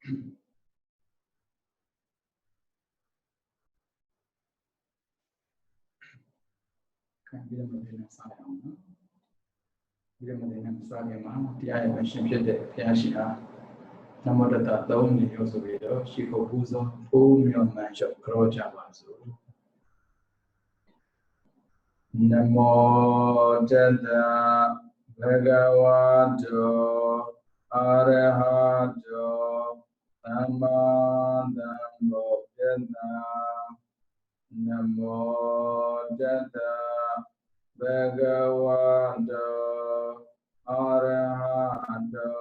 ပြီးတော့မတင်နဲ့စားရအောင်နော်ပြီးတော့မတင်နဲ့စားရမှာတရားရဲ့ရှင်ဖြစ်တဲ့ဘုရားရှိခိုးနမောတတ3မျိုးဆိုပြီးတော့ရှိခိုးပူဇော်ဖိုးမြော်မှန်လျှောက်ကြောကြပါစို့နမောတတဘဂဝတောအရဟတောသမ္မာသမ္ဗုဒ္ဓัสสะနမောတတဘဂဝတောအရဟတော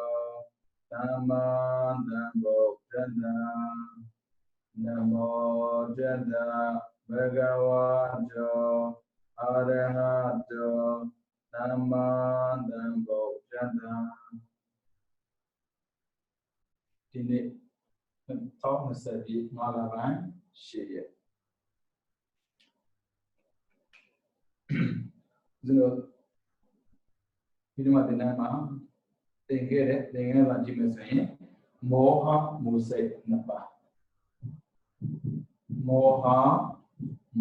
သမ္မာသမ္ဗုဒ္ဓัสสะနမောတတဘဂဝတောအရဟတောသမ္မာသမ္ဗုဒ္ဓัสสะဒီနေ့2020 5 လပိုင်း10 ရက်ဒီမှာတင်တဲ့မှာသင်ခဲ့တာကြည့်မယ်ဆိုရင်မောဟမူစိတ်နှစ်ပါးမောဟ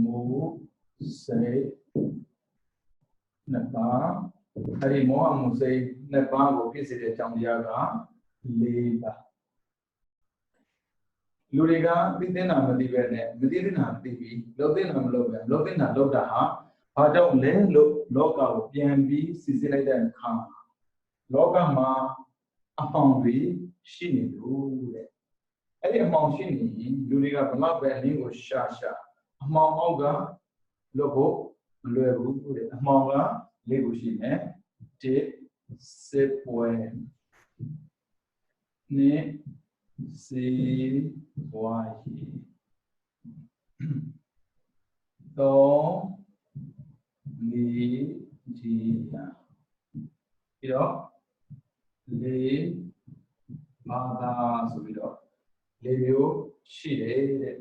မူစိတ်နှစ်ပါးအဲဒီမောဟမူစိတ်နှစ်ပါးကိုဖြစ်စေတဲ့အကြောင်းတရားက၄ပါးလူတွေကသိတဲ့နာမသိပဲနဲ့မသိတဲ့နာသိပြီးလုပ်တဲ့နာမလုပ်ပဲလုပ်တဲ့နာလုပ်တာဟာဘာကြောင့်လဲလို့လောကကိုပြန်ပြီးစီစစ်လိုက်တဲ့အခါလောကမှာအမှောင်တွေရှိနေလို့တဲ့အဲ့ဒီအမှောင်ရှိနေရင်လူတွေကဘလောက်ပဲအလင်းကိုရှာအမှောင်အောက်ကလွတ်ဖို့မလွယ်ဘူးတဲ့အမှောင်ကလေးကိုရှိနေတစ်စစ်ပွဲနှစ်စီဝါရီသုံးဒီလာပြီးတော့လေးဘာသာဆိုပြီးတော့လေးမျိုးရှိတယ်တဲ့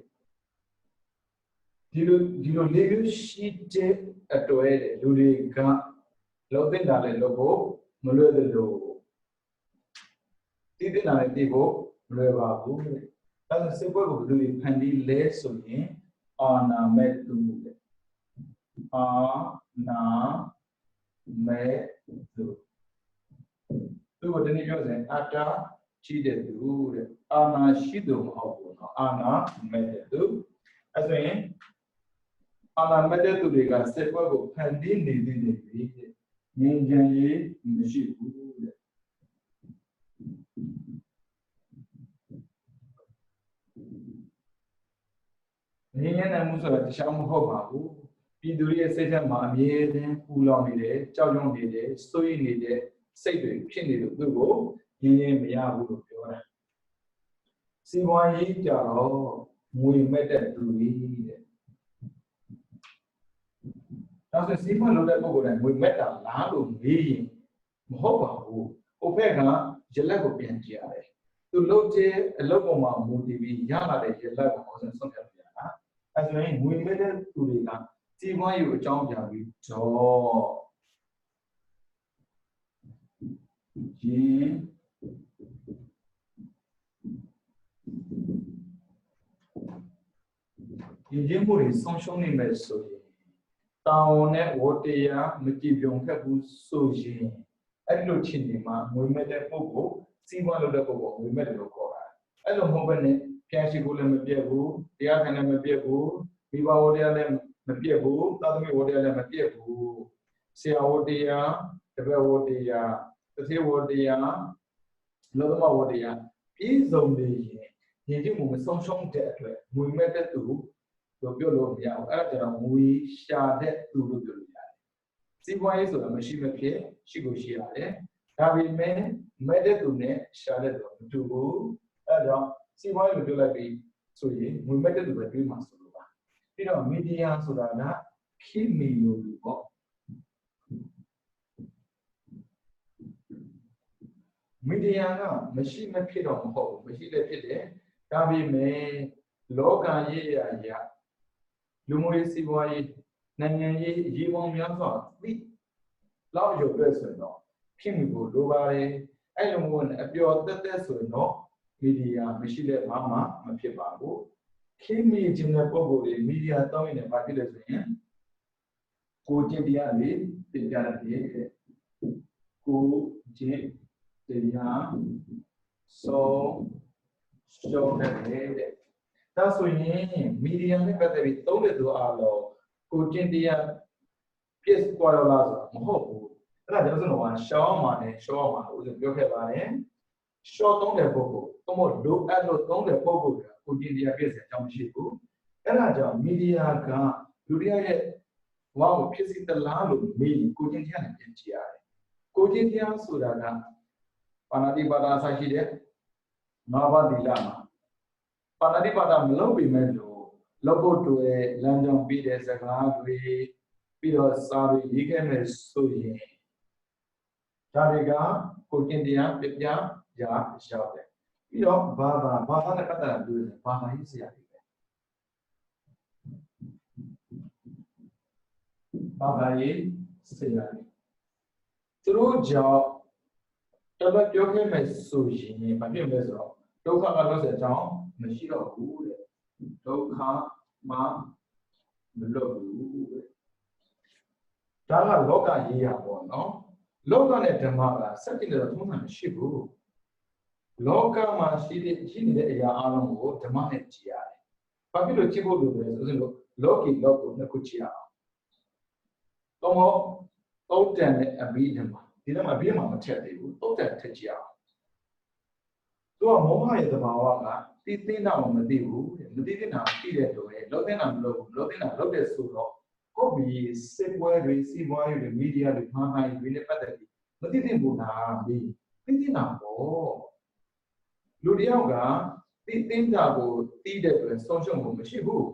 ဒီလိုလေးမျိုးရှိတဲ့အတွဲတဲ့လူတွေကလောက်တဲ့တာလည်းလုပ်ဖို့မလွယ်သလိုသိတဲ့တာလည်းသိဖို့မလွယ်ပါဘူးတဲ့ဒါဆိုစိတ်ပွဲကိုဘယ်လိုဖန်တီးလဲဆိုရင်အာနာမဲ့သူတဲ့အာနာမဲ့သူသူကတနည်းပြောရင်အတ္တရှိတဲ့သူတဲ့အာနာရှိသူမဟုတ်ဘူးနော်အာနာမဲ့တဲ့သူအဲဆိုရင်အာနာမဲ့တဲ့သူတွေကစိတ်ပွဲကိုဖန်တီးနေသေးတယ်တဲ့ငြိမ်းချမ်းရေးမရှိဘူးတဲ့ငြိမ်းချမ်းမှုဆိုတာတခြားမဟုတ်ပါဘူးပြည်သူရဲ့စိတ်ထဲမှာအမြဲတမ်းပူလောင်နေတယ်ကြောက်ရွံ့နေတယ်စိုးရိမ်နေတဲ့စိတ်တွေဖြစ်နေလို့သူ့ကိုငြင်းရင်မရဘူးလို့ပြောတာစီးပွားရေးကြတော့ငွေမဲ့တဲ့သူတွေတဲ့ဒါဆိုစီးပွားလုပ်တဲ့ပုဂ္ဂိုလ်တိုင်းငွေမဲ့တာလားလို့မေးရင်မဟုတ်ပါဘူးဟိုဘက်ကရလက်ကိုပြန်ကြည့်ရတယ်သူလုပ်တဲ့အလုပ်ပေါ်မှာမူတည်ပြီးရလာတဲ့ရလက်ကိုအောင်ဆုံးဖြတ်ပြရတာအဲဆိုရင်ငွေမဲ့တဲ့သူတွေကစီးပွားရေးကိုအကြောင်းပြပြီးတော့ရင်ရင်မှုတွေဆုံးရှုံးနေမယ်ဆိုရင်တောင်းနဲ့ဝတ္တရားမကြည်ပြုံခက်ဘူးဆိုရင်အဲ့ဒီလိုချင်းနေမှာငွေမဲ့တဲ့ပုဂ္ဂိုလ်စီးပွားလုပ်တဲ့ပုဂ္ဂိုလ်ငွေမဲ့တယ်လို့ခေါ်တာအဲ့လိုမဟုတ်ဘဲနဲ့ဖျားရှိဖို့လည်းမပြတ်ဘူးတရားခံလည်းမပြတ်ဘူးမိဘဝတရားလည်းမပြတ်ဘူးသာသမီဝတရားလည်းမပြတ်ဘူးဆရာဝတရားတပည့်ဝတရားတတိဝတရားလောကဝတရားပြည့်စုံနေရင်ရင်ကျမှုမဆုံးရှုံးတဲ့အတွက်ငွေမဲ့တဲ့သူလို့ပြောလို့မရဘူးအဲ့ဒါကြောင့်ငွေရှာတဲ့သူလို့ပြောလို့ရတယ်စီးပွားရေးဆိုတာမရှိမဖြစ်ရှိကိုရှိရတယ်ဒါပေမဲ့မဲ့တဲ့သူနဲ့ရှာတဲ့သူမတူဘူးအဲ့ဒါကြောင့်စီးပွားရေးလို့ပြောလိုက်ပြီးဆိုရင်ငွေမဲ့တဲ့သူပဲတွေးမှာဆိုလို့ပါပြီးတော့မီဒီယာဆိုတာကခေတ်မီလိုလူပေါ့မီဒီယာကမရှိမဖြစ်တော့မဟုတ်ဘူးမရှိလည်းဖြစ်တယ်ဒါပေမဲ့လောကရေးရာလူမှုရေးစီးပွားရေးနိုင်ငံရေးရေးပေါင်းများစွာသိလောက်ရုပ်ပဲဆိုရင်တော့ဖြစ်မှုကိုလိုပါတယ်အဲ့လိုမျိုးနဲ့အပျော်တက်တက်ဆိုရင်တော့ media machine mama mapipago kimi jine pogo media tawin ne bakile soyin ko jindiya le tinjara de ko jin tiya so show de ta soyin media ne patabi tawle do alo ko jindiya piece kwaro la so mo hobuအဲ့ဒါကျွန်တော်ဆိုတော့ရှောင်းမှာနဲ့ရှောင်းမှာဦးဇင်းပြောခဲ့ပါတယ်ရှော့သုံးတဲ့ပုဂ္ဂိုလ်သို့မဟုတ်လိုအပ်လို့သုံးတဲ့ပုဂ္ဂိုလ်ကကိုကျင်တရားပြည့်စင်အကြောင်းမရှိဘူးအဲ့ဒါကြောင့်မီဒီယာကလူတွေရဲ့ဘဝကိုဖြစ်စီတလားလို့မေးကိုကျင်တရားနဲ့ပြန်ကြည့်ရတယ်ကိုကျင်တရားဆိုတာကပါဏာတိပါဒဆိုင်ရှိတဲ့ငါးပါးသီလမှာပါဏာတိပါဒမလုပ်ပေမဲ့လို့လောက်ဖို့တွေ့လမ်းကြောင်းပြီးတဲ့စကားတွေပြီးတော့စာတွေရေးခဲ့မယ်ဆိုရင်ဒါတွေကကိုကျင်တရားပြပြရာရောက်တယ်ပြီးတော့ဘာသာနဲ့ပတ်သက်တာပြောတယ်ဘာသာရေးဆရာတွေပဲဘာသာရေးဆရာတွေသူတို့ကြောင့်တော်တော်ပြောခဲ့မယ်ဆိုရင်ဘာဖြစ်လဲဆိုတော့ဒုက္ခကလို့ဆိုတဲ့အကြောင်းမရှိတော့ဘူးတဲ့ဒုက္ခမှမလွတ်ဘူးတဲ့ဒါကလောကရေးရပေါ့နော်လောကနဲ့ဓမ္မကစက်တင်တော့ထုံးစံမရှိဘူးလောကမှာရှိနေတဲ့အရာအလုံးကိုဓမ္မနဲ့ကြည့်ရတယ်။ဘာဖြစ်လို့ကြည့်ဖို့လိုလဲဆိုတော့လောကီလောကိုနှစ်ခုကြည့်ရအောင်။သုံးတန်နဲ့အဘိဓမ္မာဒီထဲမှာအဘိဓမ္မာမထည့်သေးဘူးသုံးတန်ထည့်ကြည့်ရအောင်။သူကမောဟရဲ့သဘာဝကသိသိနာမသိဘူးမသိသိနာသိတဲ့လိုပဲလောသိနာမလို့လောသိနာလုပ်တဲ့ဆိုတော့ဟုတ်ပြီစစ်ပွဲတွေစီးပွားရေးတွေမီဒီယာတွေမှားမှန်တွေနဲ့ပတ်သက်ပြီးမသိသိဘူးလားသိသိနာပေါ့လူတယောက်ကသိသိတာကိုသိတဲ့အတွက်ဆုံးရှုံးမှုမရှိဘူး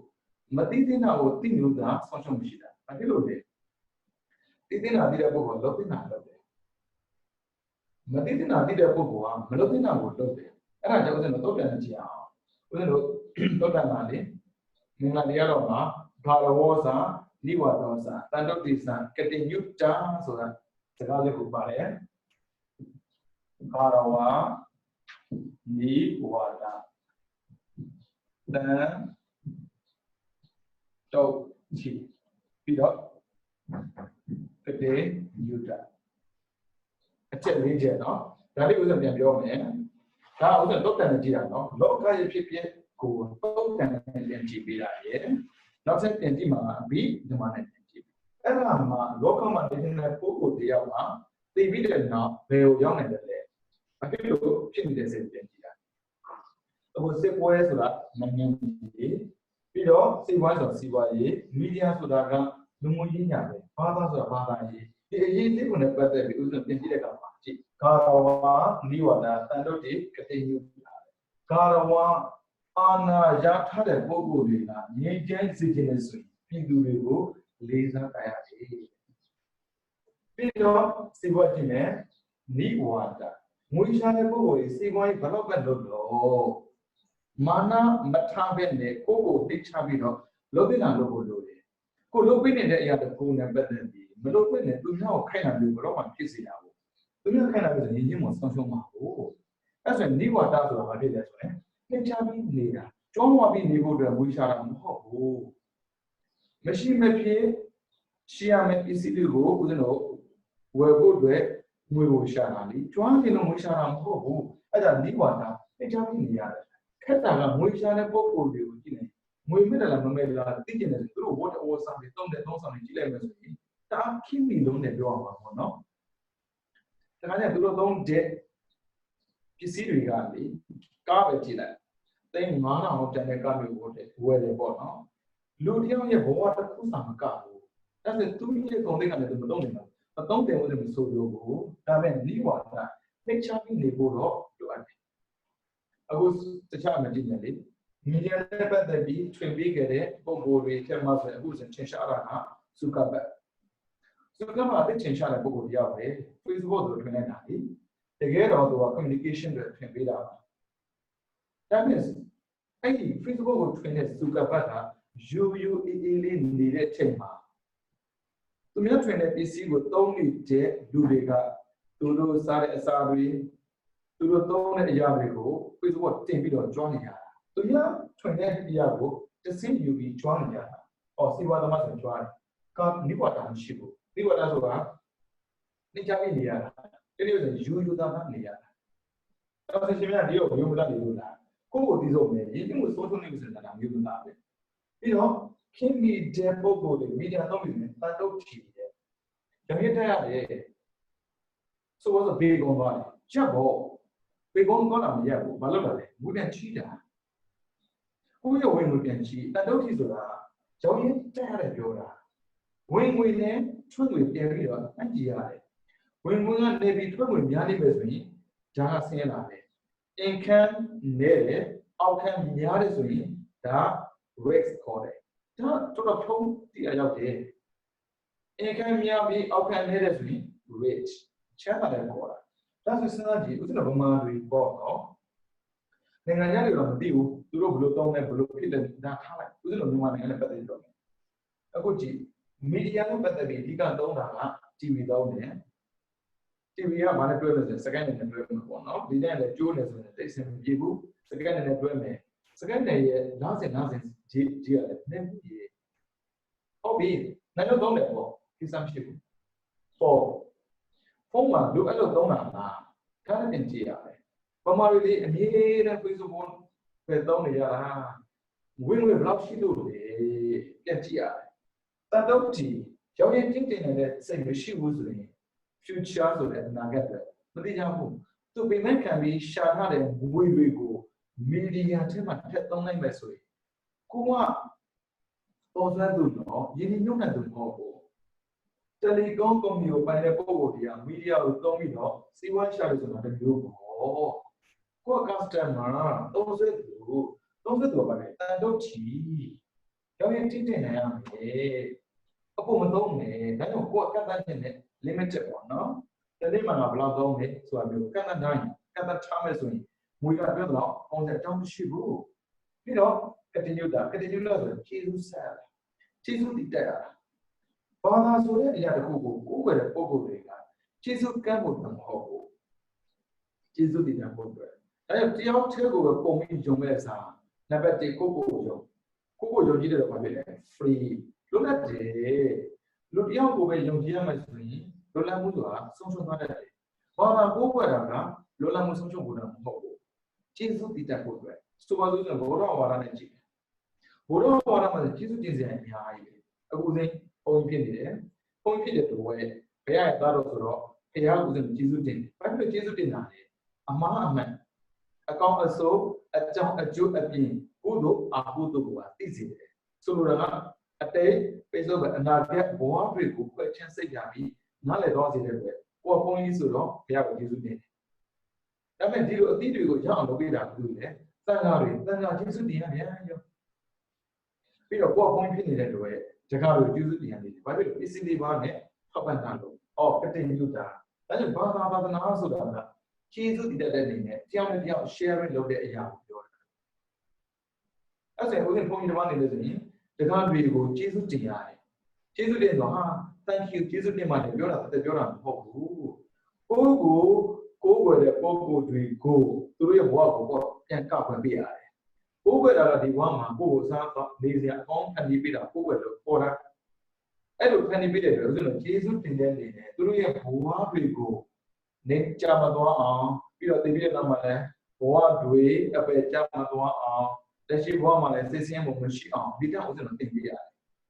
မသိသိတာကိုသိလို့သာဆုံးရှုံးမှုရှိတာဘာဖြစ်လို့လဲသိသိတာသိတဲ့ပုဂ္ဂိုလ်လောသိနာလုပ်တယ်မသိသိနာသိတဲ့ပုဂ္ဂိုလ်ကမလောသိနာကိုလုပ်တယ်အဲ့ဒါကြောင့်ဦးဇင်းတို့တုတ်တန်ကြည့်အောင်ဦးဇင်းတို့တုတ်တန်ကလေမင်္ဂလာတရားတော်မှာဘာလဝောစာနိဝါဒောစာတန်တုတ်တိစာကတိညုတာဆိုတာစကားလေးကိုပါတယ်ဘာလဝါနိဝါဒတန်တုတ်တိပြီးတော့ကတိညုတာအချက်၄ချက်နော်ဒါလေးဦးဇင်းပြန်ပြောမယ်ဒါဦးဇင်းတုတ်တန်နဲ့ကြည့်တာနော်လောကရဲ့ဖြစ်ဖြစ်ကိုတုတ်တန်နဲ့ပြန်ကြည့်ပေးတာရဲ့နောက်ဆက်ပြန်ကြည့်မှာဘိဓမ္မနဲ့ပြန်ကြည့်အဲ့ဒါမှာလောကမှာနေတဲ့ပုဂ္ဂိုလ်တရားမှာသိပြီးတဲ့နောက်ဘယ်ကိုရောက်နိုင်တယ်လဲအဖြစ်လို့ဖြစ်နေတဲ့စိတ်ပြန်ကြည့်တာအခုစစ်ပွဲဆိုတာနိုင်ငံကြီးပြီးတော့စီးပွားဆိုတာစီးပွားရေးမီဒီယာဆိုတာကလူမှုရေးညာပဲဘာသာဆိုတာဘာသာရေးဒီအရေးလေးကိုလည်းပတ်သက်ပြီးဥစဉ်ပြန်ကြည့်တဲ့အခါမှာကြည့်ကာရဝါနိဝါဒတန်တုတ်တိကတိညုကာရဝါအာနာရထားတဲ့ပုဂ္ဂိုလ်တွေကငြိမ်းချမ်းစေခြင်းနဲ့ဆိုရင်ပြည်သူတွေကိုလေးစားကြရတယ်ပြီးတော့စီးပွားရေးနဲ့နိဝါဒငွေရှာတဲ့ပုဂ္ဂိုလ်တွေစီးပွားရေးဘယ်တော့ပဲလုပ်တော့မာနမထားဘဲနဲ့ကိုယ့်ကိုသိချပြီးတော့လုပ်တင်တာလုပ်ဖို့လိုတယ်ကိုလုပ်ပေးနေတဲ့အရာတစ်ခုနဲ့ပတ်သက်ပြီးမလုပ်ပေးနဲ့သူများကိုခိုင်းတာမျိုးဘယ်တော့မှဖြစ်စေတာဘူးသူများခိုင်းတာမျိုးဆိုရင်ရင်းမဆုံးရှုံးမှာဟုတ်အဲ့ဆိုရင်နိဝါဒဆိုတာဘာဖြစ်လဲဆိုရင်သင်္ချာပြီးနေတာကျောင်းဝပြီးနေဖို့အတွက်ဝေးရှာတာမဟုတ်ဘူးမရှိမဖြစ်ရှိရမယ့်ပစ္စည်းတွေကိုဦးဇင်းတို့ဝယ်ဖို့အတွက်ငွေကိုရှာတာလေကျွမ်းနေလို့ငွေရှာတာမဟုတ်ဘူးအဲ့ဒါနိဝါဒသင်္ချာပြီးနေရတယ်ခက်တာကငွေရှာတဲ့ပုံကိုယ်တွေကိုကြည့်နေငွေမဲ့တယ်လားမမဲ့လားသိကျင်တယ်သူတို့ဝတ်အဝတ်စားပြီးသုံးတဲ့ဆောင်တွေကြည့်လိုက်မယ်ဆိုရင်တာခိမီလုံးနဲ့ပြောအောင်ပါပေါ့နော်ဒါကလည်းသူတို့သုံးတဲ့ပစ္စည်းတွေကလေကားပဲကြည့်လိုက်သိန်း9000တန်တဲ့ကားမျိုးကိုဝယ်တယ်ပေါ့နော်လူတယောက်ရဲ့ဘဝတစ်ခုစာမကဘူးဒါဆိုသူရဲ့ကုန်တွေကလည်းသူမသုံးနိုင်ဘူးမသုံးတယ်လို့မဆိုလို့ဘူးဒါပေမဲ့နိဝါဒသိချပြီးနေဖို့တော့လိုအပ်တယ်အခုတခြားမကြည့်နဲ့လေမီဒီယာနဲ့ပတ်သက်ပြီးထွင်ပေးခဲ့တဲ့ပုံပေါ်တွေထက်မှဆိုအခုစဉ်ချင်းရှာတာကစုကပတ်စုကပတ်အသိချင်းရှာတဲ့ပုံပေါ်တယောက်ပဲ Facebook ဆိုထွင်နေတာလေတကယ်တော့သူက communication တွေထွင်ပေးတာပါဒါပေမဲ့အဲ့ဒီ Facebook ကိုထွင်တဲ့စုကပတ်က UUAA လေးနေတဲ့အချိန်မှာသူများထွင်တဲ့ပစ္စည်းကိုသုံးနေတဲ့လူတွေကသူတို့စားတဲ့အစာတွေ သူတို့သုံးတဲ့အရာတွေကို Facebook တင်ပြီးတော့ကြွားနေကြတာသူများထွင်တဲ့အရာကိုတစ်စင်းယူပြီးကြွားနေကြတာစီဝါသမားဆိုကြွားတယ်ကနိဝါဒမရှိဘူးနိဝါဒဆိုတာနေကြပြီးနေရတာဒီလိုဆိုယူသားမှနေရတာတော့ဆင်ရှင်များဒီကိုမျိုးမသားနေလို့လားကိုယ့်ကိုသိဆုံးမယ်ဒီလိုဆိုဆုံးနေလို့ဆိုတာမျိုးမသားပဲပြီးတော့ခင်မီတဲ့ပုံကိုလေမီဒီယာတော့ပြီးတန်တော့ထီတယ်ရမြင့်တက်ရတယ်ဆိုတော့ဘေကုံသွားတယ်ချက်ပေါ့ဘေကုံကောတာမရဘူးဘာလို့လဲငွေပြန်ချီးတာကိုယ့်ရဲ့ဝင်ငွေပြန်ချီးတန်တော့ထီဆိုတာရောင်းရင်တက်ရတယ်ပြောတာဝင်ငွေနဲ့ထွက်ငွေပြန်ပြီးတော့အကြည့်ရတယ်ဝင်ငွေကနေပြီးထွက်ငွေများနေပဲဆိုရင်ဒါကဆင်းလာတယ် income နဲ့အောက်ခံများတယ်ဆိုရင်ဒါ risk ခေါ်တယ်ဒါတော်တော်ဖြုံးတည်ရောက်တယ် income များပြီးအောက်ခံနေတဲ့ဆိုရင် rich ချမ်းသာတယ်ခေါ်တာဒါဆိုစဉ်းစားကြည့်ဥစ္စာဗမာတွေပေါ့နော်နိုင်ငံခြားတွေတော့မသိဘူးသူတို့ဘယ်လိုသုံးလဲဘယ်လိုဖြစ်လဲဒါထားလိုက်ဥစ္စာမြန်မာနိုင်ငံနဲ့ပတ်သက်တော့အခုကြည့်မီဒီယာနဲ့ပတ်သက်ပြီးအဓိကသုံးတာက TV သုံးတယ် TV ကဘာနဲ့တွဲလဲဆိုစကန်နဲ့တွဲမှာပေါ့နော်ဒီနဲ့လည်းကျိုးနေဆိုရင်တိတ်စင်မပြေဘူးစကန်နဲ့တွဲမယ်စကန်နဲ့ရဲ့90ကြီးရတယ်နည်းဘူးကြီးဟုတ်ပြီနိုင်တော့သုံးတယ်ပေါ့ကိစ္စမရှိဘူးပေါ့ဖုန်းမှာလိုအဲ့လိုသုံးတာလားခါနဲ့ကြည့်ရတယ်ပမာရီလေးအမြဲတမ်း Facebook ပဲသုံးနေရတာဝင်ဘယ်လောက်ရှိလို့လဲပြန်ကြည့်ရတယ်တန်တော့ဒီရောင်းရင်တင်းတင်နေတဲ့စိတ်မရှိဘူးဆိုရင် future ဆိုတဲ့အနာဂတ်ပဲမသိကြဘူးသူပင်မဲ့ခံပြီးရှာထားတဲ့ငွေတွေကိုမီဒီယာထဲမှာထည့်သုံးနိုင်မယ်ဆိုရင်ကိုကပေါ်စသူတော့ယင်းညွန့်တဲ့သူမဟုတ်ဘူးတယ်လီကွန်ကုမ္ပဏီကိုပိုင်တဲ့ပုဂ္ဂိုလ်တွေကမီဒီယာကိုသုံးပြီးတော့စီးပွားရှာလို့ဆိုတာတမျိုးပေါ့ကိုက customer သုံးသူကပါလေတန်တော့ချီရောင်းရင်တင်းတင်နိုင်ရမယ်အခုမသုံးနဲ့ဒါကြောင့်ကိုကကန့်သတ်ချက်နဲ့ limited ပေါ့နော်တနေ့မှငါဘယ်လောက်သုံးလဲဆိုတာမျိုးကန့်သတ်နိုင်ကန့်သတ်ထားမယ်ဆိုရင်ငွေကပြောတော့ပုံစံအကြောင်းမရှိဘူးပြီးတော့ continue ဆိုကျေးဇူးဆက်ကျေးဇူးတည်တက်ရတာဘာသာဆိုတဲ့အရာတစ်ခုကိုကိုယ်ွယ်တဲ့ပုံကိုယ်တွေကကျေးဇူးကမ်းဖို့မဟုတ်ဘူးကျေးဇူးတည်တဲ့ပုံတွေဒါကြောင့်တယောက်တည်းကိုပဲပုံပြီးယုံမဲ့စားနံပါတ်1ကိုယုံကြည့်တယ်တော့ဘာဖြစ်လဲ free လွတ်လပ်တယ်လူတယောက်ကိုပဲယုံကြည်ရမယ်ဆိုရင်လွတ်လပ်မှုဆိုတာဆုံးရှုံးသွားတတ်တယ်ဘာသာကိုယ်ွယ်တာကလွတ်လပ်မှုဆုံးရှုံးဖို့တော့မဟုတ်ဘူးကျေးဇူးတည်တဲ့ပုံတွေဆိုပါစို့ဘောရဝါဒနဲ့ကြည့်ဘောရဝါဒမှာကျေးဇူးတင်စရာအများကြီးပဲအခုသိပုံဖြစ်နေတယ်ပုံဖြစ်တဲ့တော့ဘယ်ရသားတော့ဆိုတော့ဘုရားဥစဉ်ကျေးဇူးတင်ဘာဖြစ်လို့ကျေးဇူးတင်တာလဲအမှားအမှန်အကောင်းအဆိုးအကြောင်းအကျိုးအပြင်ကုသိုလ်အကုသိုလ်ကိုသိစေတယ်ဆိုလိုတာကအတိတ်ပိစုံအနာဂတ်ဘဝတွေကိုဖွင့်ချင်းစိတ်ကြပြီးနားလည်တော့စေတဲ့အတွက်ကိုယ်ပုံကြီးဆိုတော့ဘုရားကိုကျေးဇူးတင်တယ်ဒါပေမဲ့ဒီလိုအသီးတွေကိုရအောင်လုပ်ပေးတာဘူးလေတန်ခါကျေးဇူးတင်ရတယ်ရောပြီးတော့ကိုယ်ပုံဖြစ်နေတဲ့တွေတကားတွေကျေးဇူးတင်ရတယ်ဘာဖြစ်လို့ပစ္စည်းလေးပါနဲ့ထောက်ပံ့တာလို့ကတိညူတာဒါကြောင့်ဘာသာနာဆိုတာကကျေးဇူးတည်တဲ့အနေနဲ့တယောက်နဲ့တယောက် sharing လုပ်တဲ့အရာကိုပြောတာအဲ့ဒါဆိုရင်ဘုန်းကြီးတစ်ပါးနေလို့ဆိုရင်တကားတွေကိုကျေးဇူးတင်ရတယ်ကျေးဇူးတင်တော့thank you ကျေးဇူးတင်ပါတယ်ပြောတာတက်ပြောတာမဟုတ်ဘူးကိုယ်ွယ်တဲ့ပုံကိုယ်တွေကိုသူတို့ရဲ့ဘဝကိုပြန်ကောက်ခွင့်ပေးရတယ်ကိုယ်ွယ်တာကဒီဘဝမှာကိုယ်ကိုစားနေစရာအကောင်းခံပြီးပေးတာကိုယ်ွယ်လို့ပေါ်တာအဲ့လိုခံပြီးပေးတယ်ဆိုတော့ကျေးဇူးတင်တဲ့အနေနဲ့သူတို့ရဲ့ဘဝတွေကိုနေကြမသွားအောင်ပြီးတော့တည်ပြီးတဲ့နောက်မှာလည်းဘဝတွေအပယ်ကြမသွားအောင်လက်ရှိဘဝမှာလည်းစိတ်ဆင်းမှုမရှိအောင်ဒီတောင်ဥစဉ်တော့တင်ပေးရတယ်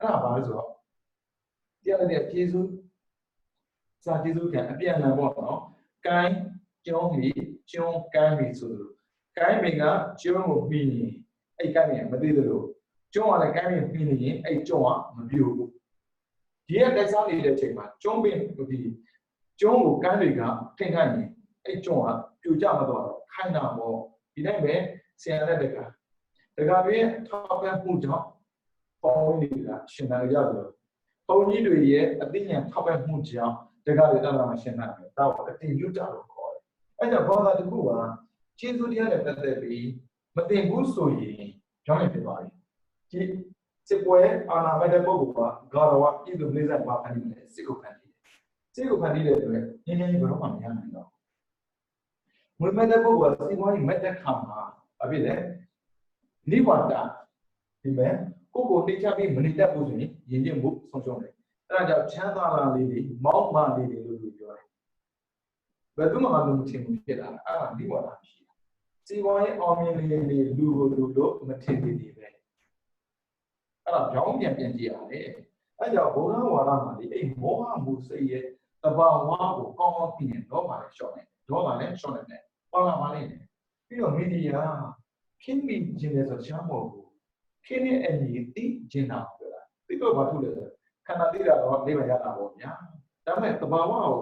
အဲ့ဒါဘာလဲဆိုတော့တရားနဲ့ကျေးဇူးစာကျေးဇူးကအပြန်အလှန်ပေါ့နော်ကိုင်းကျုံးပြီးကျုံးကိုင်းပြီးဆိုလို့ကိုင်းပင်ကကျုံးကိုပြီးရင်အဲ့ကိုင်းပင်ကမသိသလိုကျုံးကလည်းကိုင်းပင်ပြီးနေရင်အဲ့ကျုံးကမပြိုဘူးဒီကတိုက်စားနေတဲ့အချိန်မှာကျုံးပင်ပြီးကျုံးကိုကိုင်းတွေကထိန်ခိုင်းရင်အဲ့ကျုံးကပြိုကျမသွားတော့ခိုင်းတာပေါ့ဒီတိုင်းပဲဆရာလက်တကပြည့်ထောက်ပံ့မှုကြောင့်ပေါင်းနေတာရှင်သာရတယ်ဘုံကြီးတွေရဲ့အသိဉာဏ်ထောက်ပံ့မှုကြောင့်တကားတွေတာမှာရှင်းတာပဲဒါကိုအတင်ယူတာလို့ခေါ်တယ်အဲ့ဒါဘာသာတစ်ခုကကျေးဇူးတရားနဲ့ပတ်သက်ပြီးမတင်ဘူးဆိုရင်ကြောင်းနေဖြစ်သွားပြီဒီစစ်ပွဲအာဏာမဲ့တဲ့ပုဂ္ဂိုလ်ကဂါရဝပြည်သူလေးစားပါဖန်တီးတယ်စစ်ကိုဖန်တီးတဲ့အတွက်ငြင်းငြင်းဘယ်တော့မှမရနိုင်တော့ ငွေမဲ့တဲ့ပုဂ္ဂိုလ်ကစီးပွားရေးမဲ့တဲ့ခါမှာဘာဖြစ်လဲနိဗ္ဗာန်ဒီမဲ့ကိုယ်ကိုနှိမ့်ချပြီးမနေတတ်ဘူးဆိုရင်ယဉ်ကျေးမှုဆုံးရှုံးတယ်အဲ့ဒါကြောင့်ချမ်းသာလာလေးတွေမောက်မာလေးတွေလို့ပြောတယ်ဘယ်သူမှမလို့မထင်ဘူးဖြစ်လာအဲ့ဒါနိဗ္ဗာန်ရှိတာစီးပွားရေးအောင်မြင်လေးတွေလူကိုလူလို့မထင်သေးဘူးပဲအဲ့ဒါကြောင်းပြန်ကြည့်ရတယ်အဲ့ကြောင့်ဘုရားဝါဒမှာဒီအဲ့မောဟမှုစိတ်ရဲ့တဘာဝကိုကောင်းကောင်းသိရင်တော့မှလည်းရှော့တယ်တော့မှလည်းရှော့တယ်ပါလာပါလိမ့်မယ်ပြီးတော့မီဒီယာခင်းမိခြင်းလဲဆိုချမ်းမဟုတ်ဘူးခင်းတဲ့အညီသိခြင်းတာပြောတာသိတော့ဘာဖြစ်လဲဆိုခန္ဓာသိတာတော့နေမရတာပေါ့ဗျာဒါပေမဲ့တဘာဝကို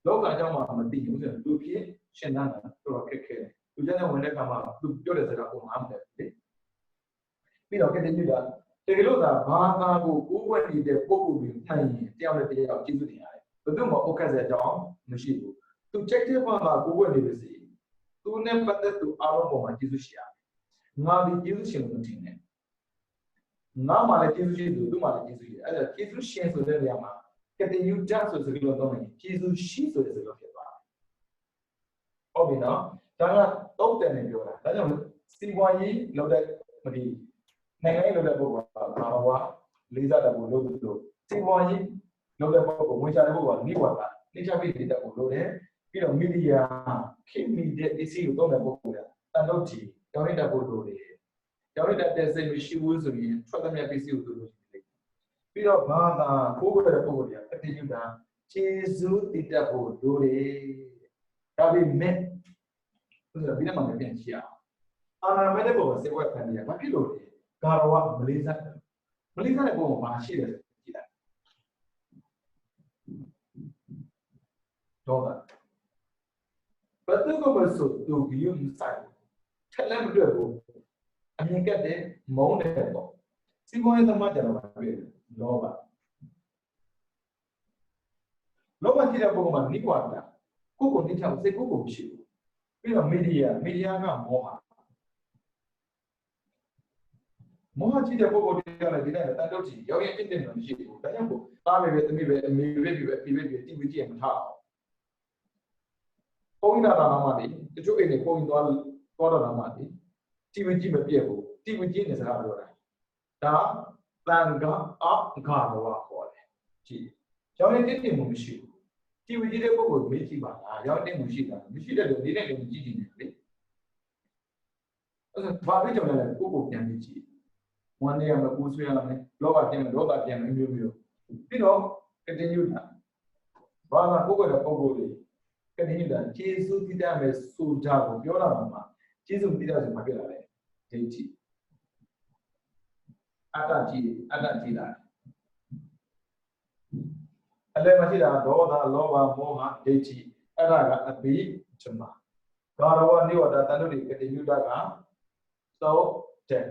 လောကအကြောင်းမှမသိဘူးဆိုရင်လူဖြစ်ရှင်းတာတော့ခက်ခဲတယ်လူကျတဲ့ဝင်တဲ့ခါမှာသူပြောတဲ့စကားကိုနားမလည်ဘူးလေပြီးတော့ကတည်းကတကယ်လို့သာဘာသာကိုကိုယ်ဝတ်နေတဲ့ပုံပုံတွေထိုင်ရင်တယောက်နဲ့တယောက်ကျေးဇူးတင်ရတယ်ဘယ်သူမှအုတ်ခက်စရာအကြောင်းမရှိဘူးသူချက်ချက်မှသာကိုယ်ဝတ်နေပါစေသူနဲ့ပတ်သက်သူအားလုံးပေါ်မှာကျေးဇူးရှိရတယ်ငါဒီကျေးဇူးရှင်လို့ထင်တယ်ငါမှလည်းကျေးဇူးရှိသူသူမှလည်းကျေးဇူးရှိတယ်အဲ့ဒါကျေးဇူးရှင်ဆိုတဲ့နေရာမှာကတိယုတဆိုစကားလုံးတော့ကျေးဇူးရှိဆိုတဲ့စကားဖြစ်သွားတယ်ဟုတ်ပြီနော်ဒါကတော့တယ်နေပြောတာဒါကြောင့်စီပွားရေးလောက်တဲ့မဒီနိုင်ငံရေးလုပ်တဲ့ပုဂ္ဂိုလ်ကဘာဝလေးစားတဲ့ပုဂ္ဂိုလ်လို့စီပွားရေးလုပ်တဲ့ပုဂ္ဂိုလ်ဝင်ချတဲ့ပုဂ္ဂိုလ်ကနိဝါဒနေချပြီးနေတဲ့ပုဂ္ဂိုလ်လို့တယ်ပြီးတော့မီဒီယာခေတ်မီတဲ့ပစ္စည်းကိုသုံးတဲ့ပုဂ္ဂိုလ်ကတန်တော့ကြည့်ကြောင်းနေတဲ့ပုဂ္ဂိုလ်တွေကြောင်းနေတဲ့စိတ်မရှိဘူးဆိုရင်ထွက်သမျှပစ္စည်းကိုသုံးလို့ရှိတယ်ပြီးတော့ဘာသာကိုယ်တဲ့ပုဂ္ဂိုလ်တွေကတတိယတာခြေစွတည်တတ်ဖို့လိုတယ်ဒါပေမဲ့ဆိုတော့ဒီနေ့မှပြန်ကြည့်ရအောင်အာနာမဲတဲ့ပုဂ္ဂိုလ်စေဝက်ခံရဘာဖြစ်လို့လဲကာရဝမလေးစားတဲ့ပုံမှာရှိတယ်ကြည့်လိုက်တော့ဘယ်သူကမဆိုသူဗီဒီယိုမဆိုင်ထက်လည်းမတွေ့ဘူးအမြင်ကတဲ့မုန်းတယ်ပေါ့စီပွားရေးသမားကြတော့တွေ့လောဘကြည့်တဲ့ပုံမှာနိကွာတာကိုကိုနိချောင်စိတ်ကိုမရှိဘူးပြီးတော့မီဒီယာကမောဟကြည့်တဲ့ပုဂ္ဂိုလ်တွေကလည်းဒီနေ့တန်တုတ်ကြီးရောက်ရင်အစ်တင်လို့မရှိဘူးဒါကြောင့်သားပဲသမီးပဲအမေပဲပြီးပဲတီဗီကြည့်မထားအောင်ပုံရတာတော့မှဒီတချို့အိမ်တွေပုံသွားတော့မှဒီတီဗီကြည့်မပြည့်ဘူးတီဗီကြည့်နေစကားပြောတာဒါတန်ကအဂါဘောခေါ်တယ်ကြည့်ရောက်ရင်အစ်တင်မှုမရှိဘူးတီဗီကြည့်တဲ့ပုဂ္ဂိုလ်မေးကြည့်ပါလားရောက်တင်မှုရှိတာမရှိတဲ့လူဒီနေ့လည်းကြည့်နေတယ်လေအဲ့ဒါဘာဖြစ်ကြလဲပုဂ္ဂိုလ်ပြန်ကြည့်ဝန်နေရမပူဆွေးရမယ်လောဘပြန်မျိုးပြီးတော့ continue တာဘာသာပုဂ္ဂိုလ်တဲ့ပုဂ္ဂိုလ်တွေ continue တာကျေးဇူးတည်တယ်မယ်ဆိုကြကိုပြောတာမှာကျေးဇူးတည်တယ်ဆိုမှပြလာတယ်ဒိဋ္ဌိအတ္တကြည့်လာအလဲမရှိတာဒေါသလောဘမောဟဒိဋ္ဌိအဲ့ဒါကအဘိဓမ္မာကာရဝနိဝတ္တတန်တို့တွေ continue တာကသောတဲ့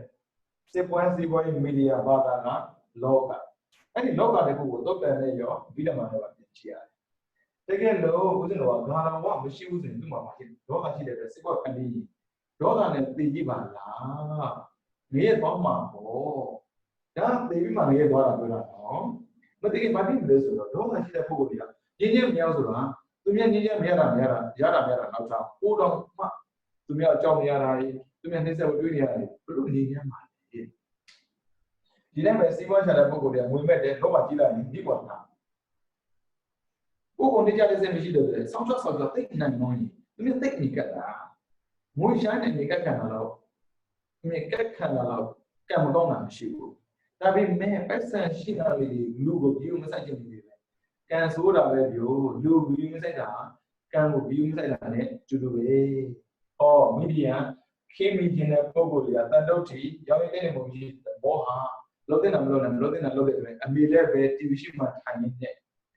စေပွားစီပွားရေးမီဒီယာဘာသာကလောကအဲ့ဒီလောကတဲ့ခုကိုသုတ်တန်နဲ့ရောဗိဓမာနဲ့ပါပြင်ချရတယ်တကယ်လို့ဦးဇင်းတော်ကဂါရဝမရှိဘူးဆိုရင်သူ့မှာမရှိဒေါသရှိတဲ့အတွက်စေပွားခဏလေးဒေါသနဲ့သိကြည့်ပါလားငရဲသွားမှာပေါ့ဒါသိပြီးမှငရဲသွားတာပြောတာနော်မသိရင်ဘာဖြစ်လဲဆိုတော့ဒေါသရှိတဲ့ပုဂ္ဂိုလ်တွေကရင်းချင်းမရဆိုတာသူများရင်းချင်းမရတာနောက်ကြောင်းပိုးတော့မှသူများအကြောင်းမရတာသူများနှိမ့်ဆက်တွေးနေရတယ်ဘလို့ရင်းချင်းမှာဒီနေ့ပဲစီးပွားရှာတဲ့ပုဂ္ဂိုလ်တွေကငွေမဲ့တယ်တော့မှကြည့်လိုက်ရင်ဒီပေါ်တာပုဂ္ဂိုလ်နေကြတဲ့စိတ်မရှိလို့လေဆောင်းချဆောက်ကြသိနိုင်နှောင်းရင်သူမျိုးသိနေကြတာငွေရှာနေနေကခံလာတော့မြေကခံလာတော့ကံမကောင်းတာမရှိဘူးဒါပေမဲ့ပတ်စံရှိတာလေလူကိုဘီယူမဆိုင်ချင်ဘူးလေကံဆိုးတာပဲပြောလူဘီယူမဆိုင်တာကံကိုဘီယူမဆိုင်တာနဲ့တူတူပဲဟောမီဒီယာခေမီကျင်တဲ့ပုဂ္ဂိုလ်တွေကတန်တုတ်တီရောင်းရတဲ့ပုံကြီးမောဟာလို့တဲ့နာမလို့လည်းမလို့တဲ့နာလို့တဲ့အတွက်အမေလည်းပဲ TV ရှိမှထိုင်နေတဲ့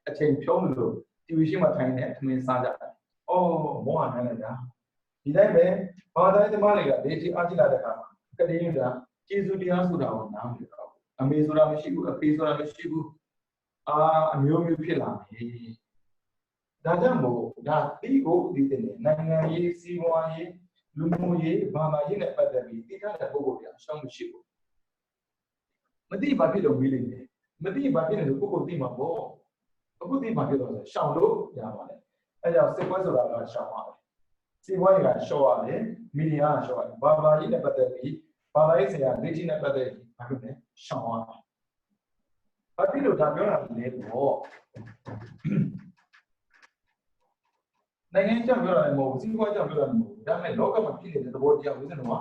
အချိန်ဖြုံးလို့ TV ရှိမှထိုင်နေတဲ့အထမင်းစားကြတယ်။အော်မောဟနိုင်လိုက်တာ။ဒီတိုင်းပဲဘာသာရေးသမားတွေကဒေတီအားကြည့်လာတဲ့အခါမှာကတိယုတာကျေးဇူးတရားဆိုတာကိုနားမလည်တော့ဘူး။အမေဆိုတာမရှိဘူးအဖေဆိုတာမရှိဘူး။အမျိုးမျိုးဖြစ်လာတယ်။ဒါကြောင့်မို့ဒါဒီကိုဒီတဲ့နိုင်ငံရေးစီးပွားရေးလူမှုရေးဘာသာရေးနဲ့ပတ်သက်ပြီးသိထားတဲ့ပုဂ္ဂိုလ်တွေအရှောင်းမရှိဘူးမသိဘာဖြစ်လို့မေးလိမ့်မယ်မသိဘာဖြစ်လို့ကိုသိမှာပေါ့အခုသိဘာဖြစ်တော့ရှောင်းလို့ရပါလေအဲကြောင့်စစ်ပွဲဆိုတာကရှောင်းပါပဲ စီးပွားရေးကရှော့ရတယ်မီဒီယာကရှော့ရတယ်ဘာသာရေးနဲ့ပတ်သက်ပြီးဘာသာရေးဆရာဒေကြီးနဲ့ပတ်သက်ပြီးဘာလို့လဲရှောင်ရတယ်ဘာဖြစ်လို့ဒါပြောတာလဲတော့နိုင်ငံကြောင့်ပြောတာလည်းမဟုတ်ဘူးစီးပွားကြောင့်ပြောတာလည်းမဟုတ်ဘူးဒါပေမဲ့လောကမှာဖြစ်နေတဲ့သဘောတရားဦးဇင်းတော်က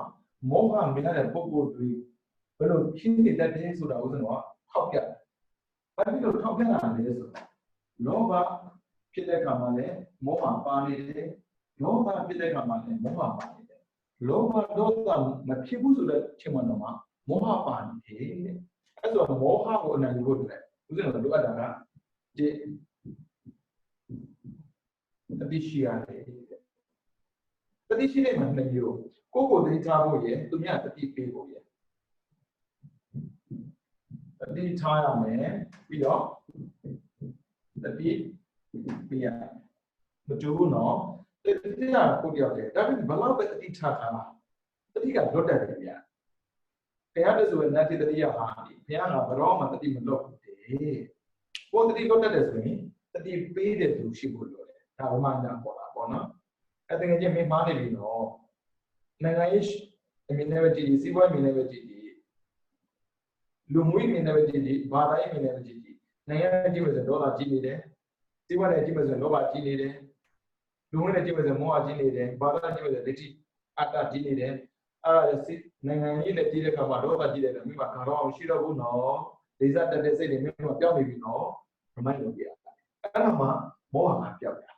မောဟမင်းတဲ့ပုဂ္ဂိုလ်တွေဘယ်လိုဖြစ်နေတတ်တယ်ဆိုတာဦးဇင်းတော်ကထောက်ပြတယ်ဘာဖြစ်လို့ထောက်ပြတာလဲဆိုတော့လောဘဖြစ်တဲ့အခါမှာလည်းမောဟပါနေတယ်လောဘဖြစ်တဲ့အခါမှာလည်းမောဟပါနေတယ်လောဘဒေါသမဖြစ်ဘူးဆိုတဲ့ချိန်မှတော့မောဟပါနေတယ်အဲ့ဆိုမောဟကိုအနိုင်ယူဖို့အတွက်ဦးဇင်းတော်လိုအပ်တာကဒီတတိရှိရတယ်တတိရှိတဲ့မှာနှစ်မျိုးကိုယ်ကိုသိထားဖို့ရယ်သူများတတိပေးဖို့ရယ်တတိထားရမယ်ပြီးတော့တတိပေးရမတူဘူးနော်တတိကကိုတယောက်တည်းဒါပေမဲ့ဘလောက်ပဲတတိထားတာတတိကလွတ်တတ်တယ်ဗျာဘုရားတဆိုရင်နတ်တိတတိယဟာဘုရားကဘရောမှတတိမလွတ်ဘူးတဲ့ကိုတတိလွတ်တတ်တယ်ဆိုရင်တတိပေးတဲ့သူရှိဖို့လိုတယ်ဒါမှမှန်ပေါ်လာပေါ့နော်အဲ့တကယ်ချင်းမင်းမားနေပြီနော်နိုင်ငံရေးအမြင်နဲ့ပဲကြည့်စီးပွားမြင်နဲ့ပဲကြည့်လူမှုမြင်နဲ့ပဲကြည့်ဘာသာရေးမြင်နဲ့ပဲကြည့်နိုင်ငံရေးကြည့်မယ်ဆိုဒေါသကြီးနေတယ်စီးပွားရေးကြည့်မယ်ဆိုလောဘကြီးနေတယ်လူမှုနဲ့ကြည့်မယ်ဆိုမောဟကြီးနေတယ်ဘာသာကြည့်မယ်ဆိုဒိဋ္ဌိအတ္တကြီးနေတယ်အဲ့ဒါနိုင်ငံရေးနဲ့ကြည့်တဲ့အခါမှာဒေါသကြီးတယ်မိမကတော့ရှိတော့ဘူးနော်ဒေသတက်တဲ့စိတ်တွေမိမပြောင်းနေပြီနော်ရမိုင်းလို့ပြရတာအဲ့ဒါမှမောဟကပြောက်တာ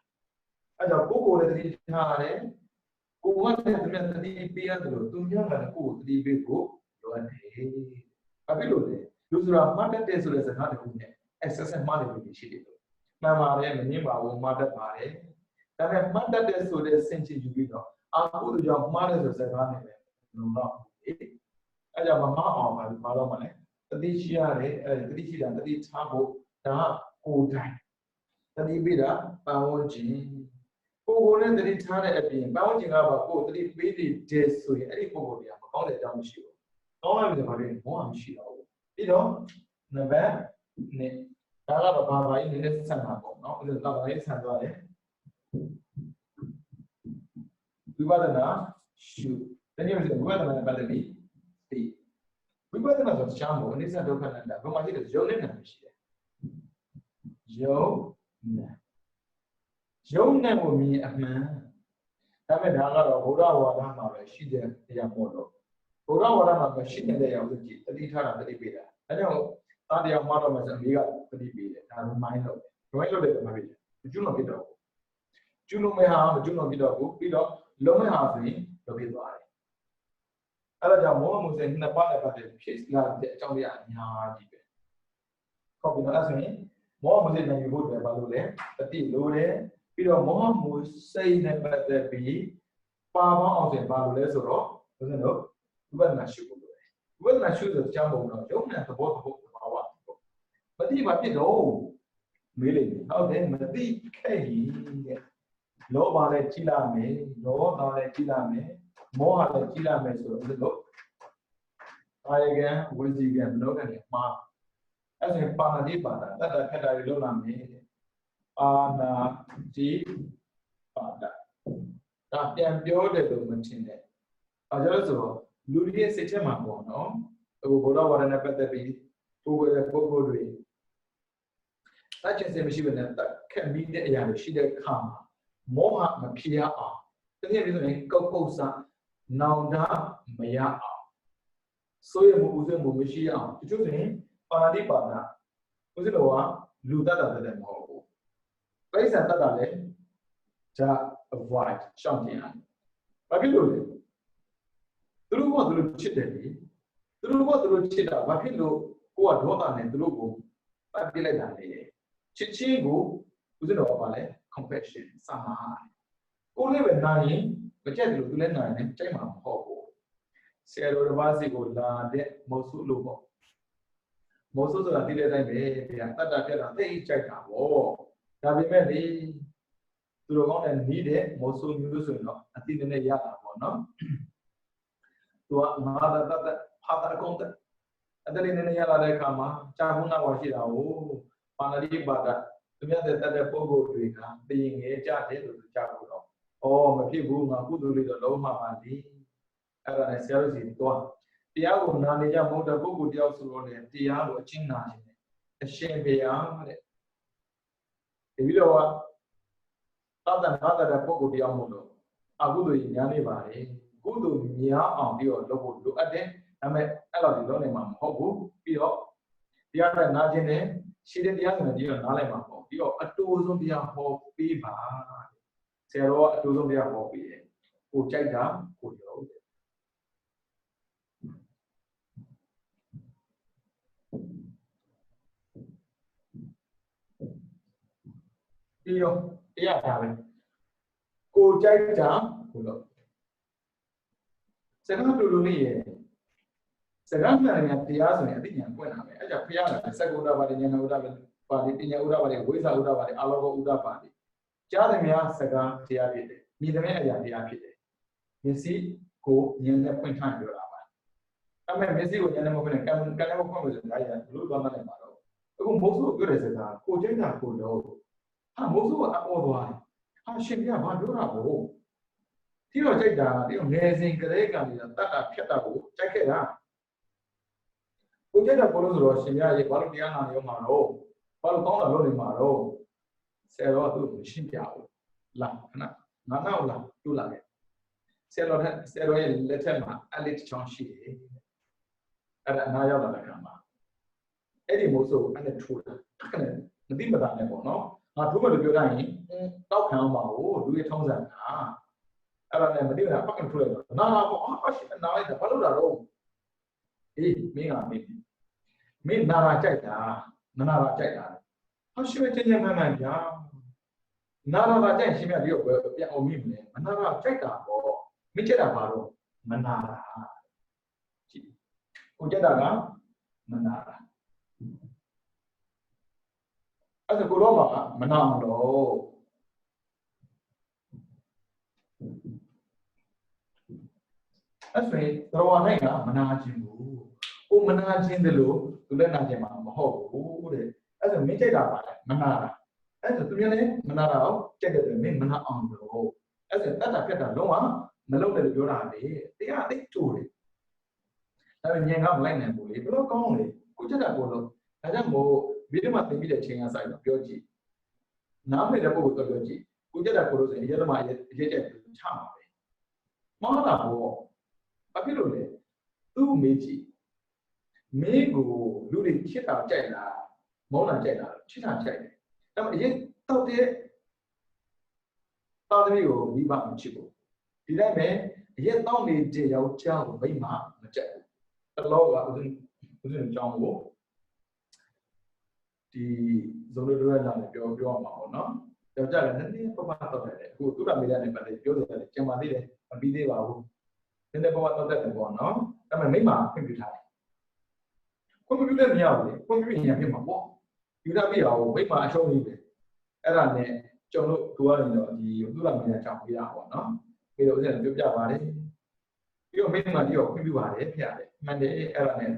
အဲ့တော့ကိုယ်ကိုယ်လည်းတတိထားရတယ်ကိုယ်ကလည်းသူများတတိပေးရတယ်လို့သူများကလည်းကိုယ်ကိုတတိပေးဖို့လိုအပ်တယ်ဘာဖြစ်လို့လဲလူဆိုတာမှတ်တတ်တဲ့ဆိုတဲ့စကားတခုနဲ့ access မှားနေလို့ရှိတယ်လို့မှန်ပါတယ်မငင်းပါဘူးမှတ်တတ်ပါတယ်ဒါပေမဲ့မှတ်တတ်တဲ့ဆိုတဲ့စင်ချင်ယူပြီးတော့အာဟုသူကြောင့်မှားတယ်ဆိုတဲ့စကားနဲ့ပဲလုံတော့အဲ့ကြောင့်မမှားအောင်ဘာလို့မလဲတတိရှိရတယ်တတိရှိတာတတိထားဖို့ဒါကကိုယ်တိုင်တတိပေးတာပတ်ဝန်းကျင်ကိုယ်နဲ့တတိထားတဲ့အပြင်ပတ်ဝန်းကျင်ကပါကိုယ်တတိပေးတဲ့ဆိုရင်အဲ့ဒီပုံပေါ်တွေကမကောင်းတဲ့အကြောင်းမရှိဘူးကောင်းလိုက်ပြီဆိုတော့ဘာလို့မရှိတော့ဘူးပြီးတော့နံပါတ်2ဒါကတော့ဘာသာရေးနည်းနည်းဆက်တာပေါ့နော်အဲ့ဒါဘာသာရေးဆန်သွားတယ်ဝိပဿနာရှုတနည်းအားဖြင့်ဝိပဿနာနဲ့ပတ်သက်ပြီးသိဝိပဿနာဆိုချမ်းမို့အနိစ္စဒုက္ခအနတ္တဘုမာရှိတဲ့ယုံနဲ့နာမရှိတယ်ယုံနဲ့ကိုမြင်အမှန်ဒါပေမဲ့ဒါကတော့ဗုဒ္ဓဝါဒမှာပဲရှိတဲ့တရားပေါ့တော့ဗုဒ္ဓဝါဒမှာပဲရှိနေတဲ့ရောက်လို့ကြည့်တတိထားတာတတိပေးတာဒါကြောင့်သားတရားမှားတော့မှဆိုအမေကတတိပေးတယ်ဒါ remind လုပ်တယ် remind လုပ်တယ်ဘာဖြစ်လဲကျွလွန်ပြတော့ကျွလွန်မဲ့ဟာမကျွလွန်ပြတော့ဘူးပြီးတော့လုံးမဲ့ဟာဆိုရင်လွန်ပြသွားတယ်အဲ့ဒါကြောင့်မောဟမှုစဉ်နှစ်ပါးနဲ့ပတ်သက်ဖြစ်လာတဲ့အကြောင်းတရားအများကြီးပဲဟုတ်ပြီနော်အဲ့ဆိုရင်မောဟမှုစဉ်နိုင်ဖို့တယ်ဘာလို့လဲတတိလိုတယ်ပြီးတော့မောဟမှုစိတ်နဲ့ပတ်သက်ပြီးပါပေါင်းအောင်ဆိုရင်ဘာလို့လဲဆိုတော့ဦးဇင်းတို့ဝိပဿနာရှုဖို့လိုတယ်ဝိပဿနာရှုဆိုကြောင်းပုံတော့ယုံနဲ့သဘောဘာဝမသိပါဖြစ်တော့မေးလိမ့်မယ်ဟုတ်တယ်မသိခဲ့ရင်တဲ့လောဘလည်းကြီးလာမယ်ဒေါသလည်းကြီးလာမယ်မောဟလည်းကြီးလာမယ်ဆိုတော့ဦးဇင်းတို့အာယကံဝစီကံမနောကံနဲ့မှာအဲ့ဒါပါဏာတိပါဒတတ္တခက်တာတွေလုံးလာမယ်ပါဏာတိပါဒဒါပြန်ပြောတယ်လို့မထင်နဲ့အဲဒါဆိုတော့လူတွေရဲ့စိတ်ထဲမှာပေါ့နော်အခုဘုရားဝါဒနဲ့ပတ်သက်ပြီးပုဂ္ဂိုလ်တွေတတ်ခြင်းစမရှိဘဲနဲ့ခက်ပြီးတဲ့အရာတွေရှိတဲ့အခါမှာမောဟမဖြစ်ရအောင်တကယ်ပြီးဆိုရင်ကောက်ကုတ်စားနောင်တမရအောင်ဆိုရမှုဥစဉ်မှုမရှိအောင်တချို့ဆိုရင်ပါဏာတိပါဒဥစဉ်တော်ကလူတတ်တာတဲ့မဟုတ်ဘူးပိဿာတတ်တာလည်းဒါ avoid ရှောင်ကျင်ရတယ်ဘာဖြစ်လို့လဲသူတို့ကသူတို့ချစ်တယ်လေသူတို့ကသူတို့ချစ်တာဘာဖြစ်လို့ကိုကဒေါသနဲ့သူတို့ကိုပတ်ပြလိုက်တာလေချစ်ချင်းကိုဦးဇင်းတော်ကပါလဲ compassion စာမာကိုလည်းပဲနိုင်ရင်မကြက်တယ်လို့သူလည်းနိုင်တယ်ကြိုက်မှာမဟုတ်ဘူးဆရာတော်တစ်ပါးစီကိုလာတဲ့မောဆုလို့ပေါ့မောဆုဆိုတာသိတဲ့အတိုင်းပဲဗျာတတ်တာပြတ်တာသိကြိုက်တာပေါ့ဒါပေမဲ့လေသူတို့ကောင်းတဲ့နီးတဲ့မောဆုမျိုးဆိုရင်တော့အတိနဲ့ရတာပေါ့နော်သူကငါသာတတ်ဖာတာကုန်တဲ့အတ္တလေးနဲ့ရလာတဲ့အခါမှာကြာခုနာပါရှိတာကိုပါဏာတိပါဒသူများတဲ့တတ်တဲ့ပုဂ္ဂိုလ်တွေကသိရင်ငယ်ကြတယ်လို့ကြားလို့တော့ မဖြစ်ဘူးငါကုသိုလ်လေးတော့လုံးမှပါလေအဲ့ဒါနဲ့ဆရာတို့စီတော့တရားကိုနာနေကြမဟုတ်တဲ့ပုဂ္ဂိုလ်တယောက်ဆိုတော့လေတရားကိုအချင်းနာခြင်းနဲ့အရှင်ဘုရားတဲ့ဒီပြီးတော့သတ္တနာတဲ့ပုဂ္ဂိုလ်တယောက်မို့လို့အကုသိုလ်ကြီးများနေပါလေကုသိုလ်များအောင်ပြီးတော့လုပ်ဖို့လိုအပ်တယ်ဒါပေမဲ့အဲ့လိုဒီလုံးနေမှာမဟုတ်ဘူးပြီးတော့တရားနဲ့နာခြင်းနဲ့ရှိတဲ့တရားနဲ့ပြီးတော့နားလိုက်မှာပေါ့ပြီးတော့အတူဆုံးတရားဟောပေးပါဆရာတော်ကအတူဆုံးတရားဟောပေးတယ်ကိုကြိုက်တာကိုရောပြီးတော့တရားဒါပဲကိုကြိုက်တာကိုလို့စကားတူတူလေးရဲ့စကားမှန်တယ်တရားဆိုရင်အသိဉာဏ်ပွင့်လာမယ်အဲကြောင့်ဖျားတယ်စက္ကုဒ္ဒပါတိဉာဏဥဒ္ဒပါတိပညာဥဒ္ဒပါတိဝိဇ္ဇာဥဒ္ဒပါတိအာလောကဥဒ္ဒပါတိကြားတယ်များစကားတရားဖြစ်တယ်မြင်တယ်အရာတရားဖြစ်တယ်မျက်စိကိုဉာဏ်နဲ့ဖွင့်ထားပြောတာပါဒါပေမဲ့မျက်စိကိုဉာဏ်နဲ့မဖွင့်နဲ့ကံနဲ့ဖွင့်လို့ဆိုတာရဘလို့သွားမှလည်းမှာတော့အခုမိုးဆိုးပြောတဲ့စကားကိုကြိုက်တာကိုလို့ဟာမိုးဆိုးကအပေါ်သွားတယ်ဟာရှင်ပြဘာပြောတာဘို့ဒီတော့ကြိုက်တာဒီတော့ငယ်စဉ်ကလေးကနေတာတတ်တာဖြတ်တာကိုကြိုက်ခဲ့တာကိုကြိုက်တာကိုလို့ဆိုတော့ရှင်ပြရေဘာလို့တရားနာနေမှာတော့ဘာလို့ကောင်းတာလုပ်နေမှာတော့ဆရာတော်ကသူ့ကိုရှင်းပြဘူးလာခဏငါနောက်လာတူလာခဲ့ဆရာတော်ရဲ့လက်ထက်မှာအလစ်ချောင်းရှိတယ်အဲ့ဒါအနာရောက်လာတဲ့ခါမှာအဲ့ဒီမိုးဆိုအဲ့နဲ့ထိုးတာခဏမသိမသာနဲ့ပေါ့နော်ငါထိုးမယ်လို့ပြောတိုင်းတောက်ခံအောင်ပါဘူးလူရဲ့ထုံးစံကအဲ့ဒါနဲ့မသိဘူးလားပတ်ကန်ထိုးလိုက်တော့နာပေါ့အရှိနာလိုက်တာဘာလို့လာတော့အေးမင်းနာရာကြိုက်တာနာရာကြိုက်တာဟောရှိမချင်းချင်းမှန်မှန်ဗျာနာရာကြိုက်ရှင်မြတ်ဒီကိုပြန်အောင်မိမလဲမနာရာကြိုက်တာပေါ့မကြိုက်တာဘာလို့မနာရာကြည့်ကိုကြိုက်တာကမနာရာအဲ့ဒါကိုတော့မနာအောင်တော့အဲ့ဆိုရင်တော်နိုင်ကမနာခြင်းဘူးကိုမနာခြင်းတယ်လို့သူလည်းနာခြင်းမှာမဟုတ်ဘူးတဲ့အဲ့ဆိုမင်းကြိုက်တာပါလေမနာတာအဲ့ဆိုသူများလည်းမနာတာအောင်ကြိုက်တယ်မင်းမနာအောင်လို့အဲ့ဆိုတတ်တာပြတ်တာလုံးဝမလုပ်တယ်လို့ပြောတာလေတရားအသိတူတယ်ဒါပေမဲ့ဉာဏ်ကမလိုက်နိုင်ဘူးလေဘယ်လိုကောင်းလဲကိုကြိုက်တာကိုလို့ဒါကြောင့်မို့ဗီဒီယိုမှာသင်ပြီးတဲ့ချိန်ကစိုက်တော့ပြောကြည့်နားမလည်တဲ့ပုဂ္ဂိုလ်တော့ပြောကြည့်ကိုကြိုက်တာကိုလို့ဆိုရင်ရဲသမားရဲကြက်ချမှာပဲမှားတာပေါ့ဘာဖြစ်လို့လဲသူ့မေးကြည့်မင်းကိုလူတွေချစ်တာကြိုက်လားမောင်းတာကြိုက်လားချစ်တာကြိုက်တယ်ဒါပေမဲ့အရင်တောက်တဲ့တောက်သမီးကိုမိဘမချစ်ဘူးဒီတိုင်းပဲအရင်တောက်နေတဲ့ယောက်ျားကိုမိမမကြိုက်ဘူးတလောကဦးဇင်းကြောင်းကိုဒီဇုံတို့ရဲ့လာနဲ့ပြောရမှာပေါ့နော်ယောက်ျားလည်းနည်းနည်းပပတောက်တယ်အခုသူ့တာမေးတဲ့ပတ်သက်ပြောတယ်ကျန်ပါသေးတယ်မပြီးသေးပါဘူးနည်းနည်းပပတောက်တယ်ပေါ့နော်ဒါပေမဲ့မိမခွင့်ပြုထားတယ်ခွင့်ပြုလည်းမရဘူးလေခွင့်ပြုရင်ပြမှာပေါ့ယူတာပြရအောင်မိမအရှုံးကြီးပဲအဲ့ဒါနဲ့ကျွန်တော်တို့ကတော့ဒီသူ့တာမေးတဲ့ကြောင်းပြရပါတော့နော်ပြီးတော့ဦးဇင်းပြောပြပါတယ်ပြီးတော့မိမဒီတော့ခွင့်ပြုပါတယ်ဖျရတယ်မှန်တယ်အဲ့ဒါနဲ့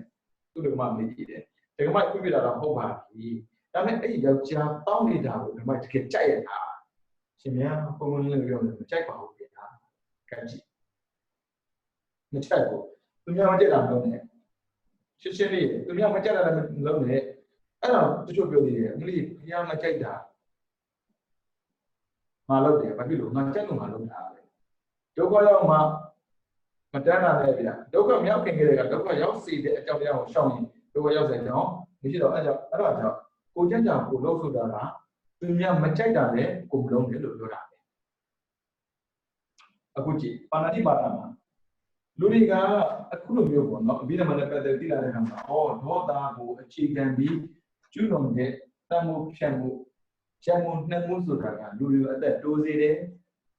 သူ့လူမမေးကြည့်တယ်ဒီကမှခွင့်ပြုတာတော့ဟုတ်ပါပြီဒါပေမဲ့အဲ့ဒီယောက်ျားတောင်းနေတာကိုဒီမှာတကယ်ကြိုက်ရတာရှင်များပုံမှန်လေးပြောတယ်ကြိုက်ပါဘူးဗျာကကြည့်မကြိုက်ဘူးသူများမကြိုက်တာမလုပ်နဲ့ရှင်းလေးသူများမကြိုက်တာလည်းမလုပ်နဲ့အဲ့တော့တချို့ပြောနေတယ်မလေးဘုရားမကြိုက်တာမလုပ်တယ်ဘာဖြစ်လို့ငါကြိုက်လို့ငါလုပ်တာပဲဒုက္ခရောက်မှမတန်းတာလည်းဗျာဒုက္ခမြောက်ခင်ခဲ့တဲ့ကဒုက္ခရောက်စေတဲ့အကြောင်းတရားကိုရှောင်ရင်ဒုက္ခရောက်စေကြောင်းမရှိတော့အဲ့ဒါကြောင့်ကိုကြက်ကြကိုလို့ဆိုတာကသူများမကြိုက်တာလည်းကိုမလုံးတယ်လို့ပြောတာပဲအခုကြည့်ပါဏာတိပါဒမှာလူတွေကအခုလိုမျိုးပေါ့နော်အဘိဓမ္မာနဲ့ပတ်သက်သိလာတဲ့အခါမှာဒေါသကိုအခြေခံပြီးကျူးလွန်တဲ့တမှုဖြတ်မှုနှမှုဆိုတာကလူတွေအသက်တိုးစေတယ်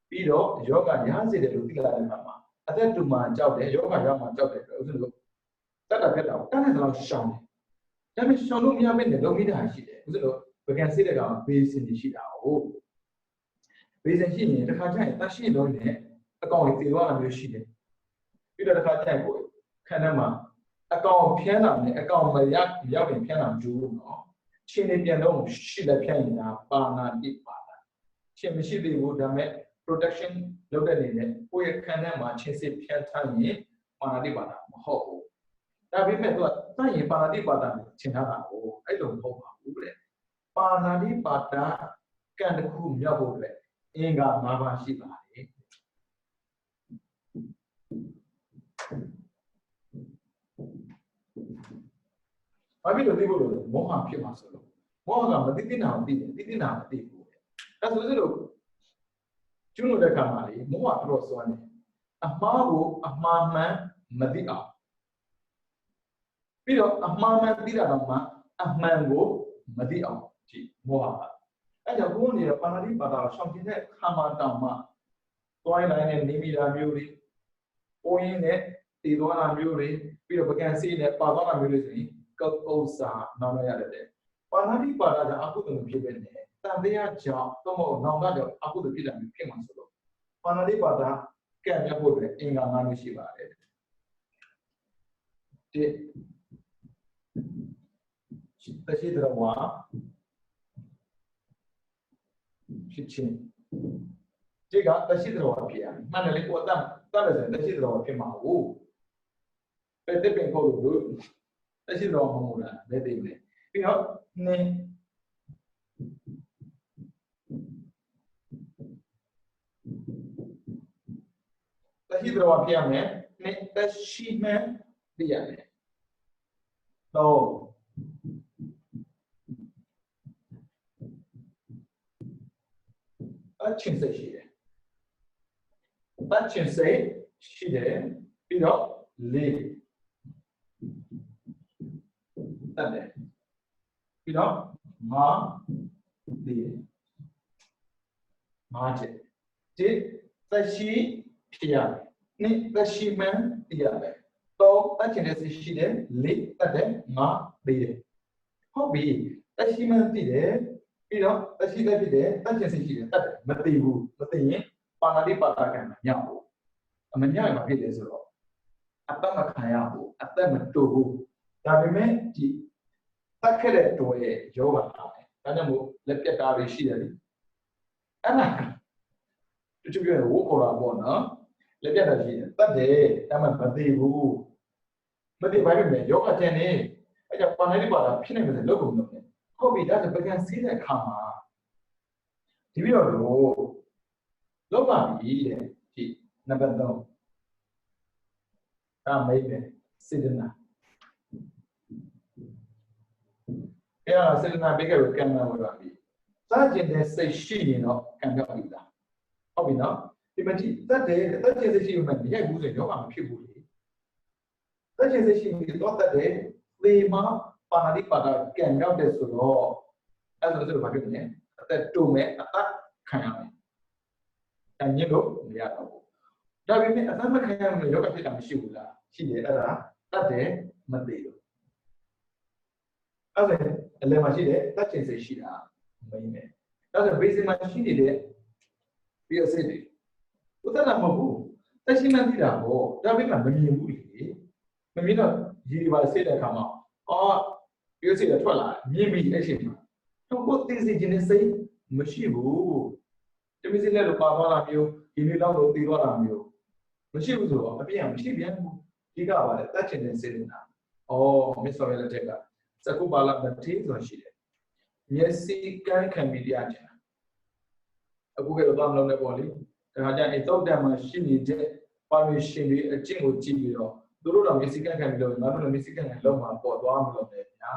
ပြီးတော့ယောဂရစေတယ်လို့သိလာတဲ့အခါမှာအသက်တူမှကြောက်တယ်ယောဂရောက်မှကြောက်တယ်ဥစဉ်လို့တတ်တာဖြစ်တာတတ်တဲ့လောက်ရှောင်တယ်ဒါပေမဲ့ရှောင်လို့မရမဲ့နဲ့လုံးမိတာရှိတယ်ဥစဉ်လို့ဗကန်စစ်တဲ့ကောင်ဘေးစင်ရှိတာဟုတ်ဘေးစင်ရှိရင်တစ်ခါကျရင်တရှိလုံးနဲ့အကောင်ကြီးတည်သွားတာမျိုးရှိတယ်ပြီးတော့တစ်ခါကျရင်ကိုခန်းထဲမှာအကောင်ဖျန်းတာနဲ့အကောင်မရောက်ရင်ဖျန်းတာမကျူးဘူးနော်ချင်းနေပြန်တော့ရှိတဲ့ဖျန်းရင်ဒါပါဏာတိပါဒချင်းမရှိသေးဘူးဒါပေမဲ့ protection လုပ်တဲ့အနေနဲ့ကိုယ့်ရဲ့ခန္ဓာမှာချင်းစစ်ဖြန့်ထားရင်ပါဏာတိပါဒမဟုတ်ဘူးဒါပေမဲ့သူကသတ်ရင်ပါဏာတိပါဒနဲ့ရှင်းထားတာကိုအဲ့လိုမဟုတ်ပါဘူးတဲ့ပါဏာတိပါဒကံတစ်ခုမြောက်ဖို့အတွက်အင်္ဂါ၅ပါးရှိပါတယ်ဘာဖြစ်လို့သိဖို့လို့မောဟဖြစ်မှာဆိုလို့မောဟကမသိနာကိုသိတယ်သိနာမသိဘူးအဲဆိုလို့ကျွလို့တဲ့ခါမှာလေမောဟတော်စွမ်းတယ်အမှားကိုအမှားမှန်မသိအောင်ပြီးတော့အမှားမှန်သိတာတော့မှအမှန်ကိုမသိအောင်ကြည့်မောဟကအဲကြောင့်ဘုန်းကြီးကပါဏာတိပါဒကိုရှောင်ကျင်တဲ့ခါမှတောင်မှတွိုင်းလိုက်နဲ့နေမိတာမျိုးတွေပိုးရင်းနဲ့တည်သွားတာမျိုးတွေပြီးတော့ပကံစီးနဲ့ပါသွားတာမျိုးတွေဆိုရင်ကုတ်စာနောက်ရရတယ်ပါဏာတိပါဒကအကုသိုလ်ဖြစ်ပဲနဲ့တန်တရားကြောင့်တော့မဟုတ်နောင်တကြောင့်အကုသိုလ်ဖြစ်တာမျိုးဖြစ်မှာဆိုလို့ပါဏာတိပါဒကံမြတ်ဖို့အတွက်အင်္ဂါ၅မျိုးရှိပါတယ်ဒီတရှိတော်ဝါဖြစ်ချင်းဒီကတရှိတော်ဝါဖြစ်ရမှန်တယ်လေကိုအတတ်တတ်တယ်တရှိတော်ဝါဖြစ်မှာဟုတ်ပဲတဲ့ပင်ခေါ်လို့တရှိတော်မဟုတ်လားဘယ်သိမလဲပြီးတော့နင်းတရှိတော်ဖြစ်ရမယ်နင်းတရှိမှန်ပြရမယ်တော့အချင်းစိတ်ရှိတယ်အချင်းစိတ်ရှိတယ်ပြီးတော့လေးတက်တယ်ပြီးတော့ငါဒီငါချက်ဒီသက်ရှိဖြစ်ရတယ်နှစ်သက်ရှိမှန်ပြရတယ်တော့အချင်းစိတ်ရှိတယ်လေးတက်တယ်ငါဒီဟုတ်ပြီသက်ရှိမှန်တည်တယ်ပြီးတော့သက်ရှိသက်ဖြစ်တယ်တက်ချင်းစိတ်ရှိတယ်တက်တယ်မသိဘူးမသိရင်ပါဏာတိပါဒကံမညောက်ဘူးအမညောက်ရင်ဘာဖြစ်လဲဆိုတော့အတ္တမခံရဘူးအတ္တမတူဘူးဒါပေမဲ့ဒီတက်ခဲ့တဲ့တော်ရဲ့ယောဂလာတယ်ဒါကြောင့်မို့လက်ပြတ်တာတွေရှိတယ်လေအဲ့ဒါတချို့ပြောဝိုးခေါ်တာပေါ့နော်လက်ပြတ်တာရှိတယ်တက်တယ်ဒါမှမသိဘူးမသိဘာဖြစ်လဲယောဂကျန်နေအဲ့ကြောင့်ပါဏာတိပါဒဖြစ်နေမယ်လို့လုပ်ကုန်တယ်ဟုတ်ပြီဒါဆိုပကံစီးတဲ့အခါမှာဒီပြီးတော့လောက်ပါပြီတဲ့ဒီနံပါတ်3ဒါမိတ်ပဲစေတနာအဲ့ဒါစေတနာပေးခဲ့လို့ကံနာဝင်ပါပြီစကျင်တဲ့စိတ်ရှိရင်တော့ကံပြောက်ပြီလားဟုတ်ပြီနော်ဒီမတိတက်တယ်တက်ကျင်စိတ်ရှိမှမရိုက်ဘူးဆိုတော့မဖြစ်ဘူးလေတက်ကျင်စိတ်ရှိရင်တော့တက်တယ်သေမှာပါဏာတိပါဒကံရောက်တဲ့ဆိုတော့အဲ့ဒါဆိုတော့ဘာဖြစ်လဲအသက်တုံမဲ့အသက်ခံရမယ်။ဒါညစ်လို့မရတော့ဘူး။ဒါပေမဲ့အသက်မခံရမယ်ယောဂဖြစ်တာမရှိဘူးလား။ရှိတယ်အဲ့ဒါတတ်တယ်မသိဘူး။အဲ့ဒါအလယ်မှာရှိတယ်တတ်ချင်စိတ်ရှိတာမင်းနဲ့။အဲ့ဒါ basic မှာရှိနေတဲ့ပြီးတော့စိတ်တွေဥဒ္ဒနာမဟုတ်ဘူး။တက်ရှိမှသိတာပေါ့။ဒါပေမဲ့မမြင်ဘူးလေ။မမြင်တော့ရည်ပါစိတ်တဲ့အခါမှာအော်ပြီးစိတ်ကထွက်လာမြင်ပြီးအဲ့ချိန်မှာတော့ကိုသိစီခြင်းနဲ့စိတ်မရှိဘူးတမီးစင်းနဲ့လိုပါသွားတာမျိုးဒီနေ့လောက်လို့တည်သွားတာမျိုးမရှိဘူးဆိုတော့အပြည့်အမရှိပြန်ဘူးဒီကပါလေတတ်ချင်တဲ့စေတနာမစ္စတော်ရဲ့လက်ထက်ကစကုပါလာမထေးဆိုရှိတယ်မျက်စိကန်းခံပြီးတရားချင်တာအခုကတော့မလုံးနဲ့ပေါ့လေဒါကြောင့်အတုတ်တံမှာရှိနေတဲ့ပါမရှင်တွေအကျင့်ကိုကြည့်ပြီးတော့သူတို့တော့မျက်စိကန်းခံပြီးတော့ငါတို့လည်းမျက်စိကန်းခံလောက်မှာပေါ်သွားမလို့လေညာ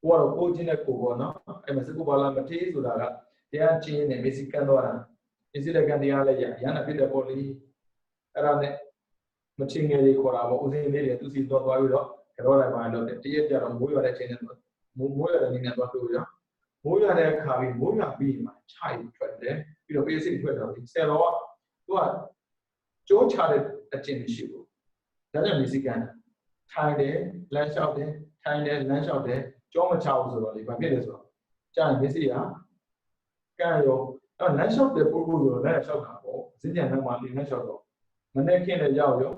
ကိုကတော့ကိုချင်းတဲ့ကိုပေါ့နော်အဲ့မှာစကုပါလာမထေးဆိုတာကတရားချင်းနဲ့မျက်စိကန်းသွားတာမျက်စိလက်ကန်တရားလည်းရဟနာဖြစ်တဲ့ပေါ့လေအဲ့ဒါနဲ့မချင်းငယ်လေးခေါ်တာပေါ့ဦးစင်းလေးတွေသူစီသွားပြီးတော့ကြောလိုက်ပါလို့တရက်ကြတော့မိုးရွာတဲ့ချိန်နဲ့မိုးရွာတဲ့နေနဲ့သွားတွေ့ရမိုးရွာတဲ့အခါပြီးမိုးရွာပြီးမှခြိုက်ထွက်တယ်ပြီးတော့ပေးစိတ်ထွက်တော့ဆယ်တော်ကသူကကြိုးချတဲ့အကျင့်မရှိဘူးဒါကြောင့်မျက်စိကန်းထိုင်တယ်လမ်းလျှောက်တယ်ထိုင်တယ်လမ်းလျှောက်တယ်ကြောမချဘူးဆိုတော့လေဘာဖြစ်လဲဆိုတော့ကြာရင်မျက်စိကကန်းရောအဲ့လမ်းလျှောက်တယ်ပို့ဖို့ဆိုတော့လမ်းလျှောက်တာပေါ့စင်ကြံနှမ်းမှာလမ်းလျှောက်တော့မနေ့ခင်းလည်းရောက်ရော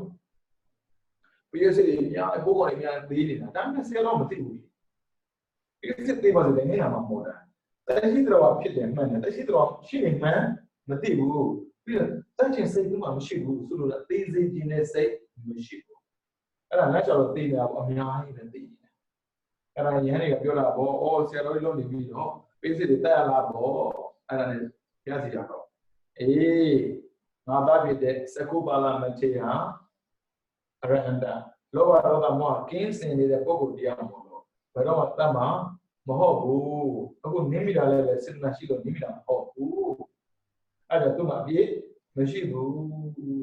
ပြီးစိတ်များအဖို့ပေါ်များသေးနေတာဒါပေမဲ့ဆရာတော့မသိဘူးပြီးစိတ်သေးပါစေလည်းနေတာမှမဟုတ်တာ但是的话ဖြစ်တယ်မှန်တယ်但是တော့ရှိနေမှန်းမသိဘူးပြီးတော့တန့်ချင်စိတ်ကမှမရှိဘူးဆိုလို့သေစေခြင်းနဲ့စိတ်မရှိဘူးအဲ့ဒါလက်ချော်တော့သိနေတာပေါ့အများကြီးပဲသိနေအဲ့ဒါရဟန်းတွေကပြောတာပေါ့အော်ဆရာတော်ကြီးလုပ်နေပြီတော့ပေးစစ်တွေတက်ရလားပေါ့အဲ့ဒါနဲ့ရစီရတော့အေးငါသားဖြစ်တဲ့သကုပါလမထေရအရဟန္တာလောဘဒေါသမောဟကင်းစင်နေတဲ့ပုဂ္ဂိုလ်တရားမို့လို့ဘယ်တော့မှတတ်မှာမဟုတ်ဘူးအခုနင်းမိတာလည်းပဲစေတနာရှိလို့နင်းမိတာမဟုတ်ဘူးအဲ့ဒါသူ့မှာအပြည့်မရှိဘူး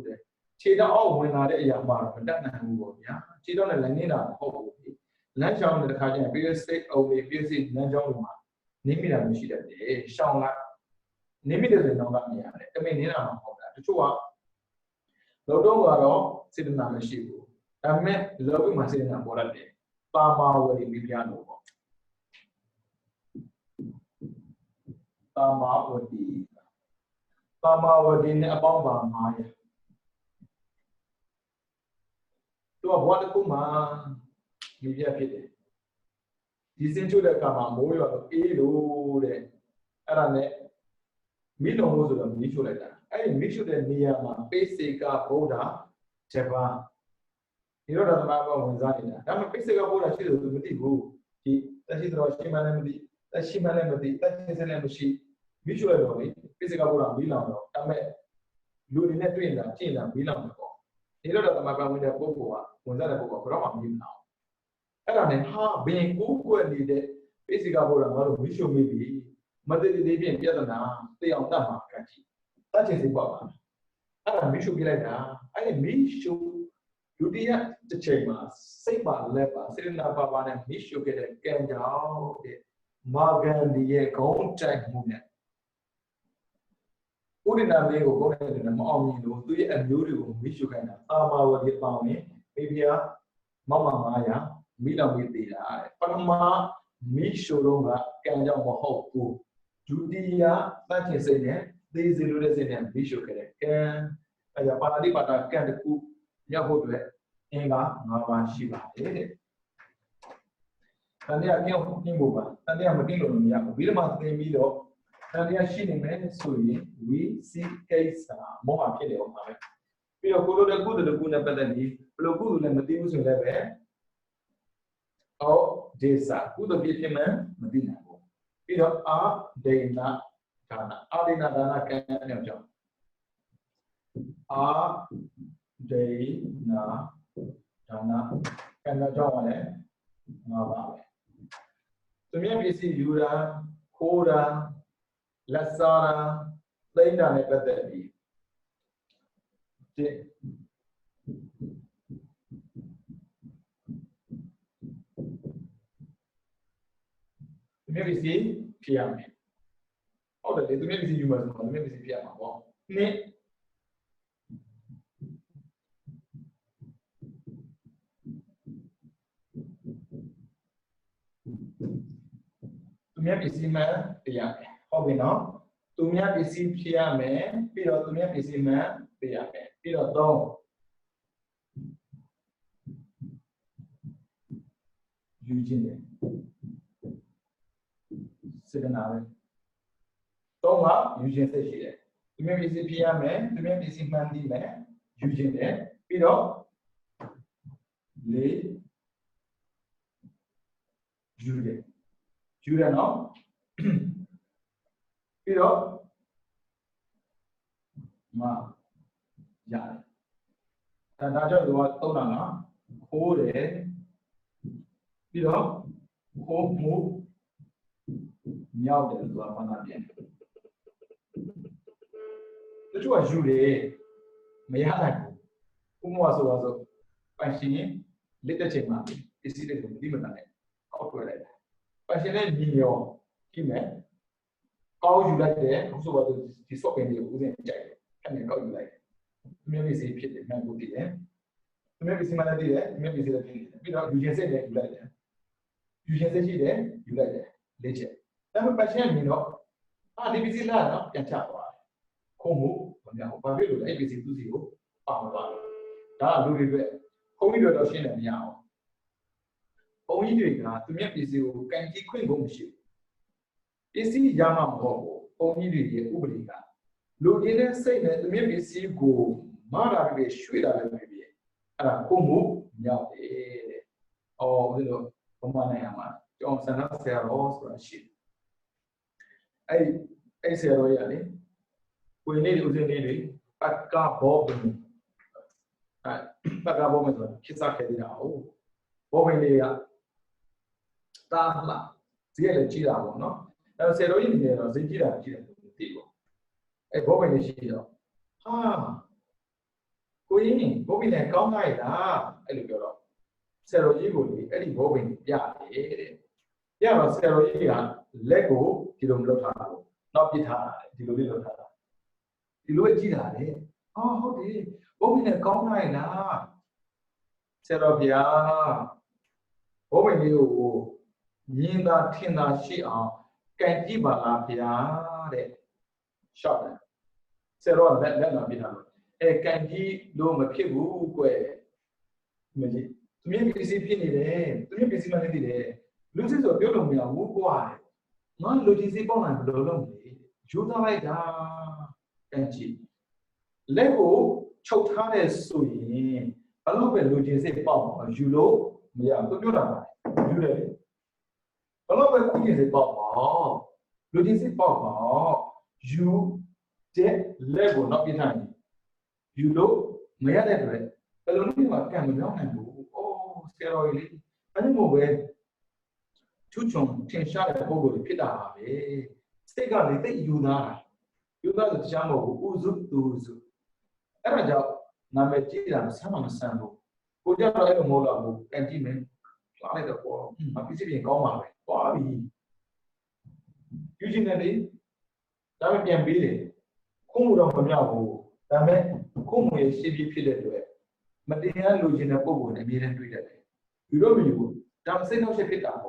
တဲ့ခြေတော့အောက်ဝင်လာတဲ့အရာမှတော့မတတ်နိုင်ဘူးပေါ့ဗျာခြေတော့လည်းလည်းနေတာမဟုတ်ဘူးလမ်းချောင်းတဲ့ခါကျရင် basic အုံးလေး basic လမ်းချောင်းတွေမှာနင်းမိတာမရှိတတ်တယ်ရှောင်းလိုက်နင်းမိတယ်ဆိုရင်တော့မရတယ်တမင်နေတာမဟုတ်တာတချို့ကလောတော့ကတော့စေတနာမရှိဘူးဒါပေမဲ့လောကမှာစေတနာပေါ်ရတယ်ပါမာဝရီမိဖုရားလို့ပေါ့ပါမာဝတီနဲ့အပေါင်းပါ900သူကဘဝတစ်ခုမှာမိဖုရားဖြစ်တယ်ဒီစင်းချို့တဲ့အခါမှာမိုးရွာတော့အေးလို့တဲ့အဲ့ဒါနဲ့မိလုံးလို့ဆိုတော့မိချို့လိုက်တာအဲ့ဒီမိချို့တဲ့နေရာမှာပိစေကဗုဒ္ဓဂျပန်ဒီတော့သမဘာဝင်စားနေတာဒါပေမဲ့ပိစေကဗုဒ္ဓရှိတယ်သူမသိဘူးဒီတရှိတော်ရှိမှလည်းမသိတရှိမှလည်းမသိတရှိစလည်းမရှိမိချို့လိုက်တော့လေပိစေကဗုဒ္ဓမိလောင်တော့ဒါပေမဲ့လူတွေနဲ့တွေ့နေတာကြည့်နေတာမိလောင်တော့ဒီတော့သမဘာဝင်တဲ့ပုဂ္ဂိုလ်ကဝင်စားတဲ့ပုဂ္ဂိုလ်ကတော့မှမိမလောင်အဲ့ဒါနဲ့ဟာဘင်ကိုးကွယ်နေတဲ့ပိစိကဘုရားငါတို့မိရှုမိပြီမတည်တည်ပြင်ပြဿနာတေအောင်တတ်မှာကတ်ကြည့်တတ်ချင်စိတ်ပေါ့ပါအဲ့ဒါမိရှုပြလိုက်တာအဲ့ဒီမိရှုဒုတိယတစ်ချိန်မှာစိတ်ပါလက်ပါစေတနာပါပါနဲ့မိရှုခဲ့တဲ့ကံကြောင့်တဲ့မာဂန်ဒီရဲ့ဂုံးတိုက်မှုနဲ့ဥဒိနာမေကိုဂုံးတိုက်တယ်မအောင်မြင်လို့သူရဲ့အမျိုးတွေကိုမိရှုခိုင်းတာအာမဝတိပေါင်းရင်မိဖုရားမောက်မှ900မိလောင်ပြီးသေးတာပထမမိရှုတော့ကကံကြောင့်မဟုတ်ဘူးဒုတိယသတ်ချင်စိတ်နဲ့သေစေလို့တဲ့စိတ်နဲ့မိရှုခဲ့တဲ့ကံအဲဒါပါဠိပါဠိကံတစ်ခုရောက်ဖို့အတွက်အင်္ဂါ9ပါးရှိပါတယ်တဲ့။တန်တရားပြောင်းနှင်းဖို့ပါတန်တရားမတင်းလို့မရဘူးပြီးတော့မှသင်ပြီးတော့တန်တရားရှိနေမယ်ဆိုရင်ဝိသိကိစ္စမောဟဖြစ်တယ်ဟောမှာပဲပြီးတော့ကိုလိုတဲ့ကုသိုလ်တစ်ခုနဲ့ပတ်သက်ပြီးဘယ်လိုကုသိုလ်နဲ့မသိဘူးဆိုရင်လည်းအော်ဒေစာကုသိုလ်ဖြစ်မှမသိနိုင်ဘူးပြီးတော့အာဒိဏဒါနအာဒိဏဒါနကံနဲ့ကြောင့်အာဒိဏဒါနကံနဲ့ကြောင့်လည်းငါပါပဲသူမြတ်ပစ္စည်းယူတာခိုးတာလက်စားတာသိမ့်တာနဲ့ပတ်သက်ပြီးသူမြတ်ပစ္စည်းဖြစ်ရမယ်ဟုတ်တယ်လေသူမြတ်ပစ္စည်းယူမှာဆိုတော့သူမြတ်ပစ္စည်းဖြစ်ရမှာပေါ့နှစ်သူမြတ်ပစ္စည်းမှတရားမယ်ဟုတ်ပြီနော်သူမြတ်ပစ္စည်းဖြစ်ရမယ်ပြီးတော့သူမြတ်ပစ္စည်းမှတရားမယ်ပြီးတော့3ယူခြင်းတယ်စေတနာပဲ3ကယူခြင်းစိတ်ရှိတယ်သူမြတ်ပစ္စည်းဖြစ်ရမယ်သူမြတ်ပစ္စည်းမှန်သိမယ်ယူခြင်းတယ်ပြီးတော့4ယူတယ်ယူတယ်နော်ပြီးတော့မရတယ်ဒါကြောင့်သူကသုံးတာကခိုးတယ်ပြီးတော့ခိုးမှုမြောက်တယ်သူကဘာသာပြန်တယ်တချို့ကယူတယ်မရနိုင်ဘူးဥပမာဆိုတော့ပန်ရှင်လက်တဲ့ချိန်မှာပစ္စည်းတွေကိုမသိမတတ်နဲ့အောက်ထွက်လိုက်တယ်ပန်ရှင်နဲ့ညီရောကြည့်မယ်ကောင်းယူလိုက်တယ်အခုဆိုတော့ဒီ software တွေကိုဦးစင်ကြိုက်တယ်အဲ့ဒါကောင်းယူလိုက်တယ်သူမျိုးပစ္စည်းဖြစ်တယ်မှန်ဖို့တည်တယ်သူမျိုးပစ္စည်းမှလည်းတည်တယ်သူမျိုးပစ္စည်းလည်းတည်တယ်ပြီးတော့ယူခြင်းစိတ်လည်းယူလိုက်တယ်ယူခြင်းစိတ်ရှိတယ်ယူလိုက်တယ်လေးချက်ဒါပေမဲ့ပတ်ရှင်းမြင်တော့ဒီပစ္စည်းလားနော်ပြန်ချသွားတယ်ခုံမှုဘာများဘာဖြစ်လို့လဲအဲ့ပစ္စည်းသူစီကိုပေါအောင်သွားတယ်ဒါကလူတွေအတွက်ခုံးပြီးတော့ရှင်းတယ်မရအောင်ဘုံကြီးတွေကသူမျိုးပစ္စည်းကိုကန်ကြီးခွင့်ဖို့မရှိဘူး Isi yama hobo, only the Ubriga. Lugin say that maybe see go, Mara be sweet maybe. Kumu, Yao, or little Omanayama, Johnson, Sarah, or she. I say royally. We need to need Paka Bob. Paka Bob, Kisaka, Bob, Tala, Zia Gira, no? I said, oh, in there, Zira, a Bob in the Shiro. Ah, Queen, Bobin and Kong I look Sero Igoli, Eddie Bobin, Sero Lego, Tilum Lotaro, not Pita, Tilulota. Tilugira, oh, Bobin and Kong I Sero Bobin you. Yinda Tina she are can give a shot. Sero let not be done. A can he do Makibu to me, busy penny there, to me, busy money there. Loses of Yolomia, who why? Non loses on and lonely. Judah like can she? Lego choked her as sewing. I love it, loses a bomb, Julo, me up to Judah. A lot of things about losing bomb. You get level not behind. You know, may I never read. But only what can be done. Oh, steroid. I don't know where. Chuchon, Tinsha, Bogo, Pida. Stay on it, you know. You got the Jammo, Uzu, Uzu. Eraja, Nametira, Saman Sambo. Ujara Mola, and Jimmy. Like the poor, a busy in Goma. Bobby. Usually, that would be a billion. Kumu from Yahu, that Kumu is CB Pillar. But they are losing a bobo and million to that. You don't you, damn say no shake it up.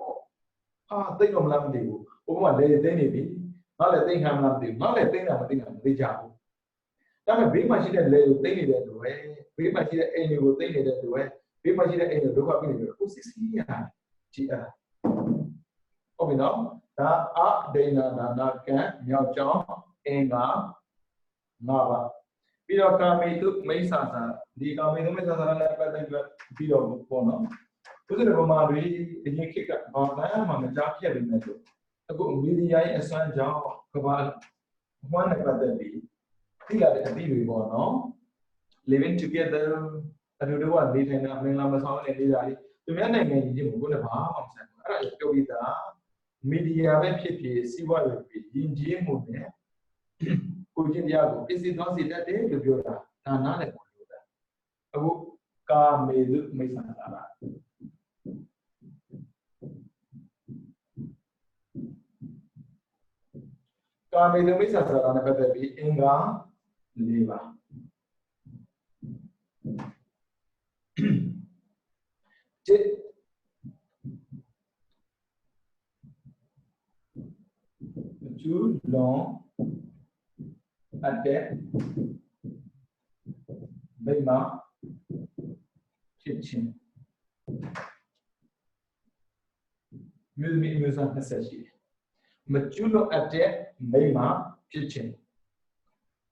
Ah, think of Lamdi. Oh, one day they may be. Not a thing I'm not doing, not a thing I'm thinking of the job. That may be much that little thing that way. We might see that any will think that way. We might see that any look up in the who's this here? Chia. Oh, no. That they not can, Yao Chong, Enga, Nava. Piroka may look Mesa, the Gamma Mesa, Piro Bono. Put it over Mari, the kick up on them on the jacket in the book. A good media and San John, one about the bee. Feel like a bee no? Living together, I do the one meeting up in Amazon and Lily. The man named Jim would have harmed. I go with that. Media website, see what will be in Jim Moon. Diago, is it not that day to be that? None of that. A book car may look Mason. Car may look Mason on a better be Inga Leva. Too long at that Bema kitchen. Music necessity. Machulo at that Bema kitchen.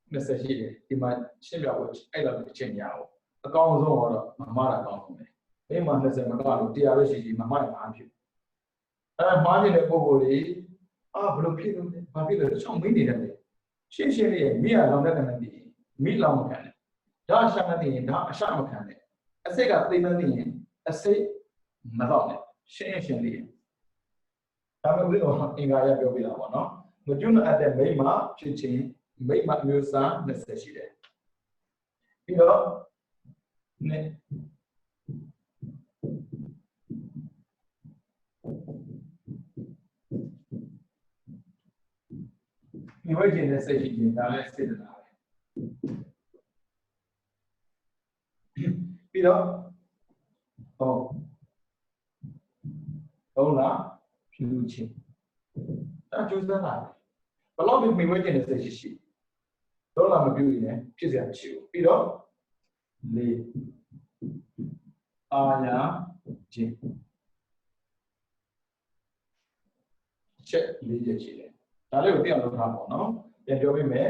Necessity. In my chimney, which I love the kitchen yao. A call or a mother call me. Bema has a magalo, DRC, my mind. I'm minding a body. Ah, but people, some meaning. She me along that me long can. Da Shamati, da Shamakan. I say got the I say Madonna. She I'm a little in Gaya Bobila, no? But you know at the Mayma, Chichi, Mayma Musa, necessity. You know, you were in the city, now let's sit it out. You know, oh, Ola, Pilucci. That's just the life. A lot of me waiting in the city. Don't I'm a beauty, she's at you. You know, Le Aya Jim. Check Lydia Chile. ဒါလေးကိုသိအောင်လုပ်ထားပါတော့ပြန်ပြောပေးမယ်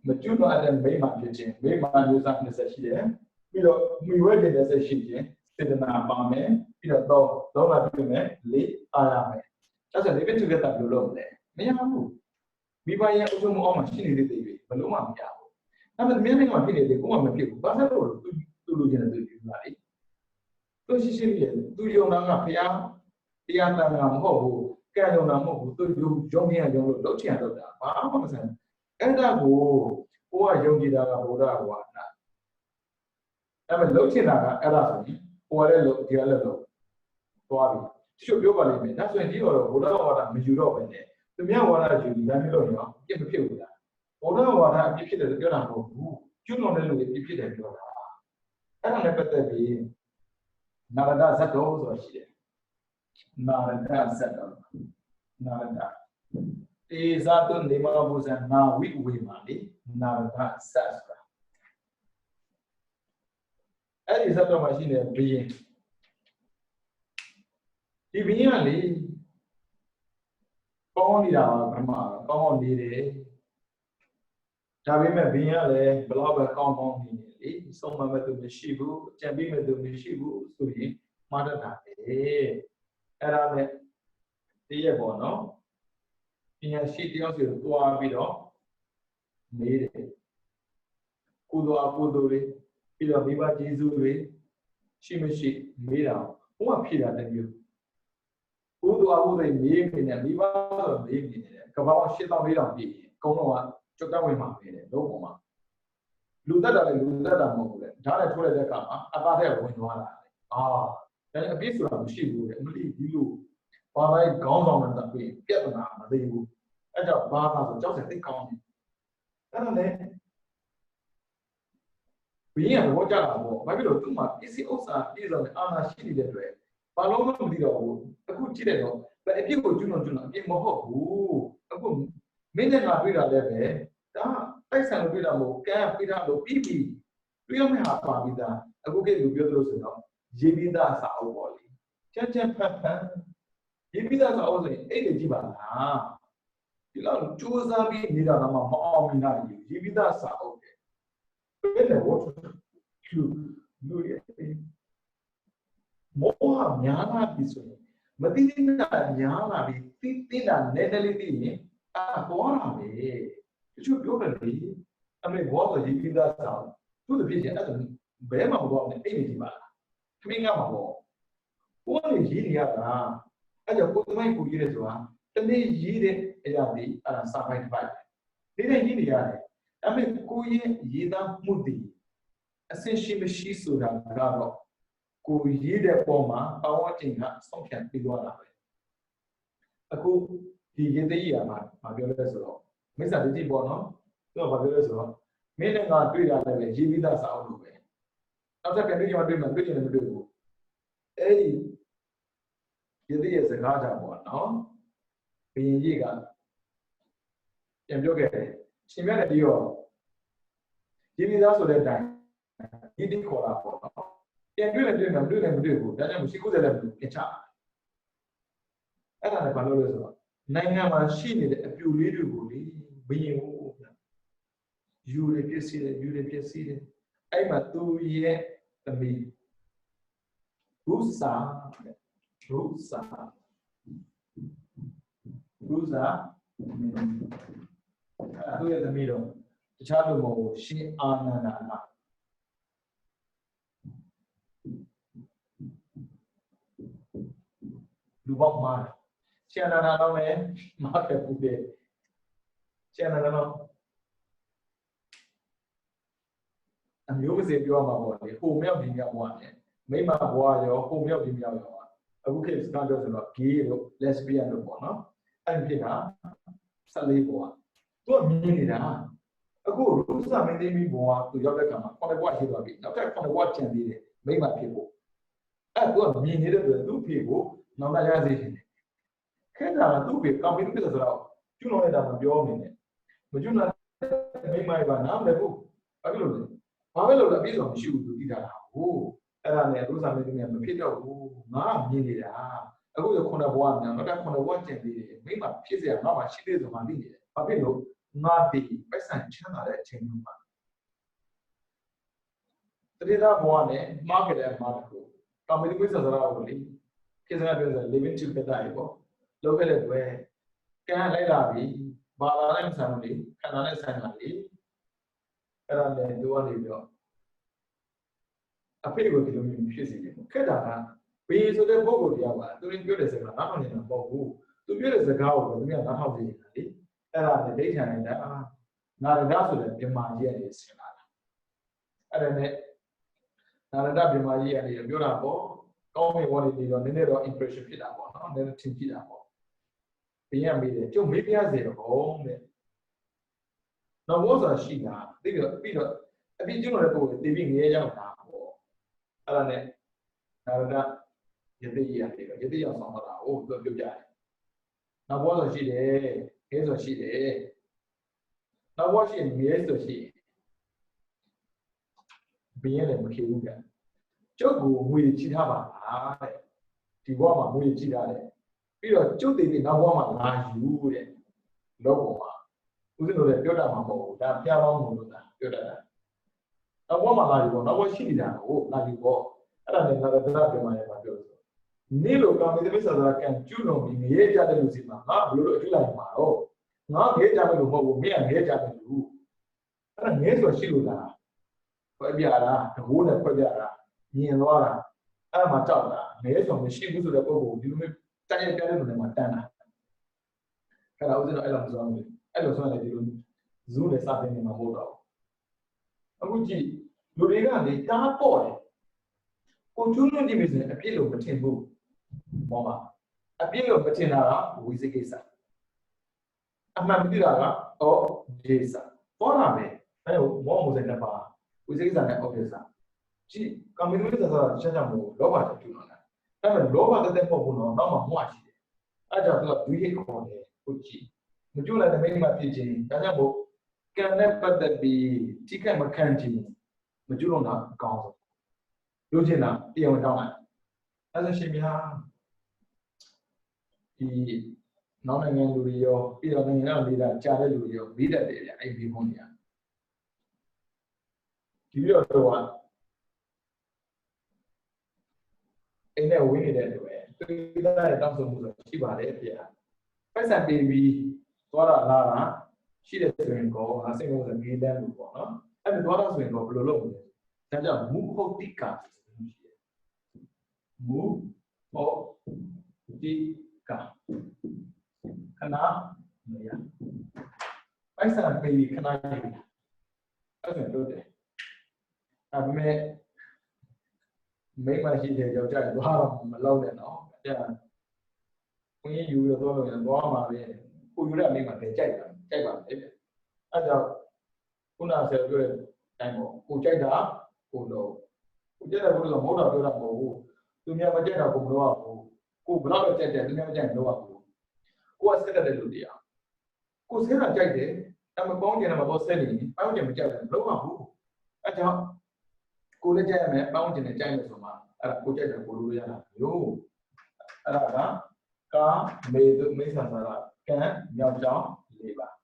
မကျွတ်တော့တဲ့မိမဖြစ်ခြင်းမိမမျိုးစား20ရှိတယ်ပြီးတော့မိဝဲတဲ့20ရှိခြင်းစေတနာပါမယ်ပြီးတော့တော့ပါပြမယ်လေးအားရမယ်အဲ့ဒါ living together ဘယ်လိုလုပ်မလဲမရဘူးမိဘရဲ့အုပ်ချုပ်မှုအောက်မှာရှိနေတဲ့တွေဘယ်လိုမှမရဘူးအဲ့ဒါမြင်းမင်းကဖြစ်နေတယ်ကိုမှမဖြစ်ဘူးဘာလို့လဲသူလူချင်းတဲ့သူယူလာလေသူရှိရှိရဲ့သူယုံတာကဖျားတရားတန်တာမဟုတ်ဘူးကဲယုံတာမဟုတ်ဘူးသူယုံပြန်ယုံလို့လုပ်ချင်လုပ်တာဘာမှမဆိုင်အဲ့ဒါကိုကိုကယုံကြည်တာကဘုရားကွာနာအဲ့မဲ့လုပ်ချင်တာကအဲ့ဒါဆိုရင်ကိုကလည်းလုပ်ဒီကလည်းလုပ်သွားပြီတချို့ပြောပါလိမ့်မယ်ဒါဆိုရင်ဒီတော့ဘုရားဝါဒမယူတော့ပဲနဲ့သူများဝါဒယူပြီးလမ်းမျိုးလို့ရောပြစ်မဖြစ်ဘူးလားဘုရားဝါဒအပြစ်ဖြစ်တယ်လို့ပြောတာမဟုတ်ဘူးကျွလွန်တဲ့လူတွေပြစ်ဖြစ်တယ်ပြောတာအဲ့ဒါနဲ့ပတ်သက်ပြီးနာရဒဇတ်တော်ဆိုတာရှိတယ်နာရဒဇတ်တော်နာရဒတေဇာတုနေမဘုဇန်နာဝိဝေမာလိနာရဒဇတ်ဆိုတာအဲ့ဒီဇတ်တော်မှာရှိနေဘီရင်ဒီဘီရင်ကလေပေါင်းနေတာကဗမာပေါင်းနေတယ်ဒါပေမဲ့ဘီရင်ကလည်းဘလောက်ပဲကောင်းကောင်းနေနေလေဆုံးမမဲ့သူမရှိဘူးကြံပြီးမဲ့သူမရှိဘူးဆိုရင်မှားတတ်တာလေအဲ့ဒါနဲ့တည့်ရပေါ့နော်ပညာရှိတယောက်စီကိုတွားပြီးတော့မေးတယ်ကုသိုလ်အကုသိုလ်တွေပြီးတော့မိဘကျေးဇူးတွေရှိမရှိမေးတာဟိုကဖြေတာတမျိုးကုသိုလ်အကုသိုလ်မေးနေတယ်မိဘဆိုမေးနေတယ်ကဘာအောင်8400ပြည့်အကုန်လုံးကကြွတ်တဝင်မှာနေတယ်လုံးပေါ်မှာလူသက်တာလည်းလူသက်တာမဟုတ်ဘူးလေဓာတ်နဲ့ထိုးလိုက်တဲ့အခါမှာအသားထဲဝင်သွားတာအာဒါအပြည့်ဆိုတာမရှိဘူးလေအမလီဒီလိုဘာသာရေးခေါင်းဆောင်နဲ့တက်ပြီးပြဿနာမသိဘူးအဲ့ကြောင့်ဘာသာဆိုကြောက်စရာသိကောင်းတယ်အဲ့ဒါနဲ့ဘီရင်ကတော့ကြာတာပေါ့ဘာဖြစ်လို့သူ့မှာပစ္စည်းဥစ္စာပြည့်စုံတဲ့အာဏာရှိနေတဲ့အတွက်ဘာလို့မှမသိတော့ဘူးအခုကြည့်လိုက်တော့အပြစ်ကိုကျွန်းအပြစ်မဟုတ်ဘူးအခုမင်းနဲ့ငါတွေ့တာလည်းပဲဒါတိုက်ဆိုင်လို့တွေ့တာမဟုတ်ကဲပြတာလို့ပြီးပြီတွေ့ရမယ့်ဟာပါပြီးသားအခုကလူပြောသလိုဆိုတော့ရေးပြီးသားစာအုပ်ပေါ့လေချက်ဖတ်ရေးပြီးသားစာအုပ်ဆိုရင်အဲ့ဒီကြည့်ပါလားဒီလောက်စူးစမ်းပြီးနေတာတော့မအောင်မြင်တာရေးပြီးသားစာအုပ်တယ်ဘယ်နဲ့ဝတ်လူရဲ့မောဟများလာပြီဆိုရင်မသိတာများလာပြီသိတာနည်းနည်းလေးသိရင်ပေါ်လာပဲတချို့ပြောတယ်လေအမေဘောဆိုရေးပြီးသားစာသူ့တပြည့်ချင်းအဲ့ဒါဘဲမှာမပေါ်နဲ့အိတ်နေကြည့်ပါလားခမင်းကမှာပေါ့ကိုယ်ကနေရေးနေရတာအဲ့ကြောင့်ကိုယ်သမိုင်းကိုရေးရဲဆိုတာတနေ့ရေးတဲ့အရာဒီအဲ့ဒါစာပိုင်းတစ်ပိုက်ဒီနေ့ရေးနေရတယ်အမေကိုရဲ့ရေးသားမှုတည်အဆင့်ရှိမရှိဆိုတာကတော့ကိုရေးတဲ့ပုံမှာပေါင်းအချိန်ကဆုံးဖြတ်ပြီးသွားတာပဲအခုဒီရေးတဲ့ကြီးကမှာပြောလဲဆိုတော့မိစ္ဆာဒိဋ္ဌိပေါ့နော်သူကဘာပြောလဲဆိုတော့မင်းနဲ့ငါတွေ့တာလည်းရေးပြီးသားစာအုပ်လိုပဲနောက်ထပ်ပြန်တွေ့ကြမှာတွေ့မှာတွေ့ချင်တယ်မတွေ့ဘူးအဲ့ဒီရေးတဲ့ရဲ့စကားကြောင့်ပေါ့နော်ဘီရင်ကြီးကပြန်ပြောခဲ့တယ်ရှင်မြတ်တဲ့ပြီးတော့ရေးပြီးသားဆိုတဲ့အတိုင်းဒီတိခေါ်တာပေါ့နော်ပြန်တွေ့လည်းတွေ့မှာတွေ့လည်းမတွေ့ဘူးဒါကြောင့်ရှိ90လည်းပြင်ချအဲ့ဒါလည်းဘာလို့လဲဆိုတော့နိုင်ငံမှာရှိနေတဲ့အပြူလေးတွေကိုလေဘယင်ဟိုယူရပြည့်စည်တယ်အဲ့မှာသူရဲ့သမီးရုစာသူရဲ့သမီးတော့တခြားလူမဟုတ်ရှင်အာနန္ဒာနာလူပေါင်းမှာရှင်အာနန္ဒာတော့လည်းမားခဲ့ဘူးတဲ့ရှင်အာနန္ဒာတော့အမျိုးမစင်ပြောမှာပေါ့လေဟိုမြောက်ဒီမြောက်ဘွားနဲ့မိမဘွားရောဟိုမြောက်ဒီမြောက်ရောအခုခေတ်စကားပြောဆိုတော့ gay တို့ lesbian တို့ပေါ့နော်အဲ့ဒီဖြစ်တာ14ဘွားသူကမြင်နေတာအခုရုစာမင်းသမီးဘွားသူရောက်တဲ့ခါမှာ9ဘွားရှိသွားပြီနောက်ထပ်9ဘွားကျန်သေးတယ်မိမဖြစ်ဖို့အဲ့သူကမြင်နေတဲ့အတွက်သူ့ဖြစ်ဖို့နောက်လာရစေတယ်ခဲ့တာကသူ့ဖြစ်ကောင်းပြီးဖြစ်ဆိုတော့ကျွလွန်လိုက်တာမပြောနေနဲ့မကျွလွန်မိမကနားမလဲဘူးဘာဖြစ်လို့လဲဘာပဲလို့လဲအပြည့်စုံမရှိဘူးသူသိတာလားဟိုအဲ့ဒါနဲ့ရုစာမင်းသမီးကမဖြစ်တော့ဘူးငါမြင်နေတာ အခုရခုနဘဝများတော့ခုနဘဝကျင်ပြီးမိမဖြစ်เสียငါမှရှိသေးဆိုမှသိနေတယ်ဘာဖြစ်လို့ငါဒီပိုက်ဆံချမ်းသာတဲ့အချိန်မျိုးမှာတတိယဘဝနဲ့မှားခဲ့တဲ့မှားတခုကာမတိဝိသဇရာကိုလေခေစကပြောဆို living together ပေါ့လောက်ခဲ့တဲ့တွေ့ကံလိုက်လာပြီဘာလာနဲ့ဆံလို့လေခန္ဓာနဲ့ဆံတာလေအဲ့ဒါနဲ့သူကနေပြီးတော့အဖေကိုဒီလိုမျိုးဖြစ်စီတယ်ခက်တာကဘေးဆိုတဲ့ပုဂ္ဂိုလ်တရားပါသူရင်ပြောတဲ့စကားနားထောင်နေတာမဟုတ်ဘူးသူပြောတဲ့စကားကိုသူကနားထောင်နေတယ်လေအဲ့ဒါနဲ့ဒိဋ္ဌာန်နဲ့နာရဒဆိုတဲ့ပြမာကြီးကနေဆင်လာတာအဲ့ဒါနဲ့နာရဒပြမာကြီးကနေပြောတာပေါ့ကောင်းမြင်ဝါဒီတော့နည်းနည်းတော့ impression ဖြစ်တာပေါ့နော်နည်းနည်းထင်ကြည့်တာပေါ့ဘင်းရမေးတယ်ကျုပ်မေးပြရစေတော့တဲ့တော့ဘောဆိုတာရှိတာပြီးတော့အပြည့်ကျွန်းတဲ့ပုဂ္ဂိုလ်တေပြီးငရဲရောက်တာပေါ့အဲ့ဒါနဲ့နာရဒယတိရတယ်ယတိရောက်ဆောင်တာကိုပြောပြတယ်နောက်ဘောဆိုရှိတယ်ခဲဆိုရှိတယ်နောက်ဘောရှိငရဲဆိုရှိဘင်းရတယ်မခေဘူးကကျုပ်ကိုငွေချီထားပါလားတဲ့ဒီဘဝမှာငွေချီထားတယ်ပြီးတော့ကျုပ်တည်ပြီးနောက်ဘဝမှာလာယူတဲ့လောကမှာဦးဇင်းတို့လည်းပြောတာမှာမဟုတ်ဘူးဒါပြားပေါင်းလို့သာပြောတတ်တာနောက်ဘဝမှာလာယူပေါ့နောက်ဘဝရှိနေတာကိုလာယူပေါ့အဲ့ဒါနဲ့ငါတို့တရားပြန်มาရပါပြောဆိုနေလို့ကာမိတမိစ္ဆာသာကံကျူးလွန်ပြီးငရဲကြတဲ့လူစီမှာငါဘလို့အကျူးလိုက်မှာတော့ငါငရဲကြမယ်လို့မဟုတ်ဘူးမင်းကငရဲကြမယ်လို့အဲ့ဒါငရဲဆိုရှိလို့လားခွဲပြတာတကိုးနဲ့ခွဲပြတာမြင်သွားတာအဲ့မှာတောက်တာငရဲဆိုမရှိဘူးဆိုတဲ့ပုံကိုဒီလိုမျိုးတိုက်ရိုက်ပြတဲ့လူတွေမှာတန်းတာအဲ့ဒါဦးဇင်းတို့အဲ့လိုမစွမ်းဘူးအဲ့လိုစွမ်းတယ်ဒီလိုဇူးနဲ့စတဲ့နေမှာမဟုတ်တော့အခုကြည့်လူတွေကလေတားပေါ့တယ်ကိုကျွန်းလွန်ကြည့်ပြီဆိုရင်အပြစ်လို့မထင်ဘူးဟောပါအပြစ်လို့မထင်တာကဝိသိကိစ္စအမှန်မသိတာကဩဒေသပေါ်လာမယ်အဲ့မောမိုစတဲ့ပါဝိသိကိစ္စနဲ့ဩဒေသကြည့်ကာမိတမိစ္ဆာဆိုတာချက်ချက်မဟုတ်လောဘတတူတော့လားအဲ့မဲ့လောဘတဲ့ပုံကတော့နောက်မှမှားရှိတယ်အဲ့ကြောင့်သူကဒွိဟိခေါ်တယ်ဟုတ်ကြည့်မကျွတ်လိုက်တဲ့မိမဖြစ်ခြင်းဒါကြောင့်မို့ကံနဲ့ပတ်သက်ပြီးထိခိုက်မခံခြင်းမကျွတ်လို့တာအကောင်းဆုံးလူချင်းတာတရားဝင်တောင်းလိုက်အဲ့ဒါရှင်များဒီနောက်နိုင်ငံလူတွေရောပြီးတော့နိုင်ငံတော်လေးတာကြားတဲ့လူတွေရောပြီးတတ်တယ်ဗျအဲ့ဒီဘုံညာဒီပြီးတော့ကအိမ်နဲ့ဝင်းနေတဲ့အတွက်သူသားရဲ့တောင်းဆိုမှုဆိုရှိပါတယ်ဗျာပိုက်ဆံပေးပြီးသွားတာလာတာရှိတယ်ဆိုရင်ကောအစိမ့်လို့ဆိုငေးတန်းလို့ပေါ့နော်အဲ့ဒါသွားတာဆိုရင်ကောဘယ်လိုလုပ်မလဲဒါကြောင့်မူဟုတ်တိကာရှိတယ်မူဟုတ်တိကာခဏမရပိုက်ဆံပေးပြီးခဏယူအဲ့ဒါတို့တယ်အမေမိမရှိတဲ့ကြောက်ကြတယ်သွားတော့မလောက်နဲ့နော်အဲ့ဒါဘုန်းကြီးယူရတော့လို့ရင်သွားမှာပဲကိုယူတဲ့မိမတယ်ကြိုက်ပါမယ်အဲ့ကြောင့်ခုနဆရာပြောတဲ့အတိုင်းပေါ့ကိုကြိုက်တာကိုလို့ကိုကြိုက်တာကိုလို့မဟုတ်တော့ပြောတာမဟုတ်ဘူးသူများမကြိုက်တာကိုမလို့ရဘူးကိုဘလောက်ပဲကြိုက်တယ်သူများမကြိုက်မလို့ရဘူးကိုကဆက်တဲ့လူတရားကိုဆဲတာကြိုက်တယ်ဒါမှပေါင်းကျင်တာမပေါ်ဆက်နေရင်ပေါင်းကျင်မကြိုက်တယ်မလို့ရဘူးအဲ့ကြောင့်ကိုလည်းကြိုက်ရမယ်ပေါင်းကျင်နဲ့ကြိုက်လို့ဆိုမှအဲ့ဒါကိုကြိုက်တယ်ကိုလို့ရတာမျိုးအဲ့ဒါကကာမေတုမိစ္ဆာသာကံမြောက်ကြောင်း၄ပါး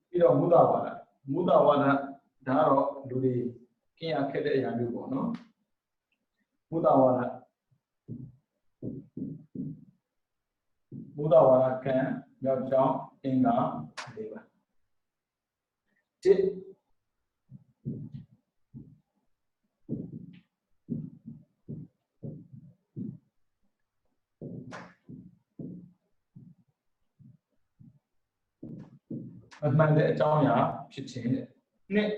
ပြီးတော့မုဒ္ဒဝါဒဒါတော့လူတွေခင်းရခက်တဲ့အရာမျိုးပေါ့နော်မုဒ္ဒဝါဒကံမြောက်ကြောင်းအင်္ဂါ၄ပါးအမှန်တဲ့အကြောင်းအရာဖြစ်ခြင်းတဲ့နှစ်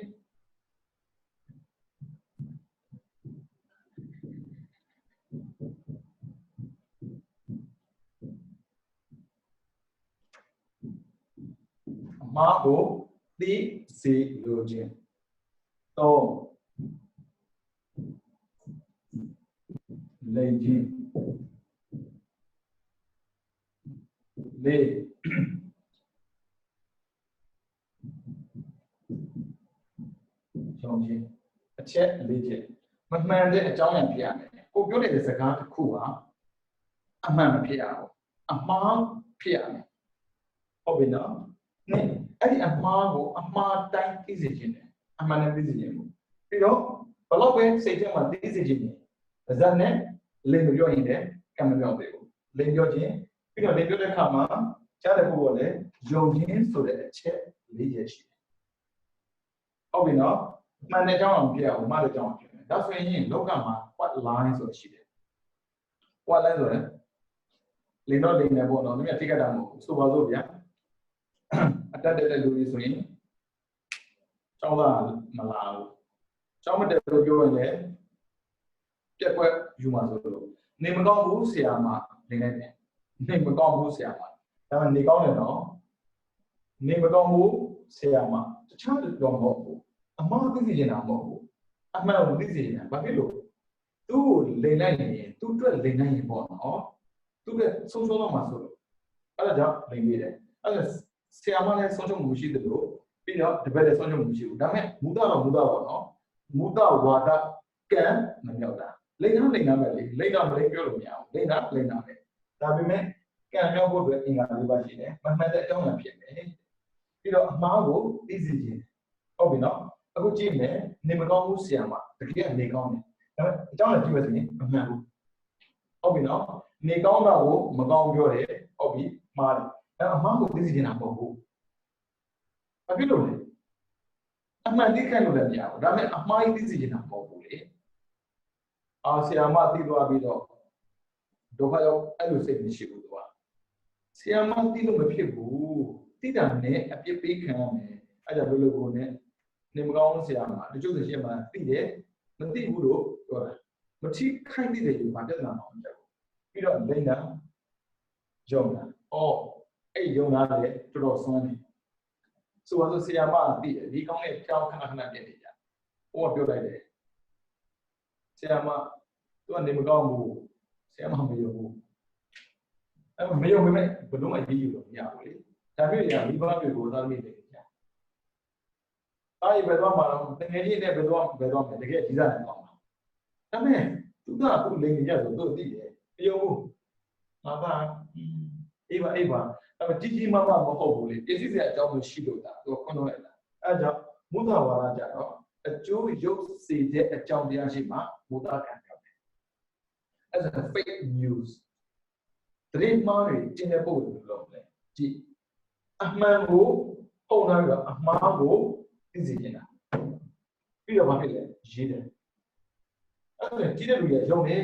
အမှားကိုသိစေလိုခြင်းသုံးလိမ်ခြင်း les 정신 ချက်လေးချက်မမှန်တဲ့အကြောင်းအရာဖြစ်ရမယ်ကိုပြောနေတဲ့စကားတစ်ခုဟာအမှန်မဖြစ်ရဘူးအမှားဖြစ်ရမယ်ဟုတ်ပြီနော်နဲ့အဲ့ဒီအမှားကိုအမှားတိုင်းသိစေခြင်းတယ်အမှန်နဲ့သိစေခြင်းဘူးပြီးတော့ဘလို့ပဲစိတ်ထဲမှာသိစေခြင်းတယ်ဇာတ်နဲ့လင်းပြောရင်လည်းကံမပြောသေးဘူးလင်းပြောခြင်းပြီးတော့လင်းပြောတဲ့အခါမှာကြားတဲ့ပုဂ္ဂိုလ်လည်းယုံခြင်းဆိုတဲ့အချက်၄ချက်ရှိတယ်ဟုတ်ပြီနော်မှန်တဲ့အကြောင်းအောင်ပြရအောင်မှားတဲ့အကြောင်းဖြစ်တယ်ဒါဆိုရင်လောကမှာ what line ဆိုတာရှိတယ် what line ဆိုရင်လင်းတော့လင်းနေပေါ့နော်သူကထိခိုက်တာမဟုတ်ဘူးဆိုပါစို့ဗျာအတက်တဲ့လူတွေဆိုရင်ကျောင်းသားမလာဘူးကျောင်းမတက်လို့ပြောရင်လည်းပြက်ကွက်ယူမှာဆိုလို့နေမကောင်းဘူးဆရာမနေနေတယ်နေမကောင်းဘူးဆရာမဒါမှနေကောင်းတယ်နော်နေမကောင်းဘူးဆရာမတခြားတော့မဟုတ်ဘူးအမှားသိစေချင်တာမဟုတ်ဘူးအမှန်ကိုသိစေချင်တာဘာဖြစ်လို့သူ့ကိုလိန်လိုက်ရင်သူ့အတွက်လိန်နိုင်ရင်ပေါ့နော်သူ့အတွက်ဆုံးရှုံးတော့မှာဆိုလို့အဲ့ဒါကြောင့်လိန်နေတယ်အဲ့ဒါဆရာမလည်းဆုံးရှုံးမှုရှိတယ်လို့ပြီးတော့တပည့်လည်းဆုံးရှုံးမှုရှိဘူးဒါပေမဲ့မူတာတော့မူတာပေါ့နော်မူတာဝါဒကံမမြောက်တာလိန်နာပဲလေလိန်နာမလိန်ပြောလို့မရဘူးလိန်နာပဲဒါပေမဲ့ကံမြောက်ဖို့အတွက်အင်္ဂါ၄ပါးရှိတယ်မမှန်တဲ့အကြောင်းအရာဖြစ်မယ်ပြီးတော့အမှားကိုသိစေခြင်းဟုတ်ပြီနော်အခုကြည့်မယ်နေမကောင်းဘူးဆရာမတကယ်ကနေကောင်းတယ်ဒါပေမဲ့အကြောင်းလည်းကြည့်မယ်ဆိုရင်မမှန်ဘူးဟုတ်ပြီနော်နေကောင်းတာကိုမကောင်းပြောတယ်ဟုတ်ပြီမှားတယ်ဒါအမှားကိုသိစေခြင်းတာမဟုတ်ဘူးဘာဖြစ်လို့လဲအမှန်သိခိုင်းလို့လည်းမရဘူးဒါပေမဲ့အမှားကြီးသိစေခြင်းတာမဟုတ်ဘူးလေဆရာမသိသွားပြီးတော့ဒုက္ခရောက်အဲ့လိုစိတ်မရှိဘူးသူကဆရာမသိလို့မဖြစ်ဘူးသိတာနဲ့အပြစ်ပေးခံရမယ်အဲ့ဒါလိုလိုကိုနဲ့နေမကောင်းဆရာမတချို့ဆိုရှင်မှာသိတယ်မသိဘူးလို့ပြောတာမထိခိုက်သိတယ်ယူမှာပြဿနာမဟုတ်ဘူးပြီးတော့လိမ့်တာယုံတာအဲ့ယုံတာလည်းတော်တော်ဆွမ်းတယ်ဆိုတော့ဆရာမသိတယ်ဒီကောင်းတဲ့ကြောင်းခဏခဏပြည့်နေကြဟိုကပြောလိုက်တယ်ဆရာမသူကနေမကောင်းဘူးဆရာမမယုံဘူးအဲ့မယုံပေမဲ့ဘယ်လို့မှရေးယူလို့မရဘူးလေဒါပြည့်ရမိဘတွေကိုသာမိတယ်ကြာအဲ့ဘယ်တော့မှတော့တကယ်ကြီးနဲ့ဘယ်တော့မှတကယ်ကြီးစားနေတော့မှာဒါပေမဲ့သူကသူလိန်နေကြဆိုသူသိတယ်မယုံဘူးငါကအေးပါအဲ့ကြီးမားမဟုတ်ဘူးလေပြည့်စည်စရာအကြောင်းမရှိလို့ဒါသူခွန်းတော့လိုက်တာအဲ့ကြောင့်မုဒ္ဒဝါဒကြတော့အကျိုးရုပ်စေတဲ့အကြောင်းတရားရှိမှမုဒ္ဒကံရောက်တယ်အဲ့ဒါ fake news သတင်းမှားတွေကျင်းတဲ့ပုံစံလို့လဲကြည့်အမှန်ကိုပုံနာပြီးတော့အမှားကိုသိစေချင်တာပြီးတော့ဘာဖြစ်လဲရေးတယ်အဲ့ဒါကြည့်တဲ့လူတွေရုံနေ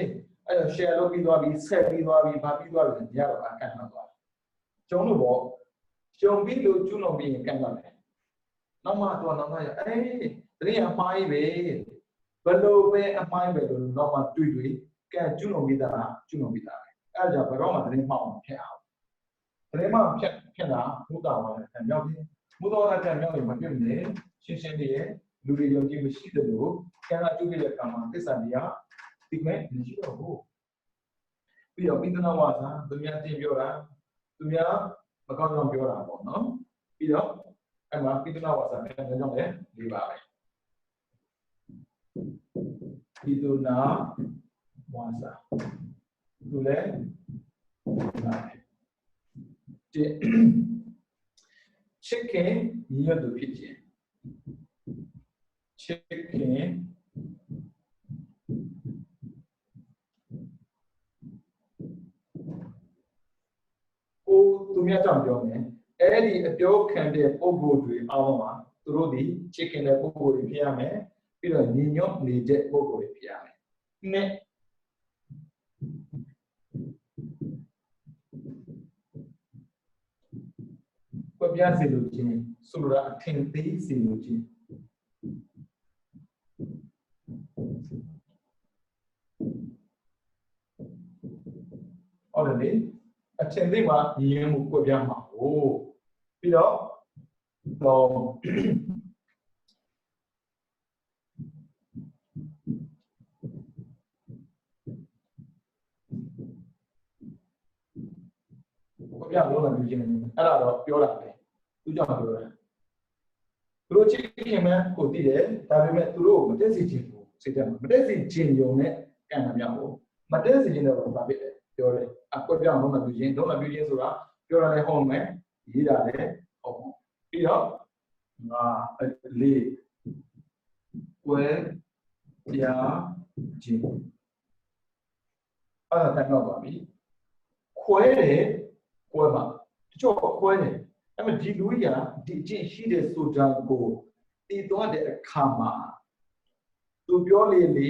အဲ့တော့ share လုပ်ပြီးသွားပြီးဆက်ပြီးသွားပြီးဗာပြီးသွားတယ်ညတော့အကန်တော့သွားကျုံလို့ပေါ့ကျုံပြီးလို့ကျွလွန်ပြီးရင်ကန်သွားတယ်နောက်မှတော့နောက်မှရသတင်းအမှားကြီးပဲဘလို့ပဲအမှားပဲလို့နောက်မှတွေ့ကန်ကျွလွန်ပြီးသားကျွလွန်ပြီးသားအဲ့ဒါကြောင့်ဘယ်တော့မှသတင်းမှောက်အောင်ဖြစ်အောင်သတင်းမှဖြစ်တာဘုဒ္ဓဝါဒကံမြောက်ပြီးဘုဒ္ဓဝါဒကံမြောက်ရင်မဖြစ်နေရှင်းတည်းရဲ့လူတွေယုံကြည်မရှိသလိုကံအကျိုးပြတဲ့ကံမှာသစ္စာတရားဒီမဲ့မရှိတော့ဘူးပြီးတော့ပိဿနဝါစာသူများတင်ပြောတာသူများမကောင်းကြောင်ပြောတာပေါ့နော်ပြီးတော့အဲ့မှာပိဿနဝါစာကံကြောင့်လည်း၄ပါးပဲပိဿနာဝါစာသူလည်းချစ်ခင်ညီရသူဖြစ်ခြင်းချစ်ခင်သူများကြောင့်ပြောမယ်အဲ့ဒီအပြောခံတဲ့ပုဂ္ဂိုလ်တွေအားလုံးမှာသူတို့ဒီချစ်ခင်တဲ့ပုဂ္ဂိုလ်တွေဖြစ်ရမယ်ပြီးတော့ညီညွတ်နေတဲ့ပုဂ္ဂိုလ်တွေဖြစ်ရမယ်နဲ့ပြပြစေလို့ချင်းဆိုလိုတာအထင်သေးစေလို့ချင်းဟုတ်တယ်လေအထင်သေးမှာညီညွတ်မှုပြပြမှာဟုတ်ပြီးတော့ပြ ပြလုံးမပြင်းအဲ့ဒါတော့ပြောတာပဲသူကြောင့်ပြောတာသူတို့ချစ်ခင်မှကိုသိတယ်ဒါပေမဲ့သူတို့မတက်စီခြင်းကိုစိတ်ထဲမှာမတက်စီခြင်းယုံနဲ့ကံမြောက်ကိုမတက်စီခြင်းတော့ဘာဖြစ်လဲပြောတယ်အကွက်ပြောင်းလုံးမပြင်းလုံးမပြင်းဆိုတာပြောရလဲဟောမယ်ရေးတာလဲဟောပြီးတော့ငါလေးကွဲပြားခြင်းအဲ့ဒါတန်တော့ပါပြီခွဲတယ်ကွဲမှာတချို့ခွဲတယ်အဲ့မဲ့ဒီလူကြီးကဒီအချင်းရှိတဲ့ဆိုတာကိုတည်သွားတဲ့အခါမှာသူပြောလေလေ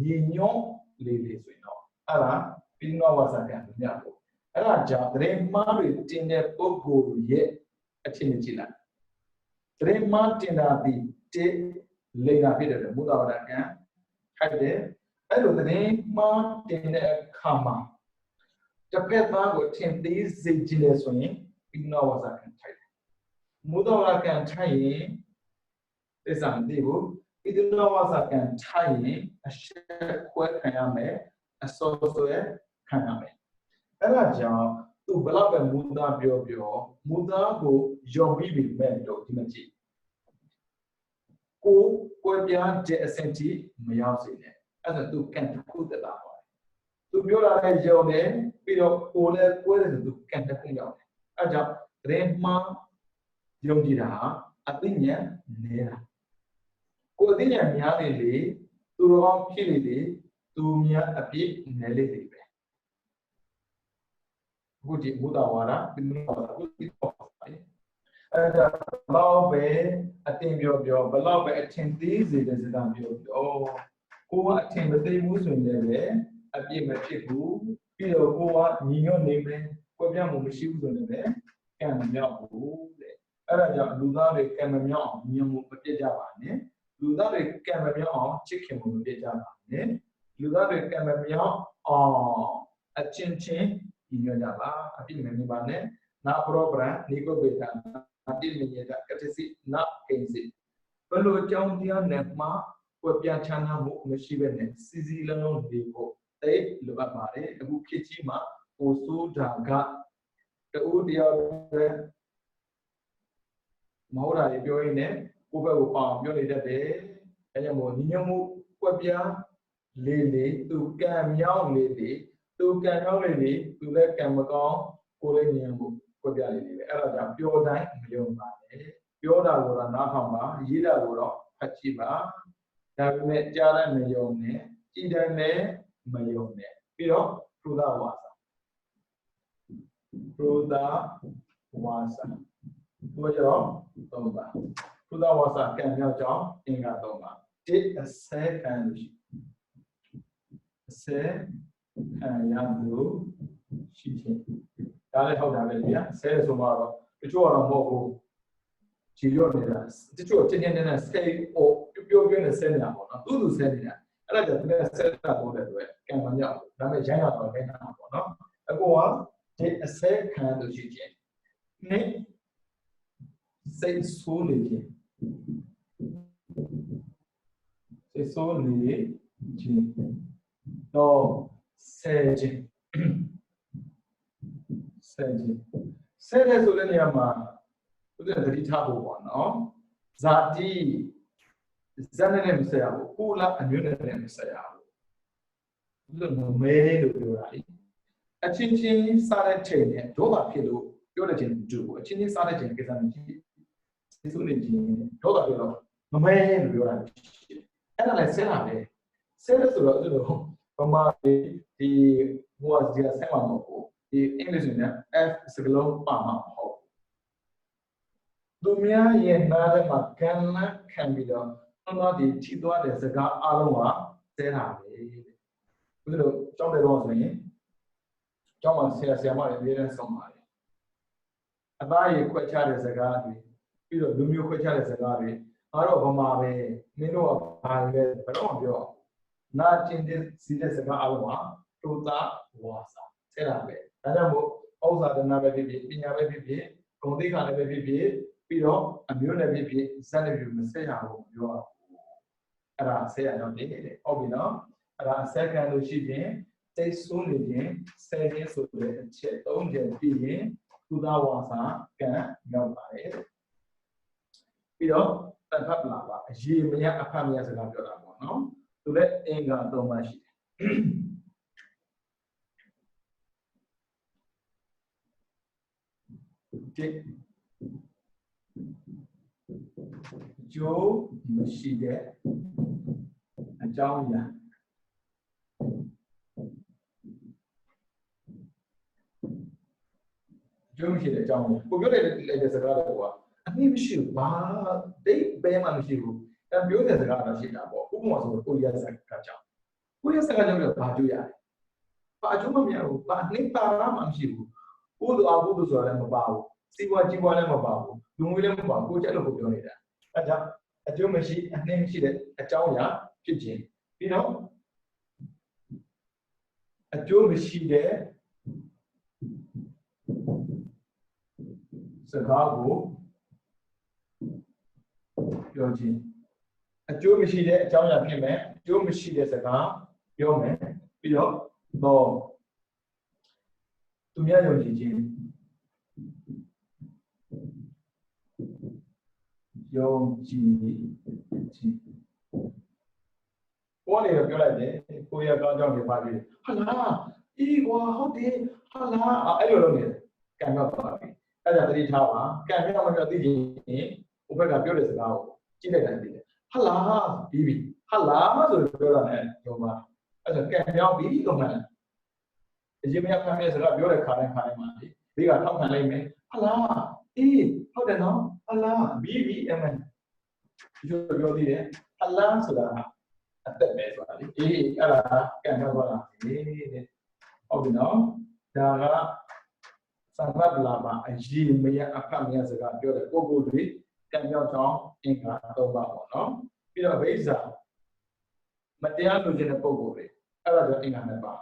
ညီညွတ်လေလေဆိုရင်တော့အဲ့ဒါပြီးတော့ဝါစာပြန်ညဖို့အဲ့ဒါကြောင့်တရင်မားတွေတင်တဲ့ပုဂ္ဂိုလ်ရဲ့အချင်းကြည့်လိုက်တရင်မားတင်တာဒီတေလိန်တာဖြစ်တယ်မူတော်ရကံခိုက်တယ်အဲ့လိုတရင်မားတင်တဲ့အခါမှာတစ်ဖက်သားကိုထင်သေးစေခြင်းလေဆိုရင်ပြီးတော့ဝါစာပြန်ထိုက်တယ်မူတော်ရကံထိုက်ရင်သစ္စာမသိဘူးပြီးတော့ဝါစာပြန်ထိုက်ရင်အရှက်ခွဲခံရမယ်အစောစောခံရမယ်အဲ့ဒါကြောင့်သူဘလောက်ပဲမူသားပြောမူသားကိုယုံပြီးပြီမဲ့တော့ဒီမကြည့်ကိုကွဲပြားတဲ့အဆင့်ထိမရောက်စေနဲ့အဲ့ဒါသူကန်တစ်ခုတက်လာပါတယ်သူပြောတာလည်းယုံတယ်ပြီးတော့ကိုလည်းကွဲတယ်သူကန်တစ်ခုရောက်တယ်အဲ့ကြောင့်တရင်မှားယုံကြည်တာအသိဉာဏ်နေတာကိုအသိဉာဏ်များနေလေသူတော်ကောင်းဖြစ်နေလေသူများအပြည့်နေလေပဲခုဒီဘုဒ္ဓဝါဒဒီလိုပါခုဒီပေါ့အဲ့ဒါဘလောက်ပဲအတင်ပြောဘလောက်ပဲအထင်သေးစေတဲ့စကားပြောကိုကအထင်မသေးဘူးဆိုရင်လည်းအပြည့်မဖြစ်ဘူးပြီးတော့ကိုကညီညွတ်နေမယ်ကွဲပြားမှုမရှိဘူးဆိုရင်လည်းကံမမြောက်ဘူးတဲ့အဲ့ဒါကြောင့်လူသားတွေကံမမြောက်အောင်ညီညွတ်မှုမပြတ်ကြပါနဲ့လူသားတွေကံမမြောက်အောင်ချစ်ခင်မှုမပြတ်ကြပါနဲ့လူသားတွေကံမမြောက်အောင်အချင်းချင်းညီညွတ်ကြပါအပြည့်မနေပါနဲ့နာပရောပရနိကိုပေတာအတိမညတာကတစီနာကိဉ္စီဘလို့အကြောင်းတရားနဲ့မှကွပြချမ်းသာမှုမရှိဘဲနဲ့စီစီလုံးလုံးဒီဖို့တိတ်လိုအပ်ပါတယ်အခုဖြစ်ကြီးမှာကိုစိုးဓာကတူတရားပဲမဟုတ်တာတွေပြောရင်းနဲ့ကိုယ့်ဘက်ကိုပေါအောင်ပြောနေတတ်တယ်အဲကြောင့်မို့ညီညွတ်မှုကွပြလေးသူကံမြောင်းလေးသူကံမြောင်းလေးသူလည်းကံမကောင်းကိုယ်လည်းညီညွတ်မှုကွပြလေးပဲအဲ့ဒါကြောင့်ပြောတိုင်းမယုံပါနဲ့ပြောတာကိုတော့နားထောင်ပါရေးတာကိုတော့ဖတ်ကြည့်ပါဒါပေမဲ့ကြားတိုင်းမယုံနဲ့ကြည်တိုင်းလည်းမယုံနဲ့ပြီးတော့ပရုဒဝါစာပြောကြတော့သုံးပါပရုဒဝါစာကံမြောက်ကြောင်းအင်္ဂါသုံးပါတစ်အစဲခံလို့ရှိအစဲခံရလို့ရှိခြင်းဒါလည်းဟုတ်တာပဲဗျာဆဲဆိုမှတော့တချို့ကတော့မဟုတ်ဘူးခြေရော့နေတာတချို့တင်းတင်းနဲ့ဆဲပြောနေဆဲနေတာပေါ့နော်သူဆဲနေတာအဲ့ဒါကြောင့်ဒီဆဲတာပို့တဲ့အတွက်ကံမမြောက်ဘူးဒါပေမဲ့ရိုင်းရတော့ခိုင်းတာပေါ့နော်အခုကဒီအစဲခံလို့ရှိခြင်းနိစိတ်ဆိုးနေခြင်းစိတ်ဆိုးနေခြင်းတော့ဆဲခြင်းဆဲတဲ့ဆိုတဲ့နေရာမှာဘုရားသတိထားဖို့ပေါ့နော်ဇာတိဇန်နဲ့မဆက်ရဘူးကိုလာအမျိုးနဲ့မဆက်ရဘူးလို့မဲလို့ပြောတာလေအချင်းချင်းစားတဲ့ချိန်နဲ့ဒေါသဖြစ်လို့ပြောတဲ့ချိန်တူအချင်းချင်းစားတဲ့ချိန်ကိစ္စမရှိဘူးစိတ်ဆိုးနေခြင်းဒေါသပြောတော့မမဲလို့ပြောတာအဲ့ဒါလည်းဆဲတာပဲဆဲလို့ဆိုတော့အဲ့လိုဗမာဒီဟိုကဒီဆဲမှာမဟုတ်ဘူးဒီအင်္ဂလိပ်နဲ့ F စကလုံးပါမှာမဟုတ်သူများရဲ့နားထဲမှာကံလက်ခံပြီးတော့တော့ဒီထိသွားတဲ့စကားအလုံးကဆဲတာပဲဘယ်လိုကြောက်တယ်တော့ဆိုရင်ကျောင်းမှာဆရာမတွေအများနဲ့ဆောင်ပါတယ်အသားရည်ခွဲခြားတဲ့စကားတွေပြီးတော့လူမျိုးခွဲခြားတဲ့စကားတွေအားတော့ဗမာပဲမင်းတို့ကဘာလဲဘယ်တော့မှပြောနာကျင်တဲ့စီးတဲ့စကားအလုံးကတူတာဝါစာဆဲတာပဲဒါကြောင့်မို့ဩဇာတနာပဲဖြစ်ဖြစ်ပညာပဲဖြစ်ဖြစ်ဂုဏ်သိက္ခာလည်းပဲဖြစ်ဖြစ်ပြီးတော့အမျိုးနဲ့ဖြစ်ဖြစ်ဇက်နဲ့ဖြစ်မဆက်ရဘူးပြောအဲ့ဒါဆက်ရတော့တယ်ဟုတ်ပြီနော်အဲ့ဒါဆက်ခံလို့ရှိရင်စိတ်ဆိုးနေခြင်းဆဲခြင်းဆိုတဲ့အချက်၃ချက်ပြီးရင် သူသားဝါစာကံရောက်ပါတယ်ပြီးတော့တန်ခတ်လာပါအရေးမရအဖတ်မရစကားပြောတာပေါ့နော်သူလည်းအင်္ဂါ၃ပါးရှိတယ်ကျိုးမရှိတဲ့အကြောင်းအရာကျိုးမရှိတဲ့အကြောင်းအရာကိုပြောတဲ့စကားတော့ကအနည်းမရှိဘူးဘာဒိတ်ပဲမှမရှိဘူးအဲပြောတဲ့စကားတော့ရှိတာပေါ့ဥပမာဆိုကိုရီးယားစကားကြောင့်ကိုရီးယားစကားကြောင့်ဘာကျိုးရတယ်ဘာကျိုးမမြင်ဘူးဘာနှိမ့်တာမှမရှိဘူးဘုဒ္ဓအဘုဒ္ဓဆိုတာလည်းမပါဘူးစီးပွားကြီးပွားလည်းမပါဘူးလူငွေလည်းမပါဘူးကိုကျက်လို့ကိုပြောနေတာအဲဒါအကျိုးမရှိအနှိမ့်မရှိတဲ့အကြောင်းအရာဖြစ်ခြင်းပြီးတော့အကျိုးမရှိတဲ့စကားကိုပြောခြင်းအကျိုးမရှိတဲ့အကြောင်းအရာဖြစ်မယ်အကျိုးမရှိတဲ့စကားပြောမယ်ပြီးတော့သူများယုံကြည်ခြင်းယုံကြည်ခြင်းကိုယ်လည်းပြောလိုက်တယ်ကိုရကောင်းကြောင်းပြပါပြီဟာလားအေးကွာဟုတ်တယ်ဟာလားအဲ့လိုလုပ်နေတယ်ကံတော့ပါပြီအဲ့ဒါသတိထားပါကံပြောင်းမပြောသိချင်ဘုဘက်ကပြောတဲ့စကားကိုကြည့်လိုက်တယ်သိတယ်ဟာလားပြီးပြီဟာလားဆိုပြောတာနဲ့ယုံပါအဲ့ဒါကံပြောင်းပြီးတော့မှအရင်ကဖမ်းတဲ့စကားပြောတဲ့ခါတိုင်းမှာဒီကထောက်ခံလိုက်မယ်ဟာလားအေးဟုတ်တယ်နော်ဟာလားပြီးပြီအမှန်ဒီလိုပြောသေးတယ်ဟာလားဆိုတာအသက်ပဲဆိုတာလေအေးအဲ့ဒါကံပြောင်းသွားတာလေတဲ့ဟုတ်ပြီနော်ဒါကသံဃာလာမှာအရေးမရအဖတ်မရစကားပြောတဲ့ပုဂ္ဂိုလ်တွေကံပြောင်းကြောင်းအင်္ဂါ၃ပါးပေါ့နော်ပြီးတော့ဗိဇ္ဇာမတရားလုပ်ခြင်းတဲ့ပုဂ္ဂိုလ်တွေအဲ့ဒါကြောင့်အင်္ဂါ၂ပါး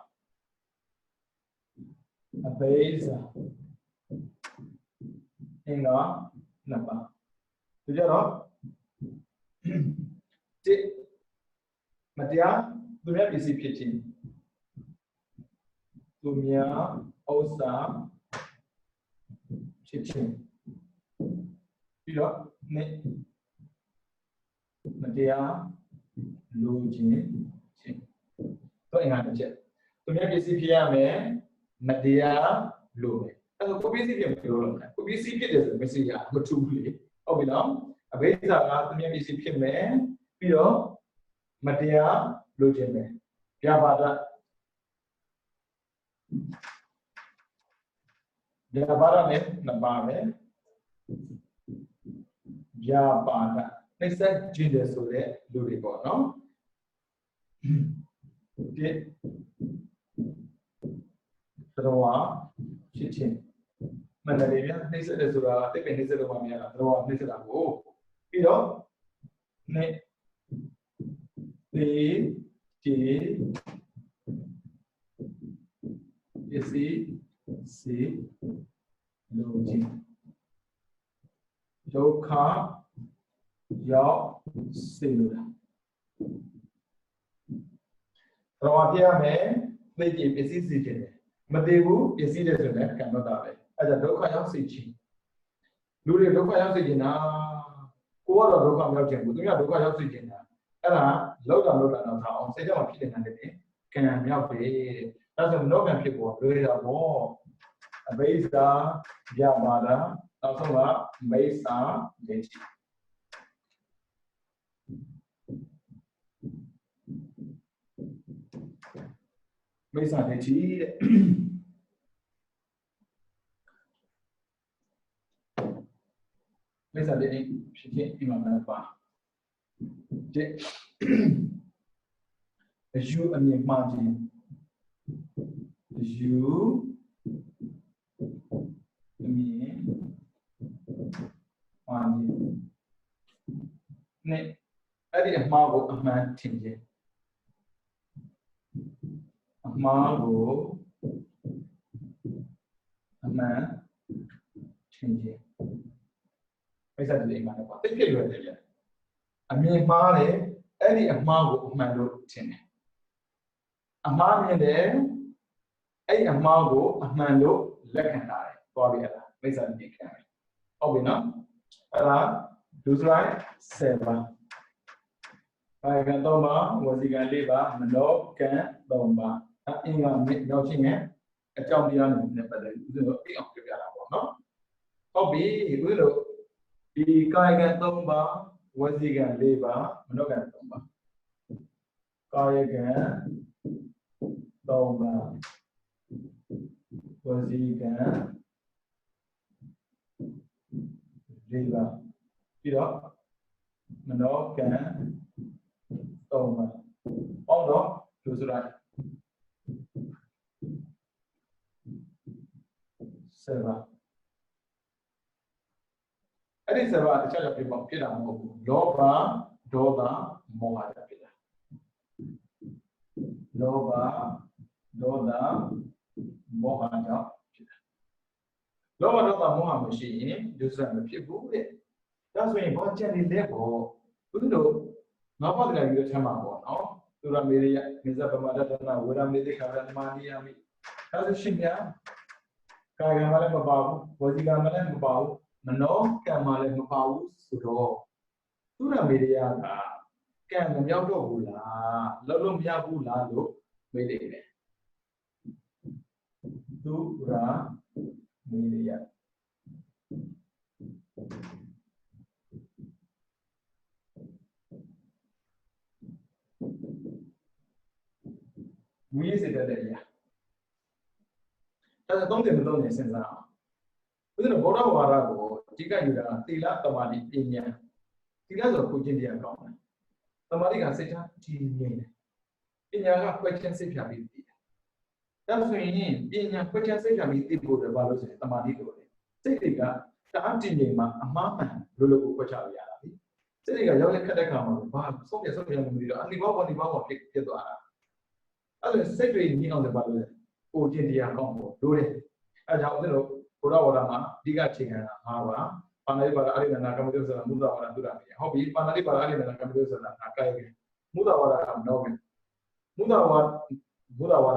အဘိဇ္ဇာအင်္ဂါ၂ပါးဒီကြတော့မတရားသူများပစ္စည်းဖြစ်ခြင်းသူများဥစ္စာဖြစ်ခြင်းပြီးတော့မတရားလိုခြင်းတော့အင်္ဂါတစ်ချက်သူများပစ္စည်းဖြစ်ရမယ်မတရားလိုမယ်အဲ့တော့ကိုပစ္စည်းဖြစ်မလို့လို့ကိုပစ္စည်းဖြစ်တယ်ဆိုမစ္စည်းရမထူးဘူးလေဟုတ်ပြီနော်အဘိဓါကသူများပစ္စည်းဖြစ်မယ်ပြီးတော့မတရားလိုခြင်းပဲပြပါဒဗျာပါဒနဲ့နှစ်ပါးပဲဗျာပါဒနှိစ္စကျင်တယ်ဆိုတဲ့လူတွေပေါ့နော်ဒီတော်ဖြစ်ခြင်းမန္တလေးဗျာနှိစ္စတယ်ဆိုတာတိတ်ပဲနှိစ္စလို့မှမရတာတော်နှိစ္စတာကိုပြီးတော့နေဒီဒီပစ္စည်းစီလိုခြင်းဒုက္ခရောက်စေလိုတာတော်ပြရမယ်သိကြည်ပစ္စည်းစီခြင်းမသေးဘူးပစ္စည်းတယ်ဆိုရင်ကံတော့တာပဲအဲ့ဒါဒုက္ခရောက်စေခြင်းလူတွေဒုက္ခရောက်စေခြင်းနာကိုကတော့ဒုက္ခမရောက်ခြင်းဘူးသူကဒုက္ခရောက်စေခြင်းနာအဲ့ဒါလောက်တော့ထားအောင်စိတ်ထဲမှာဖြစ်နေတဲ့တဲ့ကံမြောက်တယ်ဒါဆိုမနောကံဖြစ်ပေါ်လွယ်တာပေါ့အဘိဇ္ဇာဗျာပါဒနောက်ဆုံးကမိစ္ဆာဒိဋ္ဌိမိစ္ဆာဒိဋ္ဌိတဲ့မိစ္ဆာဒိဋ္ဌိဖြစ်ခြင်းဒီမှာမပါတဲ့အယူအမြင်မှားခြင်းအယူအမြင်မှားခြင်းနဲ့အဲ့ဒီအမှားကိုအမှန်ထင်ခြင်းအမှားကိုအမှန်ထင်ခြင်းမိစ္ဆာဒိဋ္ဌိမှာလည်းပါသိဖြစ်လွယ်တယ်ဗျအမြင်မှားတယ်အဲ့ဒီအမှားကိုအမှန်လို့ထင်တယ်အမှားမြင်တယ်အဲ့အမှားကိုအမှန်လို့လက်ခံတာတယ်သွားပြီအဲ့ဒါ မိစ္ဆာတိခံဟုတ်ပြီနော်အဲ့ဒါဒုစရိုက်7ပါကာယကံ3ပါဝစီကံ4ပါမနောကံ3ပါအင်္ဂါမြောက်ချင်းနဲ့အကြောင်းတရားနဲ့ပတ်သက်ပြီးဦးဇင်းတို့ပြအောင်ပြပြတာပေါ့နော်ဟုတ်ပြီဦးဇင်းတို့ဒီကာယကံ3ပါဝစီကံ4ပါမနောကံ3ပါကာယကံ3ပါဝစီကံ4ပါပြီးတော့မနောကံ3ပါအောင်တော့လူစရိုက်7ပါအဲ့ဒီ7ပါတခြားပြပေါ့ဖြစ်တာမဟုတ်ဘူးလောဘဒေါသမောဟတွေဖြစ်တာလောဘဒေါသမောဟကြောင့်ဖြစ်တာလောဘဒေါသမောဟမရှိရင်လူစရိုက်မဖြစ်ဘူးတဲ့ဒါဆိုရင်ဘာချက်နေလဲပေါ့ဘုသူတို့ငါးပါးတရားကြီးချမ်းပါပေါ့နော်သူရမေရိယမေဇပမဒတနာဝရမေတိခါရမဏိယမိဒါဆိုရှင်ဗျာကာယကံလည်းမပါဘူးဝစီကံလည်းမပါဘူးမနောကံလည်းမပါဘူးဆိုတော့သူရမေရိယကကံမမြောက်တော့ဘူးလားလုံးလုံးမရဘူးလားလို့မေးတယ်သူရမေရိယဝိသေတတရားအဲ့ဒါ30မ30စဉ်းစားအောင်ဦးဇင်းတို့ဗုဒ္ဓဝါဒကိုအဓိကယူတာသီလသမာဓိပညာသီလဆိုကိုကျင့်တရားကောင်းတယ်သမာဓိကစိတ်ထားတည်ငြိမ်တယ်ပညာကခွဲခြားစိတ်ဖြာပြီးသိတယ်ဒါဆိုရင်ပညာခွဲခြားစိတ်ဖြာပြီးသိဖို့လည်းဘာလို့ဆိုရင်သမာဓိလိုတယ်စိတ်တွေကတအားတည်ငြိမ်မှအမှားမှန်လို့လို့ခွဲခြားလို့ရတာလေစိတ်တွေကရောက်လက်ခက်တဲ့ခါမှာဘာဆုံးပြဆုံးပြမလို့အနိဘောဖြစ်သွားတာအဲ့ဒါစိတ်တွေညှိအောင်လည်းပါလို့ကိုကျင့်တရားကောင်းဖို့လိုတယ်အဲကြောင့်ဦးဇင်းတို့ဘုရားဝါဒမှာအဓိကချိန်ခံတာ5ပါပါဏိပါဒအရိဏနာကမ္မတုဆိုတာမုဒ္ဒဝါဒသူရမယ်ဟုတ်ပြီပါဏိပါဒအရိဏနာကမ္မတုဆိုတာအကိုက်ပဲမုဒ္ဒဝါဒကမနောပဲမုဒ္ဒဝါ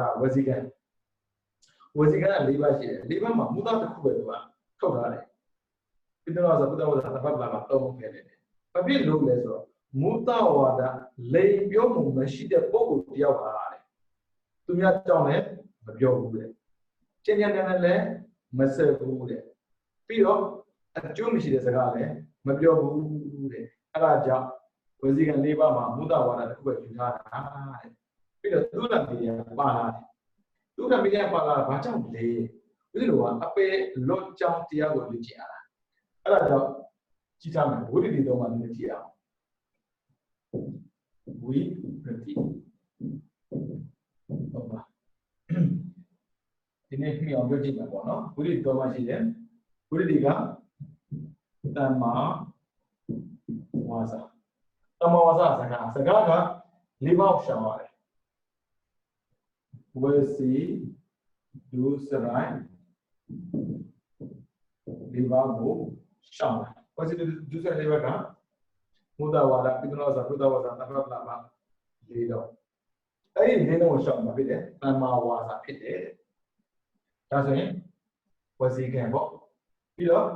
ဒဝစီကံ4ပါးရှိတယ်4ပါးမှာမုဒ္ဒတစ်ခုပဲသူကထုတ်ထားတယ်ပိတ္တဝါဆိုဘုဒ္ဓဝါဒသဘ္ဗလာမှာ3ခုပဲတယ်ဘာဖြစ်လို့လဲဆိုတော့မုဒ္ဒဝါဒလိမ်ပြောမှုမရှိတဲ့ပုဂ္ဂိုလ်တယောက်ပါတဲ့သူများကြောင့်လည်းမပြောဘူးတဲ့ကျင့်ကြံတယ်လည်းမဆက်ဘူးတဲ့ပြီးတော့အကျိုးမရှိတဲ့စကားလည်းမပြောဘူးတဲ့အဲ့ဒါကြောင့်ဝစီကံ၄ပါးမှာမုဒ္ဒဝါဒတစ်ခုပဲယူထားတာတဲ့ပြီးတော့သုဒ္ဓမီယပါလာတယ်သုဒ္ဓမီယပါလာဘာကြောင့်လဲဒီလိုကအပေလွတ်ကြောင်းတရားကိုလေ့ကျင့်ရတာအဲ့ဒါကြောင့်ကြည့်ထားမယ်ဝိရိတိတော့မှလည်းကြည့်အောင်ဝိရိတိဟုတ်ပါဒီနေ့ပြအောင်ပြောကြည့်မှာပေါ့နော်ဝိရိတိတော့မှရှိတယ်ဝိရိတိကတမ္မာဝါစာတမ္မာဝါစာစကားက၄ပါးရှောင်ရတယ်ဝစီဒုစရိုင်း၄ပါးကိုရှောင်တယ်ဝစီဒုစရိုင်း၄ပါးကမုဒ္ဒဝါဒပိဋကဝါစာဘုဒ္ဓဝါစာသဗ္ဗပလမ၄တော့အဲ့ဒီ၄တော့ရှောင်မှာဖြစ်တယ်တမ္မာဝါစာဖြစ်တယ်ဒါဆိုရင်ဝစီကံပေါ့ပြီးတော့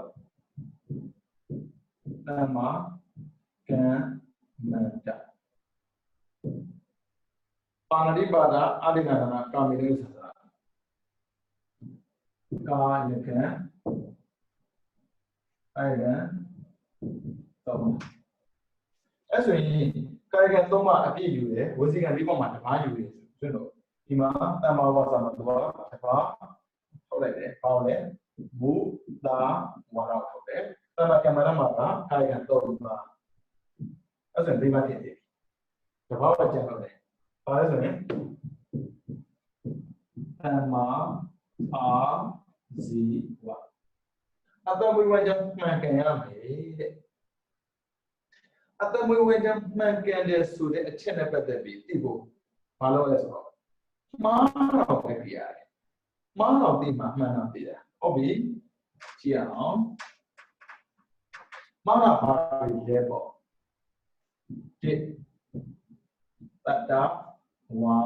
တမ္မာကံမန္တပါဏိပါဒအာရိဏနာကာမိတုဆိုတာကာယကံအဲ့ဒါတော့အဲ့ဆိုရင်ကာယကံ၃ပါးအပြည့်ယူတယ်ဝစီကံ၄ပါးမှာတစ်ပါးယူတယ်ဆိုတော့ဒီမှာတမ္မာဝါစာမှာတစ်ပါးထုတ်လိုက်တယ်ပေါင်းတယ်မူတာဝါဒထုတ်တယ်တမ္မာကံမရမှာကကာယကံ၃ပါးအဲ့ဆိုရင်၄ပါးဖြစ်တယ်တစ်ပါးပဲကျန်တော့တယ်ဘာလဲဆိုရင်တမ္မာအာဇီဝအတ္တမွေးဝမ်းကြောင်းမှန်ကန်ရမယ်တဲ့အတ္တမွေးဝမ်းကြောင်းမှန်ကန်တဲ့ဆိုတဲ့အချက်နဲ့ပတ်သက်ပြီးသိဖို့ဘာလို့လဲဆိုတော့မှားတော့ပဲပြရတယ်မှားတော့သိမှမှန်တော့သိတာဟုတ်ပြီကြည့်အောင်မှားတာဘာလဲပေါ့ဒီတတ္တဝါ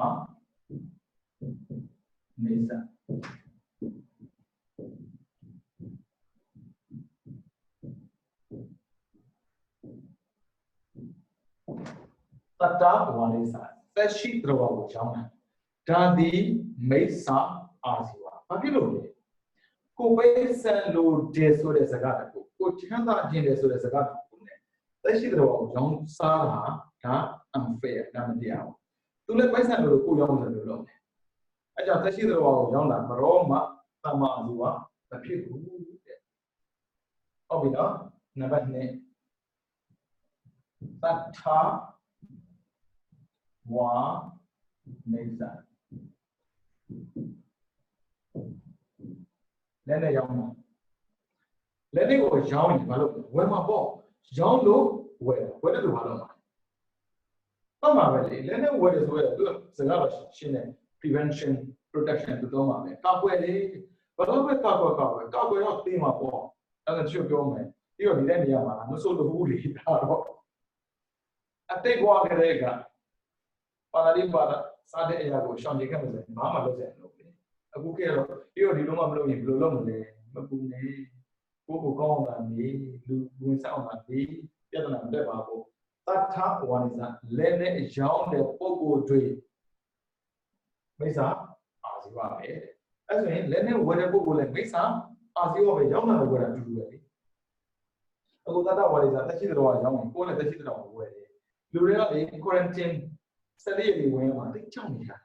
နေစာ Tata Wanisa, Sashi Drowa Jama, Dandi Mesa Asiwa. Papilo, Kobe San Lo Deso de Sagataco, Kochanda Jindeso de Sagataco, Sashi Drowa, John Sara, Ta, unfair, Damadia. To let my son look young and alone. I just see the wall, young and Maroma, Tama, the people. Obina, never name. Tata Wa Neza. Then a young man. Let it go, John, where my ball. John low, where do Haloma? Tama Valley, let it what is where good. Sagara Shine, prevention, protection to Toma. Cowboy, but over cowboy not theme of war. And the show go man. You're the Yama, no so the woolly. I take one Rega. Panadiba, Sunday Ago, Sean Jacobs, Mamma was a bookero. You're the Loma blowing, Blomley, Mabune, Coco Gong, and me, Luin Sound, and me, Yadam Debabo. That top one is that Lene Jean de Pogo Tree. Mesa, as you are made. As in, Lene, whatever will like Mesa, as you are a young man, what I do. What is that? That's the one young, call it the children of the way. Luria in quarantine, steadily when I think Johnny had.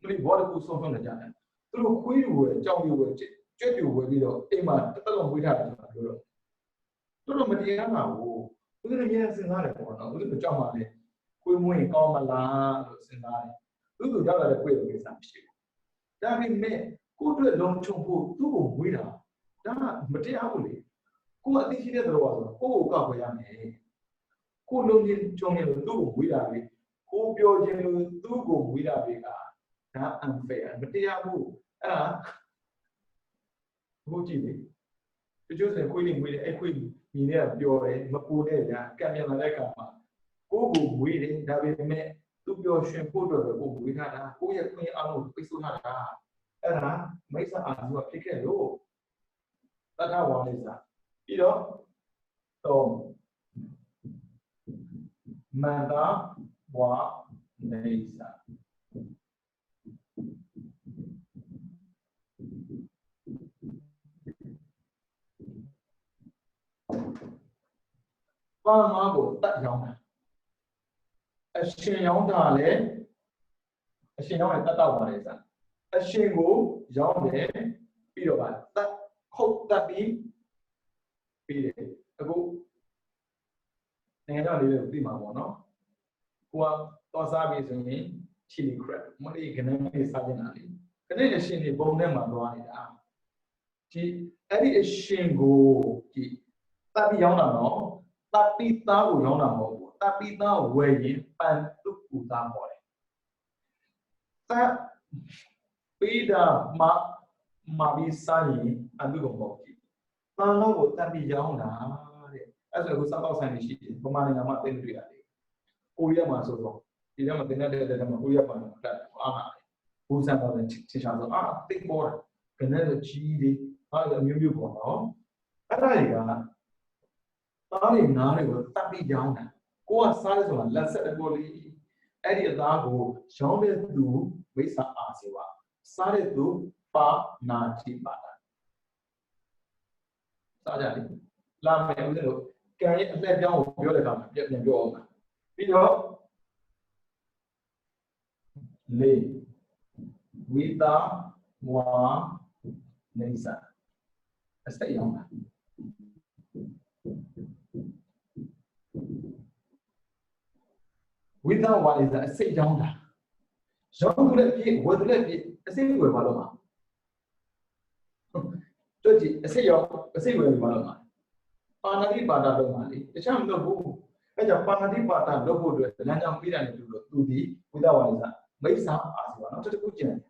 Really, what was so from the Jana? Through Queen, Johnny would check you with you, Emma, along with her. Through Mediana, who didn't get in that one, look at John, Queen, Comala, Sinai. Look at the other way with some ship. That we may go to a long chombo, two with her. That materially. Who are thinking of the world? Who got away? Who don't need to do without it? Who build you to go without it? Not unfair. But they are who did it? The Jews are quitting with a queen in their pure Mapune, Camilla Lecama. Who go with it that we met to be a shampoo or the book with her, who are queen out of Pisuna. And Mesa and you are taking low. That's how one is that. You know, so Manda wa Nesa. Pamago, that young. A shin young darling, a shin young at that one is that. A shingle, young day, Peter, that hope that be. Ago Nana little Dimano, who are Tosabi in chili crab, Money can be suddenly. Can I shin a bone them on it? She Eddie is shingo, Tapi Yonano, Tapi Tau Yonamo, Tapi Tau way and took Uta boy. That Pida Mabi Sani and Dugomoki. Now, Tapi Yona. As a result, I see commanding a mountain reality. Uya Maso, Idama Uya Pana, who's another Tisha, think more, Canada Chidi, other new born. Araga, Tari Nari will tapi Yana. Go a size of a lesser body. Eddie Dago, Shonda do, Visa Asiwa, Sare do, Pa Nachi Bata. Sajali, Lame, can you let down Yola? Get them go. Video Lay Vita Wa Nisa. I stay young. Without what is that? Say young. Jean would be what let me say with Maloma. Judge, say your say with Maloma. Panadi Bada Lomali, the Cham Lobo, and a Panadi Bada Lobo, the Lanam Piran to the without one is that. Mesa as one, not a good journey.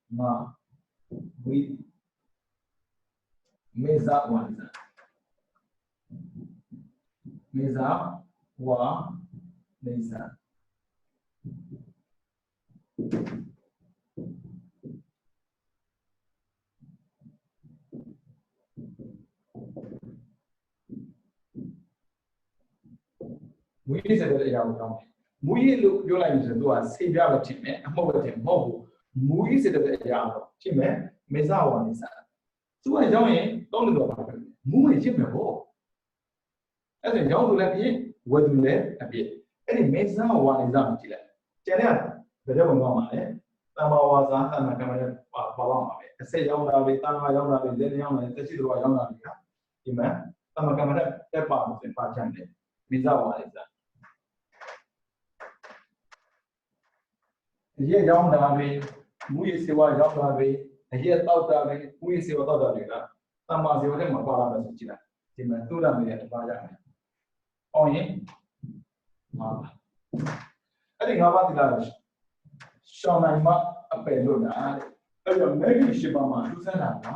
Ma, we Mesa one is that. Mesa wa Mesa. မူရစ်စတဲ့အရာကိုတောင်းတယ်မူရစ်လို့ပြောလိုက်ရင်ဆိုတော့သူကဆေးပြပဲဖြစ်မယ်အမှုပဲဖြစ်မဟုတ်ဘူးမူရစ်စတဲ့အရာတော့ဖြစ်မယ်မေဇဝါနိစာသူကကြောင်းရင်တောင်းတယ်တော့ပါပဲမူရစ်ဖြစ်မယ်ပေါ့အဲ့ဒါကြောင့်သူလည်းပြည့်ဝယ်သူလည်းအပြည့်အဲ့ဒီမေဇဝါနိစာကိုကြည့်လိုက်ကျန်တဲ့ဘယ်တော့မှမပါလဲတမ္မာဝါစာတမ္မာကမ္မနဲ့ပါပါမှာပဲအဆက်ရောက်တာပဲတမ္မာရောက်တာပဲလက်ရောက်တာတက်ရှိတော်ရောက်တာတွေကဒီမှာတမ္မာကမ္မနဲ့တက်ပါလို့ဆိုပါချမ်းတယ်မေဇဝါနိစာအရေးရောက်တာပဲမူရစေဝါရောက်တာပဲအရေးတောက်တာပဲမူရစေဝါတောက်တာတွေကတမ္မာစေဝါနဲ့မပါလာမယ်ဆိုကြည့်လိုက်ဒီမှာသူ့နာမည်နဲ့တပါးရမယ်အောင်ရင်ငါပါအဲ့ဒီငါးပါးဒီလားရှောင်းနိုင်မှအပယ်လို့လားအဲ့တော့မဲဂီရှိပါမှာသူစမ်းတာက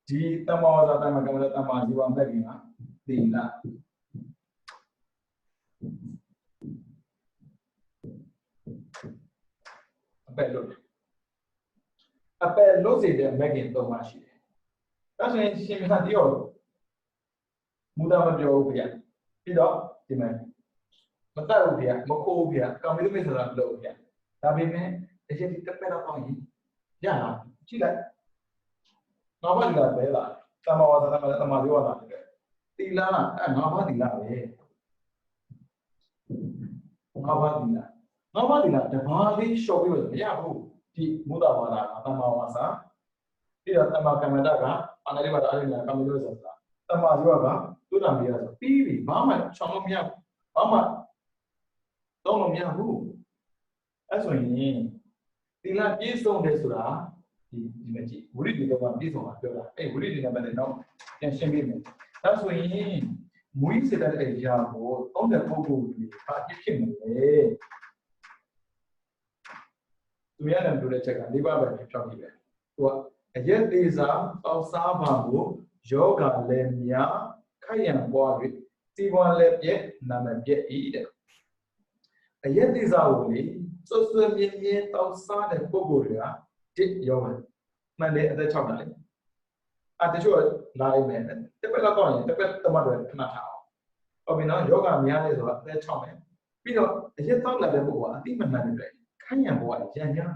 ဒီတမ္မာဝါစာတမ္မာကမ္မတမ္မာဇီဝမဲဂီကသီလအပယ်လို့စေတဲ့မဲဂီသုံးပါရှိတယ်ဒါဆိုရင်ရှင်မဟာတိရောမူတာမပြောဘူးဗျာပြီးတော့ဒီမှာမတတ်ဘူးဗျာမခိုးဘူးဗျာကာမိသမီးဆိုတာမလုပ်ဘူးဗျာဒါပေမဲ့အရင်တစ်ပက်တော့ပေါ့ရင်ရလားကြည့်လိုက်ငါးပါးဒီလားပဲလားတမ္မာဝါစာတမ္မာဇီဝလာတယ်တီလာအဲ့ငါးပါးဒီလားပဲငါးပါးဒီလားတဘာလေးရှော့ပြီးလို့မရဘူးဒီမူတာဝါဒကတမ္မာဝါစာပြီးတော့တမ္မာကမ္မတကအနာရိပါဒအရိယာကာမိသမီးဆိုတာတမ္မာဇီဝကသူ့နာမည်ဆိုပြီးပြီဘာမှချောင်းလို့မရဘူးဘာမှတော့လို့မရဘူးအဲ့ဆိုရင်သီလပြည့်စုံတယ်ဆိုတာဒီမကြည့်ဝိရိယတွေကပြည့်စုံတာပြောတာအဲ့ဝိရိယတွေကလည်းတော့ပြန်ရှင်းပြမယ်ဒါဆိုရင်မွေးစေတဲ့အရာကိုတောင်းတဲ့ပုဂ္ဂိုလ်တွေကဖြစ်မလဲသူရတဲ့ပြောတဲ့ချက်က၄ပါးပဲဖြောင်းကြည့်ပဲသူကအရက်သေးစာတောက်စားပါကိုယောဂလည်းများခိုက်ရန်ပွား၍စီပွားလည်းပြည့်နာမပြည့်ဤတဲ့အရက်သေးစာကိုလေစွတ်စွတ်မြင်းမြင်းတောက်စားတဲ့ပုဂ္ဂိုလ်တွေကတစ်ယောဂမှန်တယ်အသက်6တာလေတချို့လာလိုက်မယ်တစ်ပတ်လောက်တော့ရင်တစ်ပတ်တမတ်တွေခဏထားအောင်ဟုတ်ပြီနော်ယောဂများနေဆိုတာအသက်6မယ်ပြီးတော့အရက်တောက်လာတဲ့ပုဂ္ဂိုလ်ကအတိမမှန်တယ်ခိုင်းရန်ဘဝရံကြတယ်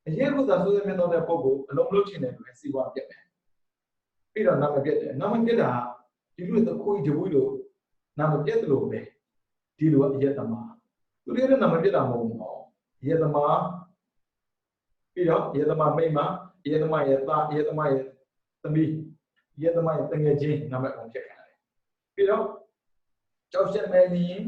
အရက်ကုသဆိုးရမြတ်တဲ့ပုဂ္ဂိုလ်အလုံးလုံးချင်တယ်လို့စီးပွားပြတ်တယ်ပြီးတော့နာမပြတ်တယ်နာမပြတ်တာဒီလိုတခုကြီးတပွေးလို့နာမပြတ်တယ်လို့ပဲဒီလိုအရက်သမားသူတွေလည်းနာမပြတ်တာမဟုတ်ဘူးအရက်သမားပြီးတော့အရက်သမားမိမအရက်သမားရဲ့သားအရက်သမားရဲ့သမီးအရက်သမားရဲ့တငယ်ချင်းနာမအောင်ဖြစ်ခံတယ်ပြီးတော့ကြောက်ရှက်မယ်နည်း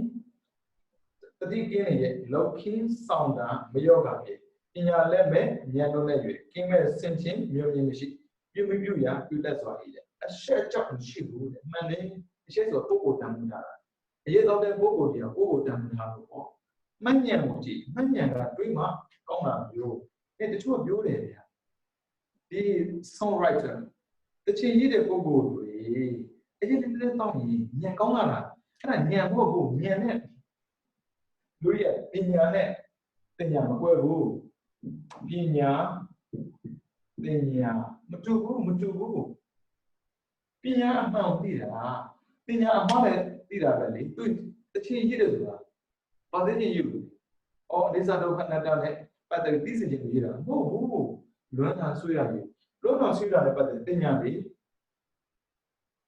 တတိကင်းရဲ့လောက်ခင်းဆောင်တာမယောဂဖြစ်ပညာလက်မဲ့ဉာဏ်တို့နဲ့၍ကင်းမဲ့စင်ချင်းမျိုးမျိုးမရှိပြုမပြုရပြုတတ်စွာ၏တဲ့အဆက်ကြောင့်ရှိဘူးတဲ့မှန်တယ်အဆက်ဆိုပုဂ္ဂိုလ်တန်မှုထားတာအရေးတော်တဲ့ပုဂ္ဂိုလ်တွေကပုဂ္ဂိုလ်တန်မှုထားလို့ပေါ့မှန်ဉာဏ်ကိုကြည့်မှန်ဉာဏ်ကတွေးမှကောင်းတာမျိုးတချို့ပြောတယ်ဗျာဒီ songwriter တချင်ကြီးတဲ့ပုဂ္ဂိုလ်တွေအရေးလေးတောင်းရင်ဉာဏ်ကောင်းလာတာအဲ့ဒါဉာဏ်မဟုတ်ဘူးဉာဏ်နဲ့လူရဲ့ပညာနဲ့ပညာမကွဲဘူးပညာမတူဘူးပညာအမှန်သိတာပညာအမှားလည်းသိတာပဲလေသူတချင်ကြီးတယ်ဆိုတာဘာသိချင်ယူအော်အိသဒုက္ခအနတ္တနဲ့ပတ်သက်သိစေချင်ကြီးတာမဟုတ်ဘူးလွမ်းတာဆွေးရတယ်လွမ်းတာဆွေးတာနဲ့ပတ်သက်ပညာလေ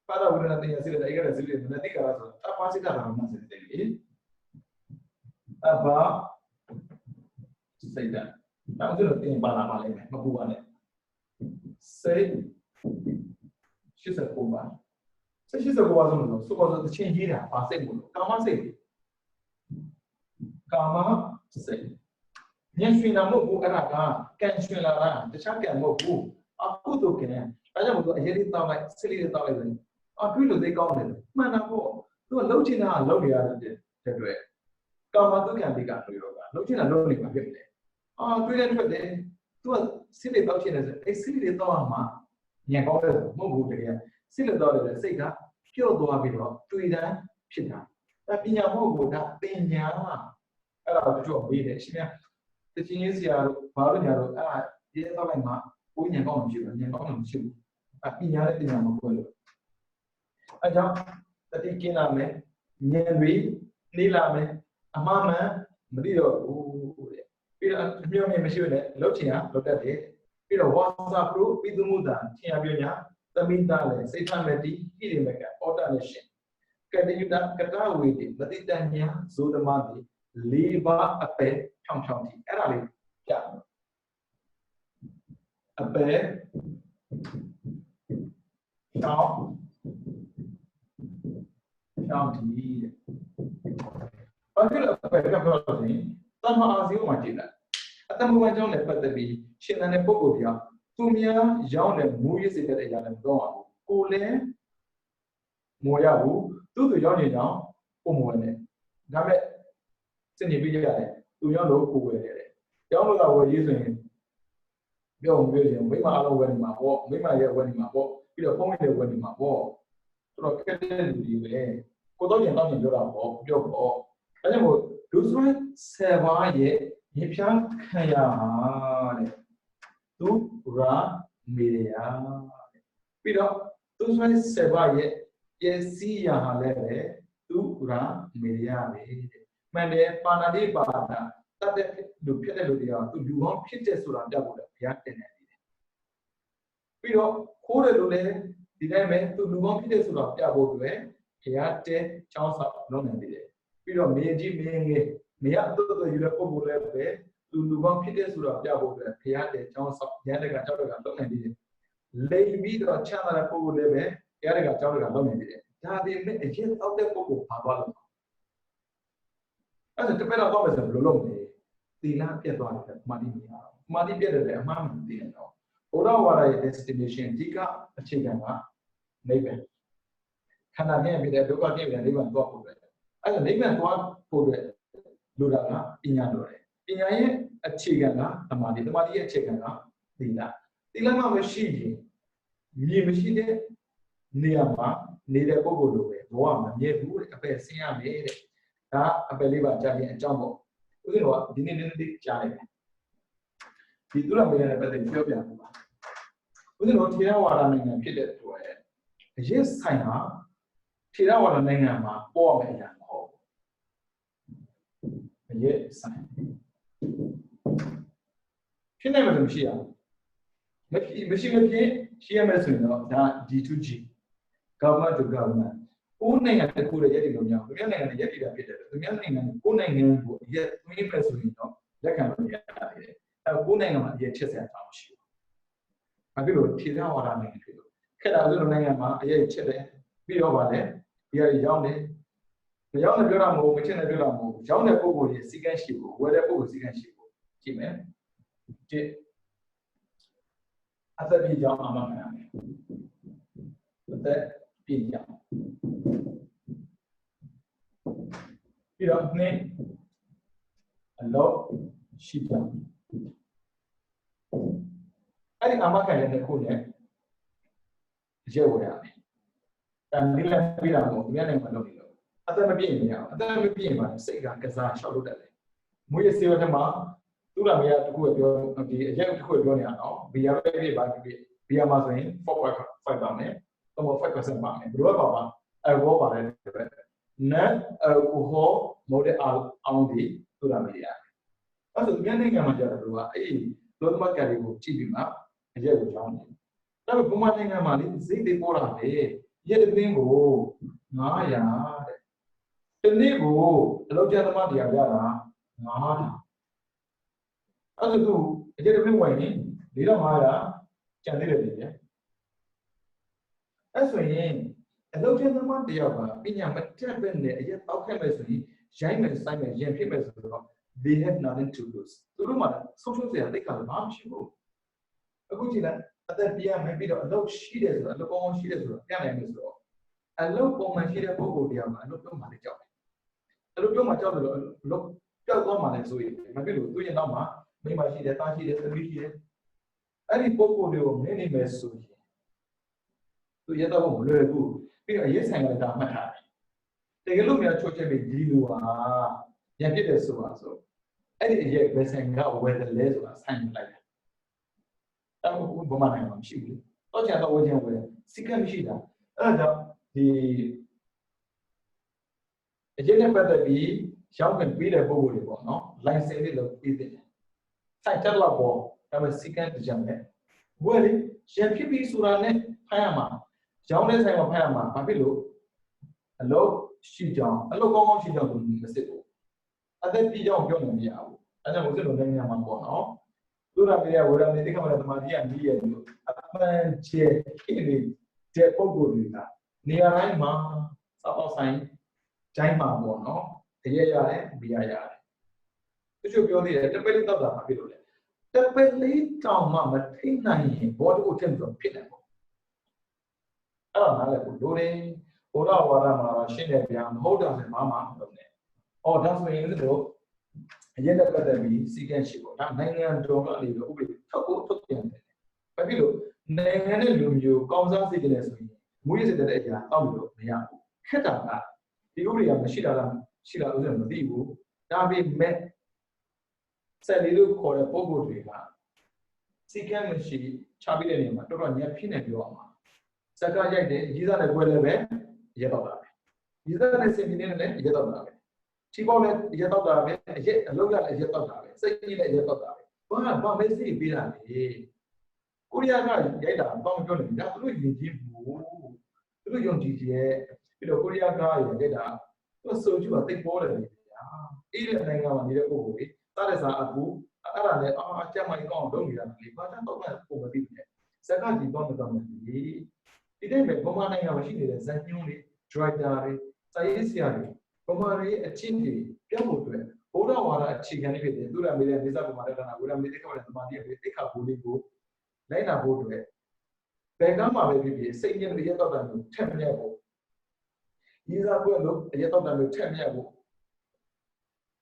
ပါရဝိရဏပညာစိတဲ့အဲ့ဒါစိတဲ့မနတိကာရဆိုတာအပါစိကတာမှစိတဲ့လေအဘာစိတ်ဓာတ်နောက်ဆုံးတင်ပါလာမှလည်းမပူပါနဲ့စိတ်89ပါစိတ်89ပါဆိုလို့ဆိုတော့တချင်းကြီးတာပါစိတ်မို့လို့ကာမစိတ်ညှင်ရွှင်တာမဟုတ်ဘူးအဲ့ဒါကကန်ရွှင်လာတာတခြားကန်မဟုတ်ဘူးအခုတို့ကလည်းဒါကြောင့်မို့လို့အရေးလေးတောင်းလိုက်စစ်လေးတောင်းလိုက်တယ်တွေးလို့သိကောင်းတယ်မှန်တာပေါ့သူကလှုပ်ချင်တာလှုပ်နေရတယ်တဲ့အတွက်ကာမတုခံတိကတွေတော့ကလှုပ်ချင်တာလှုပ်နေမှာဖြစ်တယ်တွေးတဲ့ထွက်တယ်သူကစစ်လေးတောင်းချင်တယ်ဆိုအဲ့စစ်လေးတောင်းအောင်မှညံကောင်းတယ်မဟုတ်ဘူးတကယ်စစ်လေးတောင်းတယ်စိတ်ကပျော့သွားပြီးတော့တွေးတန်းဖြစ်တာဒါပညာမဟုတ်ဘူးဒါပညာအဲ့ဒါတချို့မေးတယ်ရှင်များတချင်းရေးဆရာတို့ဘာလို့ညာတော့အဲ့ဒီတော့လိုက်မှာကိုညံကောင်းမှမရှိဘူးညံကောင်းမှမရှိဘူးပညာနဲ့ပညာမကွဲလို့အဲကြောင့်တတိကင်းလာမယ် Nyenwi, Nilame, Amama, Mario, Peter Machine, Lotia, Lotate, Peter WhatsApp group, Pidumuda, Tiabunia, Tamindale, Satan Medi, Hidimeka, Ordination. Kadayuda, Katawiti, Latitania, Zudamadi, Liba, a pet, Chonti, Erali, yeah. A bear, County. Particular somehow as you want it. At the moment, on the be, she and a Pogovia, Tumia, John and movies at a young dawn, Kule, Moyabu, to the young now, Omone. Gamet, Senibia, to young local. Young that were using young William, we might wedding my walk, we might get wedding my walk, we are going to wedding my walk. So, I can't be Kodoyan not in your walk. Those one Savaye, Yipian Kaya, Tu Ra Media. Peter, those one Savaye, yes, see Yahaleve, Tu Ra Media. Mane Panadi Bada, that the Pedaludia, to do one pictures to run double the Piatin. Peter, Kodalule, the name to do one pictures to run double the Piate, chance of non. Puis on Meiji Ming, Miato, you have to do one pieces to the Jabo, Piate, Jones of Yanaga, and lay me the channel of Pogo Leve, Yanaga, and that they made a jet of the Pogo Pabalo. As a depend on the Blome, the Lapia, Madi better, Mam, the no. Ora what I destination, Tika, a chicken, neighbor. Can I have it at Doka game and even go over it? As a neighbor one for the Lurana, Inadore. Inaye, a chigana, a madi, the madi, a chigana, Dina. Dilama machine, ye machine, Niama, neither Bogo, one, ye wood, a pair, Sia made it. A believer, Jackie and Jumbo. You know what? Didn't Jai. The Dura made a better Ethiopia. We don't hear what I mean and kid it to it. Yes, China, Tirawa Nangama, or Mayan. Yes, she never she machine she that D2G, government to government. Owning at the Kura Yeti, the young and Yeti, the young and owning yet me president, that can be a owning of the chess and township. I will tell what I mean. Can I little name a chile, be over there, here young. The young Duramo, which in a Duramo, John Pogo is Sigan Shibu, whatever was Sigan Shibu. Jimen. As a big young among but that big young. You don't name a lot, she young. I think Amaka and the Kune, Jewel. And Milan Piramo, Milan. Other being now, other being my Sega Kaza Shaluda. We see what Ma, Turamia to go at the young Kudonia, we are very bad to be a Mazin, 4.5 down, some of 5% money, Baba, a robber, Nan a Uho, Mode Al Audi, Turamia. As a beginning, a Majarua, Loma Caribu, Chibima, and Jew Johnny. Now, Pumating a money, Zidi Bora, yet bingo, Maya. The neighbor, hello, gentlemen, the Agara, Mahana. As you do, a gentleman waiting, Lida Maya, Chandelier. As we hello, gentlemen, the Agara, Pinyam, but Tappen, yet alchemistry, James Simon, Jan Pippers, they had nothing to lose. The rumor, social sale, they call them Shibu. A good thing that PM may be the low she is, a look on she is, Yana is low. A look on my sheet of Bogo, the Amma, look on my job. Look at my job, look, just one man, so maybe doing Nama, may my sheet at Tashi, the media. I did Bogo, many mess so here. To yet a woman, very good. Be a yes, hang on my heart. Take a look at Chocha Dilu, Yankee, so. I didn't yet best hang out where the legs was hanging like that. I would go my own shoe. Oh, I was young, Sikam Shida. The အရင်နဲ့ပတ်သက်ပြီးရောင်းခွင့်ပေးတဲ့ပုံစံတွေပေါ့နော် license လေးလုပ်ပေးတယ်ဆိုင်တက်လောက်ပေါ့ဒါပေမဲ့စီကန်းတကြံနဲ့ဘွယ်လေးရန်ဖြစ်ပြီးဆိုတာနဲ့ဖမ်းရမှာရောင်းတဲ့ဆိုင်မှာဖမ်းရမှာဘာဖြစ်လို့အလုပ်ရှိကြောင်းအလုပ်ကောင်းကောင်းရှိကြောင်းသူမစစ်ဘူးအသက်ပြည့်ကြောင်းပြောနေမရဘူးအဲကြောင့်ဦးဇင်းတို့နိုင်ငံမှာပေါ့နော်သူရမေရဝရမေတိခမရသမာဓိကနီးရလို့အပန်းကျဲခိနေတဲ့ပုံကိုယ်တွေကနေရာတိုင်းမှာစောက်ဆိုင်တိုင်းမှာပေါ့နော်တရရတယ်ဘီရရတယ်တချို့ပြောသေးတယ်တပည့်လေးတောက်တာဘာဖြစ်လို့လဲတပည့်လေးတောင်မှမထိနိုင်ရင်ဘောတကိုထင်ပြီးဖြစ်တယ်ပေါ့အဲ့တော့နားလည်ဖို့လိုတယ်ဘုရားဝါဒမှာရှင်းတယ်ဗျာမဟုတ်တာလည်းဘာမှမလုပ်နဲ့အော်ဒါဆိုရင်တို့အရင်ကပတ်သက်ပြီးစီကံရှိပေါ့ဒါနိုင်ငံတော်ကနေပြီးဥပဒေထုတ်ပြန်တယ်ဘာဖြစ်လို့နိုင်ငံနဲ့လူမျိုးကောင်းစားစေကြတယ်ဆိုရင်မွေးစေတဲ့အရာတောက်လို့မရဘူးခက်တာကဒီဥပဒေကမရှိတာလားရှိတာလို့မသိဘူးဒါပေမဲ့ဆက်လေးလို့ခေါ်တဲ့ပုံကိုယ်တွေကစီကံမရှိချပေးတဲ့နေရာမှာတော်တော်ညံဖြစ်နေပြောအောင်ပါစကားရိုက်တယ်ရေးစားနဲ့ပွဲလည်းပဲရဲတော့တာပဲရေးစားနဲ့စင်ပြင်းနဲ့လည်းရဲတော့တာပဲချီပေါက်လည်းရဲတော့တာပဲအလုပ်ကလည်းရဲတော့တာပဲစိတ်ကြီးလည်းရဲတော့တာပဲဘာမဲစီပေးတာလေကိုရီးယားကရိုက်တာတော့မပြောနေဘူးဒါသူတို့ယဉ်ကျေးမှုသူတို့ယုံကြည်ရဲ့ပြီးတော့ကိုရီးယားကရိုက်တာသူဆိုကြည့်ပါတိတ်ပေါ်တယ်လေဗျာအေးတဲ့နိုင်ငံမှာနေတဲ့ပုံကိုယ်စားတဲ့စားအခုအဲ့ဒါနဲ့ကျမကြီးကောင်းလုပ်နေတာလေဘာသာတော့ပုံမသိဘူးစကားကြီးတော့မတော်ဘူးဒီတဲ့ပဲဗမာနိုင်ငံမှာရှိနေတဲ့ဇာတ်ညွှန်းတွေ driver တွေစာရေးဆရာတွေဗမာတွေအချင်းတွေပြောင်းဖို့အတွက်ဘုရားဝါဒအခြေခံတွေဖြစ်တယ်သူရမေတဲ့နေစာဗမာရတနာဝရမေတိကဝရသမာဓိရဲ့တိခါဘူးလေးကိုလိုက်နာဖို့အတွက်ဘယ်ကမှပဲဖြစ်ဖြစ်စိတ်ညစ်ရတော့တယ်လို့ထက်မြက်ဖို့ရေးစားပွဲလို့ရတော့တယ်လို့ထက်မြက်ဖို့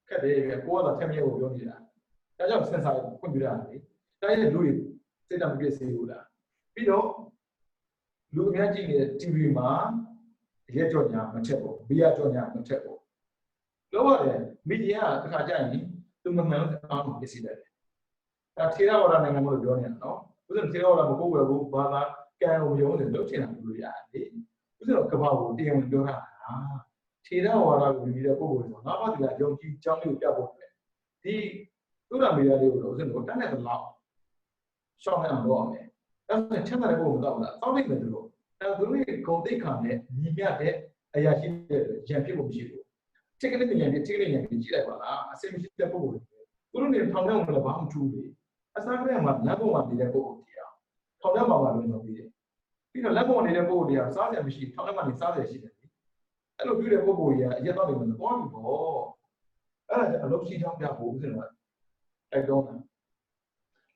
ခက်တယ်ပဲကိုကတော့ထက်မြက်ဖို့ပြောနေတာဒါကြောင့်စင်ဆာကွန်ပျူတာလေတိုင်းရဲ့လူတွေစိတ်ဓာတ်မပြည့်စုံဘူးလားပြီးတော့လူအများကြီးနေတဲ့ TV မှာရဲကြော်ညာမထက်ဘူးဘီယာကြော်ညာမထက်ဘူးလောရတယ်မီဒီယာတစ်ခါကြာရင်သူမမှန်လို့အောင်းပြစီတယ်ဒါထေရဝါဒနိုင်ငံမှာလို့ပြောနေတာနော်ဥစ္စာထေရဝါဒမကိုယ်ွယ်ဘူးဘာသာကံကိုရုံးတယ်လုပ်ချင်တာလို့ရတယ်ဥစ္စာကဘာကိုတရားဝင်ပြောတာထေရဝါဒကိုပြီးတဲ့ပုံပေါ်ဆိုငါးပါးဒီကယုံကြည်ကြောင်းလေးကိုပြဖို့ပဲဒီသုရမေရလေးကိုတော့ဥစ္စာကိုတန်းတဲ့လောက်ရှောင်းနေအောင်လုပ်အောင်မယ်အဲ့ဒါချက်တဲ့ပုံမတော့ဘူးလားစောင့်လိုက်မယ်သူတို့အဲ့သူတို့ရဲ့ဂုံတိတ်ခါနဲ့ညီမျှတဲ့အရာရှိတဲ့ရံဖြစ်ဖို့မရှိဘူးတိတ်ကလေးဉာဏ်နဲ့တိတ်ကလေးဉာဏ်နဲ့ကြည့်လိုက်ပါလားအစင်မရှိတဲ့ပုံပေါ်သူတို့နေထောင်ထဲမှာလည်းဘာမှမထူးဘူးအစားကလေးမှာလက်ပေါ်မှာနေတဲ့ပုံပေါ်တရားထောင်ထဲမှာလည်းလုပ်ပြီးတယ်ပြီးတော့လက်ပေါ်နေတဲ့ပုံပေါ်တရားစားရမရှိထောင်ထဲမှာနေစားရရှိတယ်အဲ့လိုပြတဲ့ပုံပေါ်ကြီးကအရက်တော့နေမှာသွားပြီပေါ့အဲ့ဒါအလုပ်ရှိချောင်းပြဖို့ဥစဉ်တော့တိုက်တော့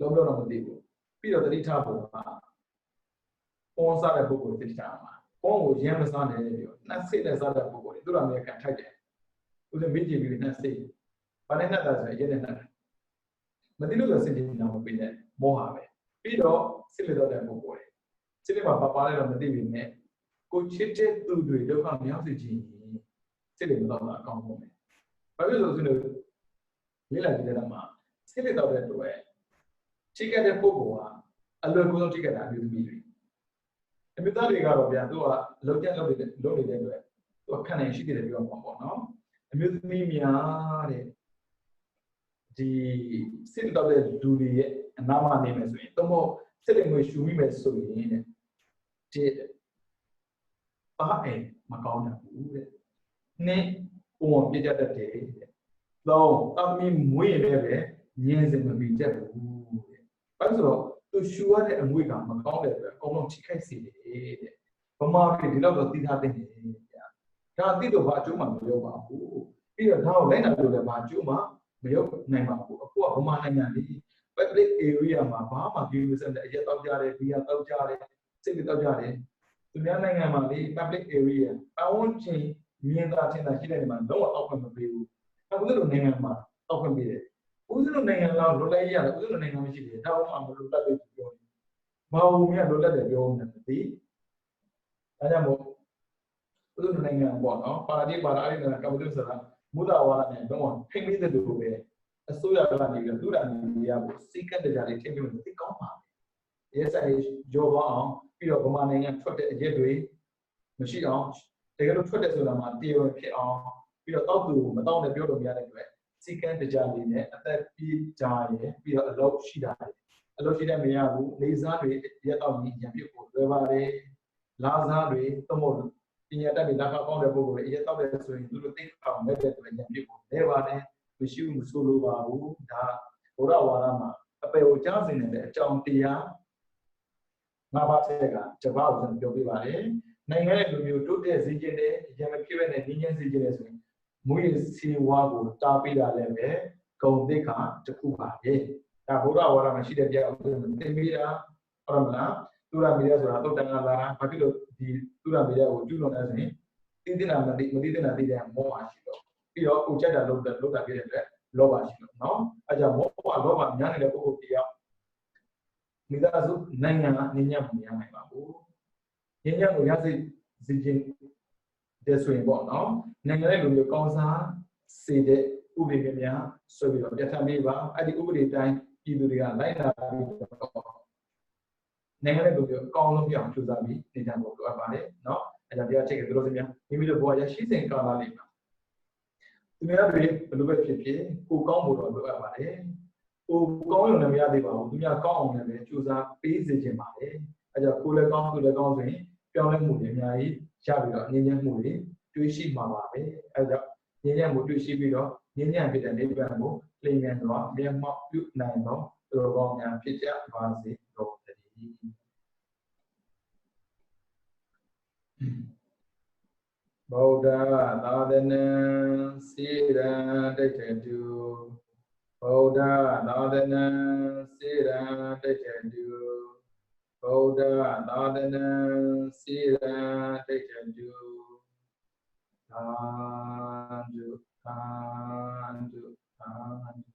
လုံးတော့မသိဘူးပြီးတော့တတိထားပုံမှာပေါ်စားတဲ့ပုံကိုတတိထားမှာပေါ်ကိုရမ်းမစားနဲ့ပြောနှက်စိတ်နဲ့စားတဲ့ပုံကိုသူတို့အမေကန်ထိုက်တယ်ဥစဉ်မိကြည့်ပြီးနှက်စိတ်ဘာနဲ့နှက်တာဆိုရင်ရဲနဲ့နှက်တာမသိလို့ဆိုစိတ်ကြီးနာမပေးနဲ့မောဟာပဲပြီးတော့စိတ်လေတော့တဲ့ပုံကိုစိတ်လေမှာပါလဲတော့မသိပြီနဲ့ကိုချစ်တဲ့သူတွေဒုက္ခမရောက်စေချင်စိတ်လေမတော့တာအကောင်းဆုံးပဲဘာဖြစ်လို့ဆိုလို့လေးလာကြည့်တဲ့မှာစိတ်လေတော့တဲ့အတွက်ချိကတဲ့ပုံကအလွယ်ကူဆုံးချိကတာအမျိုးသမီးတွေအမျိုးသားတွေကတော့ဗျာသူကအလုံးကျက်လုပ်နေတဲ့အတွက်သူကခံနိုင်ရှိတယ်ပြောမှာပေါ့နော်အမျိုးသမီးများတဲ့ဒီစစ်တော့တဲ့လူတွေရဲ့အနာမနေမယ်ဆိုရင်တော့စစ်လေငွေရှူမိမယ်ဆိုရင်တဲ့ဒီပါအိမ်မကောင်းတာဘူးတဲ့နှစ်ပုံပြကြတတ်တယ်တဲ့သုံးတာသမီးမွေးရင်လည်းပဲညင်းစင်မမီတတ်ဘူးတဲ့ဘာလို့ဆိုတော့သူရှူရတဲ့အငွေ့ကမကောင်းတဲ့အတွက်အကုန်လုံးထိခိုက်စေတယ်တဲ့ဗမာပြည်ဒီလောက်တော့သိထားတဲ့နေဗျာဒါသိတော့ဘာအကျိုးမှမရောက်ပါဘူးပြီးတော့ဒါကိုလိုက်နာလို့လည်းဘာအကျိုးမှမရောက်နိုင်ပါဘူးအခုကဗမာနိုင်ငံလေး public area မှာဘာမှပြုလို့စတဲ့အရက်တော့ကြတယ်ဘီယာတော့ကြတယ်စိတ်တော့ကြတယ်သူများနိုင်ငံမှာလေ public area အဝန်းချင်းမြင်သာထင်သာရှိတဲ့နေရာမှာတော့အောက်ခွင့်မပေးဘူးအခုလိုနိုင်ငံမှာအောက်ခွင့်ပေးတယ်ဦးဇင်းတို့နိုင်ငံလောက်လွတ်လပ်ရတယ်ဦးဇင်းတို့နိုင်ငံမရှိသေးတယ်ဒါမှမဟုတ်လွတ်လပ်တယ်ပြောတယ်ဘာလို့မြတ်လွတ်လပ်တယ်ပြောနေတယ်ဒီဒါကြောင့်မို့ဦးဇင်းတို့နိုင်ငံပေါ့နော်ပါရာဒီပါရာအဲ့ဒီကမ္ဘာ့ဆိုတာမူတာဝါဒနဲ့တော့ထိမ့်ပြီးတဲ့လူပဲအစိုးရကနေပြီးလူရာနေရဖို့စိတ်ကတကြတွေထိမ့်ပြီးလို့သိကောင်းပါရဲဆိုင်ကြော်အောင်ပြီးတော့ဗမာနိုင်ငံထွက်တဲ့အရက်တွေမရှိအောင်တကယ်လို့ထွက်တဲ့ဆိုတာမှာတရားဝင်ဖြစ်အောင်ပြ ပြီးတော့တောက်သူမတောက်နဲ့ပြောလို့မရတဲ့အတွက်စီကံတကြလေးနဲ့အသက်ပြီးကြရင်ပြီးတော့အလုပ်ရှိတာအလုပ်ရှိတဲ့မရဘူးနေစားတွေရက်တော့ပြီးရံဖြစ်ဖို့လွယ်ပါတယ်လာစားတွေသို့မဟုတ်ပညာတတ်တွေလာကောင်းတဲ့ပုဂ္ဂိုလ်တွေရက်တော့တဲ့ဆိုရင်သူတို့သိအောင်မဲ့တဲ့အတွက်ရံဖြစ်ဖို့လဲပါတယ်မရှိဘူးမဆိုလိုပါဘူးဒါဘုရားဝါဒမှာအပေကိုကြားစင်နေတဲ့အကြောင်းတရားငါးပါးထက်ကတပတ်ကိုပြောပြပါတယ်နိုင်ငံရဲ့လူမျိုးတိုးတက်စေခြင်းနဲ့ရံမဖြစ်ပဲနဲ့ငြင်းစေခြင်းနဲ့ဆိုရင်မွေးစီဝါကိုတားပေးတာလည်းပဲဂုံသိက္ခာတစ်ခုပါပဲဒါဘုရားဝါဒမှာရှိတဲ့တရားကိုသင်ပေးတာဟုတ်မလားသူရမီရဆိုတာတုတ်တန်ကလာဘာဖြစ်လို့ဒီသူရမီရကိုကျူးလွန်လဲဆိုရင်သိတဲ့နာမသိတဲ့နာသိတဲ့မောဟရှိတော့ပြီးတော့ကိုချက်တာလုပ်တာပြတဲ့အတွက်လောဘရှိတော့နော်အဲကြောင့်မောဟလောဘများနေတဲ့ပုဂ္ဂိုလ်တရားမိသားစုနိုင်ငံကငြင်းညံ့မှုများနိုင်ပါဘူးငြင်းညံ့မှုရစေခြင်းတဲ့ဆိုရင်ပေါ့နော်နိုင်ငံရဲ့လူမျိုးကောင်းစားစေတဲ့ဥပဒေများဆိုပြီးတော့ပြဋ္ဌာန်းပေးပါအဲ့ဒီဥပဒေတိုင်းပြည်သူတွေကလိုက်နာပြီးတော့နိုင်ငံရဲ့လူမျိုးအကောင်းဆုံးပြအောင်ကြိုးစားပြီးနေထိုင်ဖို့လိုအပ်ပါတယ်နော်အဲ့ဒါတရားချက်ကတို့စများမိမိတို့ဘဝရရှိစဉ်ကာလလေးမှာသူများတွေဘယ်လိုပဲဖြစ်ဖြစ်ကိုကောင်းဖို့တော့လိုအပ်ပါတယ်ကိုကောင်းရုံနဲ့မရသေးပါဘူးသူများကောင်းအောင်လည်းကြိုးစားပေးစေချင်ပါတယ်အဲ့ကြောင့်ကိုလည်းကောင်းသူလည်းကောင်းဆိုရင်ပြောင်းလဲမှုတွေအများကြီးရပြီးတော့ငြင်းညံ့မှုတွေတွေးရှိမှာပါပဲအဲ့ကြောင့်ငြင်းညံ့မှုတွေးရှိပြီးတော့ငြင်းညံ့ဖြစ်တဲ့နိဗ္ဗာန်ကိုလျင်မြန်စွာမျက်မှောက်ပြုနိုင်သောသူတော်ကောင်းများဖြစ်ကြပါစေတော်တည်းဗုဒ္ဓသာသနာစေရန်တိတ်တေတုဗုဒ္ဓသာသနာစေရန်တိတ်တေတုဗုဒ္ဓသာသနာစေရန်တိတ်တေတုသာဓုသာဓုသာဓု